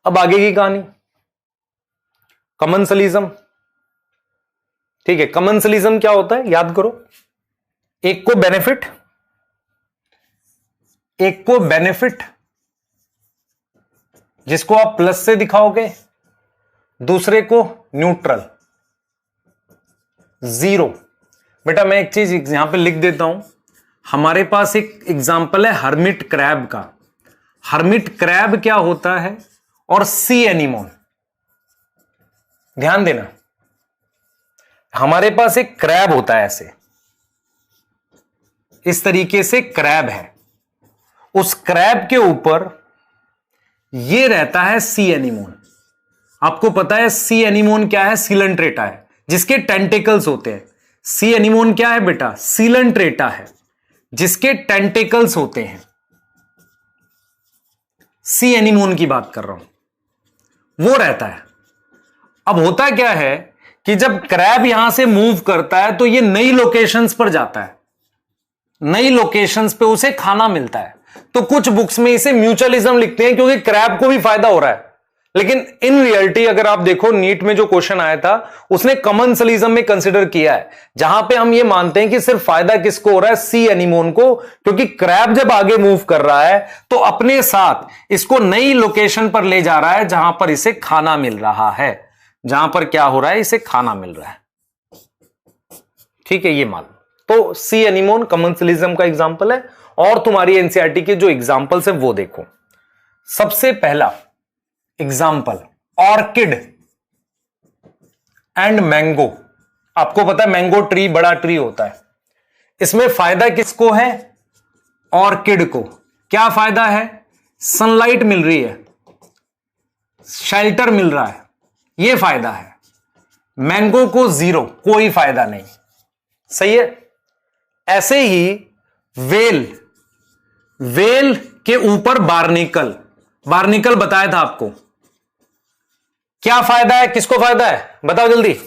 अब आगे की कहानी, कमेंसलिज्म। ठीक है, कमेंसलिज्म क्या होता है याद करो। एक को बेनिफिट जिसको आप प्लस से दिखाओगे, दूसरे को न्यूट्रल, जीरो। बेटा मैं एक चीज यहां पे लिख देता हूं। हमारे पास एक एग्जांपल है हर्मिट क्रैब का। हर्मिट क्रैब क्या होता है और सी एनीमोन, ध्यान देना। हमारे पास एक क्रैब होता है, ऐसे इस तरीके से क्रैब है। उस क्रैब के ऊपर ये रहता है सी एनीमोन। आपको पता है सी एनीमोन क्या है? सीलेंट्रेटा है, जिसके टेंटिकल्स होते हैं। सी एनीमोन क्या है बेटा? सीलेंट्रेटा है, जिसके टेंटिकल्स होते हैं। सी एनीमोन की बात कर रहा हूं, वो रहता है। अब होता क्या है कि जब क्रैब यहां से मूव करता है तो ये नई लोकेशंस पर जाता है, नई लोकेशंस पे उसे खाना मिलता है। तो कुछ बुक्स में इसे म्यूचुअलिज्म लिखते हैं क्योंकि क्रैब को भी फायदा हो रहा है, लेकिन इन रियलिटी अगर आप देखो नीट में जो क्वेश्चन आया था उसने कमेंसलिज्म में कंसीडर किया है, जहां पे हम ये मानते हैं कि सिर्फ फायदा किसको हो रहा है? सी एनीमोन को, क्योंकि क्रैब जब आगे मूव कर रहा है तो अपने साथ इसको नई लोकेशन पर ले जा रहा है जहां पर इसे खाना मिल रहा है। जहां पर क्या हो रहा है? इसे खाना मिल रहा है। ठीक है, ये मान लो। तो सी एनीमोन कमेंसलिज्म का एग्जाम्पल है। और तुम्हारी एनसीईआरटी के जो एग्जाम्पल्स है वो देखो। सबसे पहला एग्जाम्पल ऑर्किड एंड मैंगो। आपको पता है मैंगो ट्री बड़ा ट्री होता है, इसमें फायदा किसको है? ऑर्किड को। क्या फायदा है? सनलाइट मिल रही है, शेल्टर मिल रहा है, यह फायदा है। मैंगो को जीरो, कोई फायदा नहीं। सही है। ऐसे ही वेल के ऊपर बार्निकल, बार्निकल बताया था आपको। क्या फायदा है? किसको फायदा है बताओ जल्दी।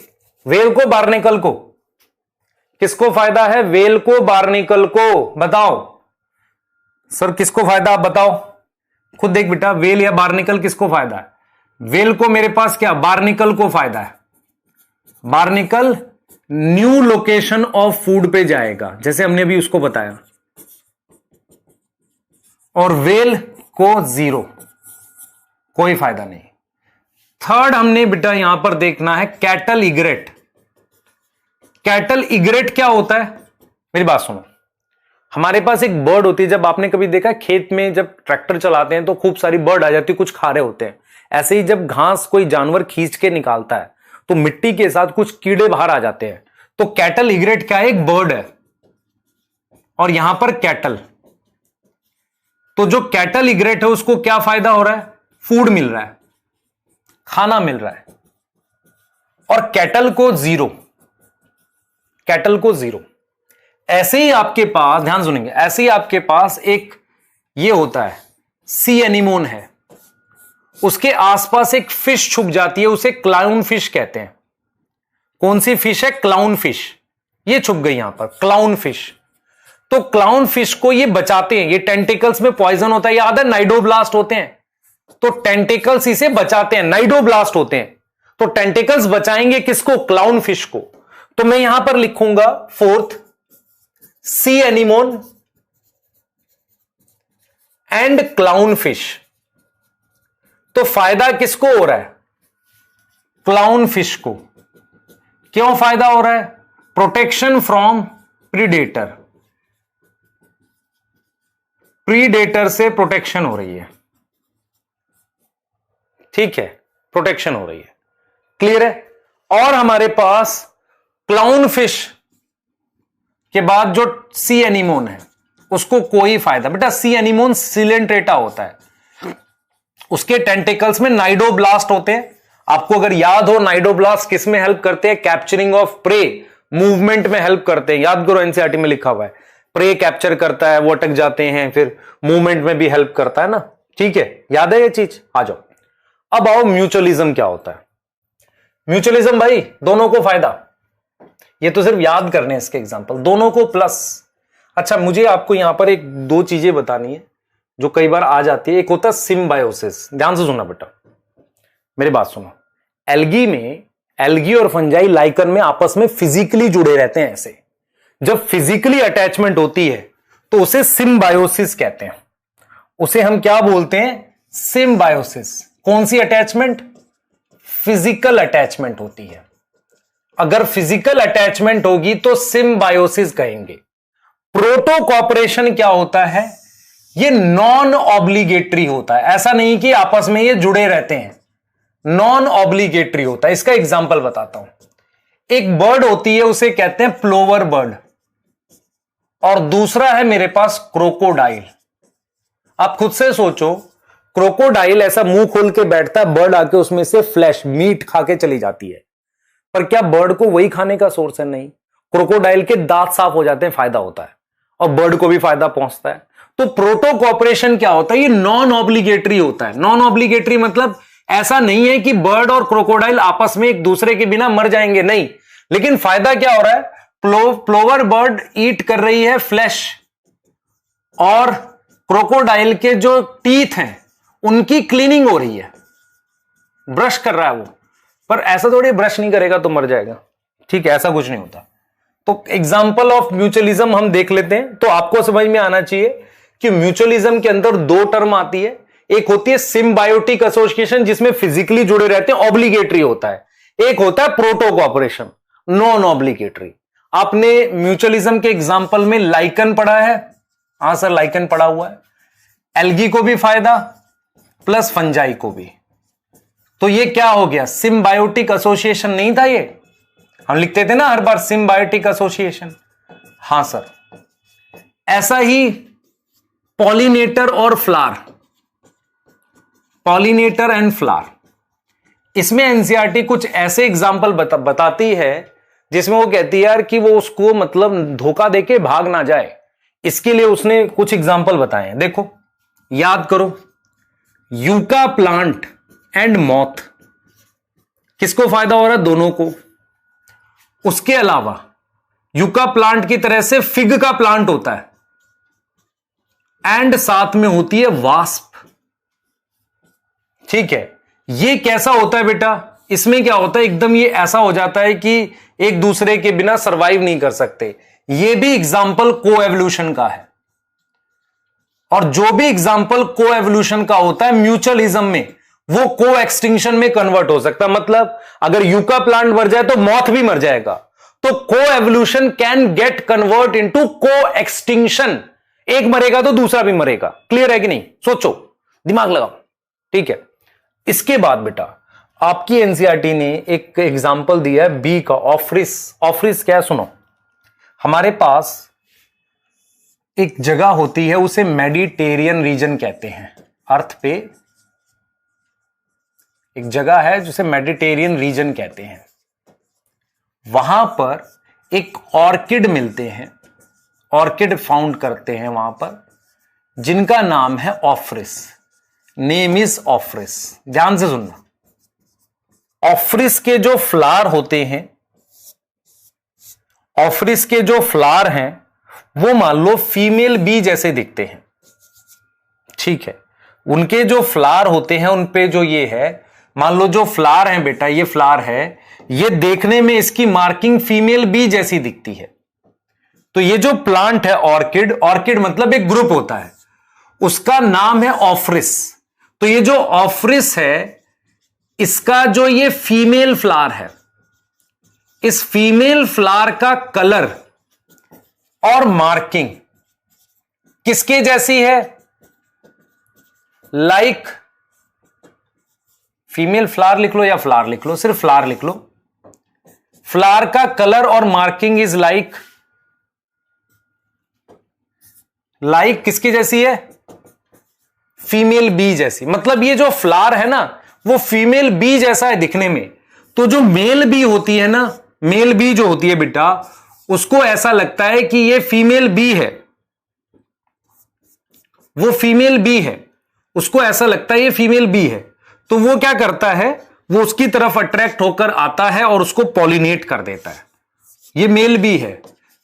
वेल को, बार्निकल को। किसको फायदा है? वेल को, बार्निकल को। बताओ सर किसको फायदा, आप बताओ खुद। देख बेटा, वेल या बार्निकल किसको फायदा है? वेल को मेरे पास क्या, बार्निकल को फायदा है। Barnacle new location of food पे जाएगा, जैसे हमने अभी उसको बताया। और वेल को जीरो, कोई फायदा नहीं। थर्ड हमने बेटा यहां पर देखना है कैटल इग्रेट। कैटल इग्रेट क्या होता है? मेरी बात सुनो। हमारे पास एक बर्ड होती है, जब आपने कभी देखा खेत में जब ट्रैक्टर चलाते हैं तो खूब सारी बर्ड आ जाती है, कुछ खा रहे होते हैं। ऐसे ही जब घास कोई जानवर खींच के निकालता है तो मिट्टी के साथ कुछ कीड़े बाहर आ जाते हैं। तो कैटल इग्रेट क्या है? एक बर्ड है, और यहां पर कैटल। तो जो कैटल इग्रेट है उसको क्या फायदा हो रहा है? फूड मिल रहा है, खाना मिल रहा है। और कैटल को जीरो, कैटल को जीरो। ऐसे ही आपके पास, ध्यान सुनेंगे, ऐसे ही आपके पास एक ये होता है सी एनीमोन है, उसके आसपास एक फिश छुप जाती है, उसे क्लाउन फिश कहते हैं। कौन सी फिश है? Clown fish. ये छुप गई यहां पर, क्लाउन फिश। तो क्लाउन फिश को ये बचाते हैं, ये टेंटिकल्स में पॉइजन होता है, याद है नाइडोब्लास्ट होते हैं, तो टेंटिकल्स इसे बचाते हैं, नाइडोब्लास्ट होते हैं। तो टेंटिकल्स बचाएंगे किसको? क्लाउन फिश को। तो मैं यहां पर लिखूंगा fourth C anemone and clown fish. तो फायदा किसको हो रहा है? क्लाउन फिश को। क्यों फायदा हो रहा है? प्रोटेक्शन फ्रॉम प्रीडेटर, प्रीडेटर से प्रोटेक्शन हो रही है। ठीक है, प्रोटेक्शन हो रही है। क्लियर है। और हमारे पास क्लाउन फिश के बाद जो सी एनीमोन है उसको कोई फायदा, बेटा सी एनीमोन सिलेंट्रेटा होता है, उसके टेंटिकल्स में नाइडोब्लास्ट होते हैं। आपको अगर याद हो नाइडोब्लास्ट किस में हेल्प करते हैं? कैप्चरिंग ऑफ प्रे, मूवमेंट में हेल्प करते हैं। याद करो, एनसीईआरटी में लिखा हुआ है प्रे कैप्चर करता है, वो अटक जाते हैं, फिर मूवमेंट में भी हेल्प करता है ना। ठीक है, याद है ये चीज। आ जाओ, अब आओ म्यूचुअलिज्म क्या होता है। म्यूचुअलिज्म भाई दोनों को फायदा, ये तो सिर्फ याद करने इसके एग्जांपल, दोनों को प्लस। अच्छा, मुझे आपको यहां पर एक दो चीजें बतानी है जो कई बार आ जाती है। एक होता है सिम्बायोसिस, ध्यान से सुनना बेटा, मेरी बात सुनो। एल्गी में, एल्गी और फंजाई लाइकन में आपस में फिजिकली जुड़े रहते हैं। ऐसे जब फिजिकली अटैचमेंट होती है तो उसे सिम्बायोसिस कहते हैं। उसे हम क्या बोलते हैं? सिम्बायोसिस। कौन सी अटैचमेंट? फिजिकल अटैचमेंट होती है। अगर फिजिकल अटैचमेंट होगी तो सिम्बायोसिस कहेंगे। प्रोटो कॉपरेशन क्या होता है? ये नॉन ऑब्लिगेटरी होता है। ऐसा नहीं कि आपस में ये जुड़े रहते हैं, नॉन ऑब्लिगेटरी होता है। इसका एग्जांपल बताता हूं। एक बर्ड होती है, उसे कहते हैं प्लोवर बर्ड, और दूसरा है मेरे पास क्रोकोडाइल। आप खुद से सोचो, क्रोकोडाइल ऐसा मुंह खोल के बैठता है, बर्ड आके उसमें से फ्लैश, मीट खा के चली जाती है, पर क्या बर्ड को वही खाने का सोर्स है? नहीं। क्रोकोडाइल के दांत साफ हो जाते हैं, फायदा होता है, और बर्ड को भी फायदा पहुंचता है। तो प्रोटो कॉपरेशन क्या होता है? ये नॉन ऑब्लिगेटरी होता है। नॉन ऑब्लिगेटरी मतलब ऐसा नहीं है कि बर्ड और क्रोकोडाइल आपस में एक दूसरे के बिना मर जाएंगे, नहीं। लेकिन फायदा क्या हो रहा है? प्लोवर बर्ड ईट कर रही है फ्लैश, और क्रोकोडाइल के जो टीथ हैं उनकी क्लीनिंग हो रही है, ब्रश कर रहा है वो। पर ऐसा थोड़ी ब्रश नहीं करेगा तो मर जाएगा, ठीक है, ऐसा कुछ नहीं होता। तो एग्जाम्पल ऑफ म्यूचुअलिज्म हम देख लेते हैं। तो आपको समझ में आना चाहिए कि म्यूचुअलिज्म के अंदर दो टर्म आती है। एक होती है सिम्बायोटिक एसोसिएशन, जिसमें फिजिकली जुड़े रहते हैं, ऑब्लिगेटरी होता है। एक होता है प्रोटो कॉपरेशन, नॉन ऑब्लिगेटरी। आपने म्यूचुअलिज्म के एग्जाम्पल में लाइकन पढ़ा है? हां सर, लाइकन पढ़ा हुआ है। एल्गी को भी फायदा प्लस फंजाई को भी, तो ये क्या हो गया? सिम्बायोटिक एसोसिएशन नहीं था ये? हम लिखते थे ना हर बार सिम्बायोटिक एसोसिएशन। हां सर, ऐसा ही पॉलिनेटर और फ्लावर, पॉलिनेटर एंड फ्लावर, इसमें एनसीईआरटी कुछ ऐसे एग्जाम्पल बताती है जिसमें वो कहती है यार कि वो उसको मतलब धोखा देके भाग ना जाए, इसके लिए उसने कुछ एग्जाम्पल बताए हैं। देखो, याद करो, यूका प्लांट एंड मॉथ, किसको फायदा हो रहा है? दोनों को। उसके अलावा यूका प्लांट की तरह से फिग का प्लांट होता है एंड साथ में होती है वास्प। ठीक है, ये कैसा होता है बेटा? इसमें क्या होता है, एकदम ये ऐसा हो जाता है कि एक दूसरे के बिना सरवाइव नहीं कर सकते। ये भी एग्जाम्पल कोएवोल्यूशन का है, और जो भी एग्जाम्पल कोएवोल्यूशन का होता है म्यूचुअलिज्म में, वो को एक्सटिंक्शन में कन्वर्ट हो सकता है। मतलब अगर यूका प्लांट मर जाए तो मॉथ भी मर जाएगा, तो coevolution can get convert into को एक्सटिंक्शन। एक मरेगा तो दूसरा भी मरेगा। क्लियर है कि नहीं? सोचो, दिमाग लगाओ। ठीक है, इसके बाद बेटा आपकी एनसीईआरटी ने एक एग्जाम्पल दिया है बी का, ऑफ्रिस। ऑफ्रिस क्या है सुनो, हमारे पास एक जगह होती है, उसे मेडिटेरियन रीजन कहते हैं। अर्थ पे एक जगह है जिसे मेडिटेरियन रीजन कहते हैं। वहां पर एक ऑर्किड मिलते हैं, ऑर्किड फाउंड करते हैं वहां पर, जिनका नाम है ऑफ्रिस। Name is ऑफ्रिस। ध्यान से सुनना, ऑफ्रिस के जो फ्लावर होते हैं, ऑफ्रिस के जो फ्लावर हैं वो मान लो फीमेल बी जैसे दिखते हैं। ठीक है, उनके जो फ्लावर होते हैं उन पे जो ये है, मान लो जो फ्लावर है बेटा, ये फ्लावर है, ये देखने में इसकी मार्किंग फीमेल बी जैसी दिखती है। तो ये जो प्लांट है ऑर्किड, ऑर्किड मतलब एक ग्रुप होता है, उसका नाम है ऑफ्रिस। तो ये जो ऑफ्रिस है, इसका जो ये फीमेल फ्लावर है, इस फीमेल फ्लावर का कलर और मार्किंग किसके जैसी है? लाइक फीमेल फ्लावर लिख लो या फ्लावर लिख लो, सिर्फ फ्लावर लिख लो। फ्लावर का कलर और मार्किंग इज लाइक किसकी जैसी है? फीमेल बी जैसी। मतलब ये जो फ्लावर है ना, वो फीमेल बी जैसा है दिखने में। तो जो मेल बी होती है ना, मेल बी जो होती है बेटा, उसको ऐसा लगता है कि ये फीमेल बी है, वो फीमेल बी है, उसको ऐसा लगता है ये फीमेल बी है। तो वो क्या करता है, वो उसकी तरफ अट्रैक्ट होकर आता है और उसको पॉलिनेट कर देता है। ये मेल बी है,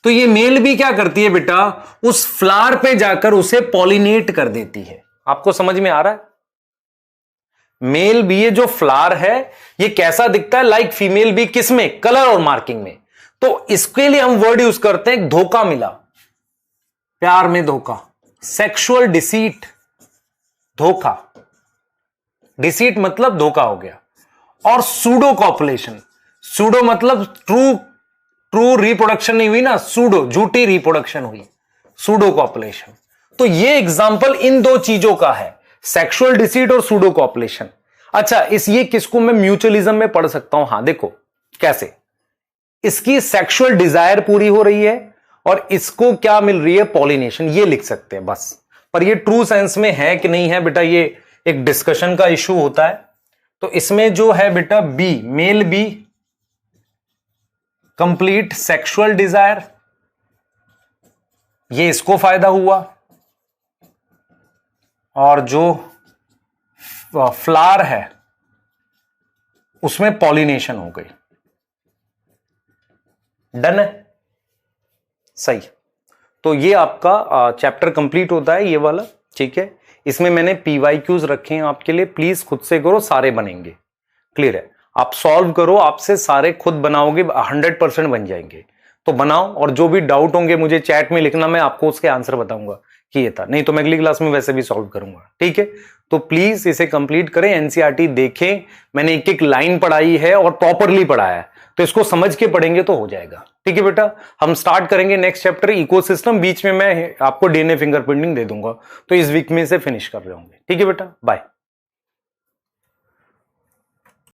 तो ये मेल बी क्या करती है बेटा, उस फ्लावर पे जाकर उसे पॉलिनेट कर देती है। आपको समझ में आ रहा है? मेल बी, ये जो फ्लावर है ये कैसा दिखता है? Like female bee. किसमें? कलर और मार्किंग में। तो इसके लिए हम वर्ड यूज करते हैं धोखा मिला, प्यार में धोखा, सेक्सुअल डिसीट, धोखा। डिसीट मतलब धोखा हो गया। और सूडो कॉपुलेशन, सूडो मतलब ट्रू रिप्रोडक्शन नहीं हुई ना, सूडो झूठी रिप्रोडक्शन हुई, सूडो कॉपुलेशन। तो ये एग्जाम्पल इन दो चीजों का है, सेक्सुअल डिसीट और सूडो कॉपुलेशन। अच्छा, ये किसको मैं म्यूचुअलिज्म में पढ़ सकता हूं? हां देखो कैसे, इसकी सेक्सुअल डिजायर पूरी हो रही है और इसको क्या मिल रही है? पॉलिनेशन। ये लिख सकते हैं बस। पर ये ट्रू सेंस में है कि नहीं है बेटा, ये एक डिस्कशन का इशू होता है। तो इसमें जो है बेटा bee, male bee, complete sexual desire, ये इसको फायदा हुआ। और जो फ्लावर है उसमें पॉलिनेशन हो गई। डन है? सही। तो ये आपका चैप्टर कंप्लीट होता है, ये वाला। ठीक है, इसमें मैंने पीवाईक्यूज रखे हैं आपके लिए, प्लीज खुद से करो, सारे बनेंगे। क्लियर है? आप सॉल्व करो, आपसे सारे खुद बनाओगे, 100% बन जाएंगे। तो बनाओ, और जो भी डाउट होंगे मुझे चैट में लिखना, मैं आपको उसके आंसर बताऊंगा कि ये था, नहीं तो मैं अगली क्लास में वैसे भी सॉल्व करूंगा। ठीक है, तो प्लीज इसे कंप्लीट करें, एनसीईआरटी देखें। मैंने एक एक लाइन पढ़ाई है और प्रॉपरली पढ़ाया है, तो इसको समझ के पढ़ेंगे तो हो जाएगा। ठीक है बेटा, हम स्टार्ट करेंगे नेक्स्ट चैप्टर इकोसिस्टम, बीच में मैं आपको डीएनए फिंगरप्रिंटिंग दे दूंगा, तो इस वीक में से फिनिश कर रहे होंगे। ठीक है बेटा, बाय।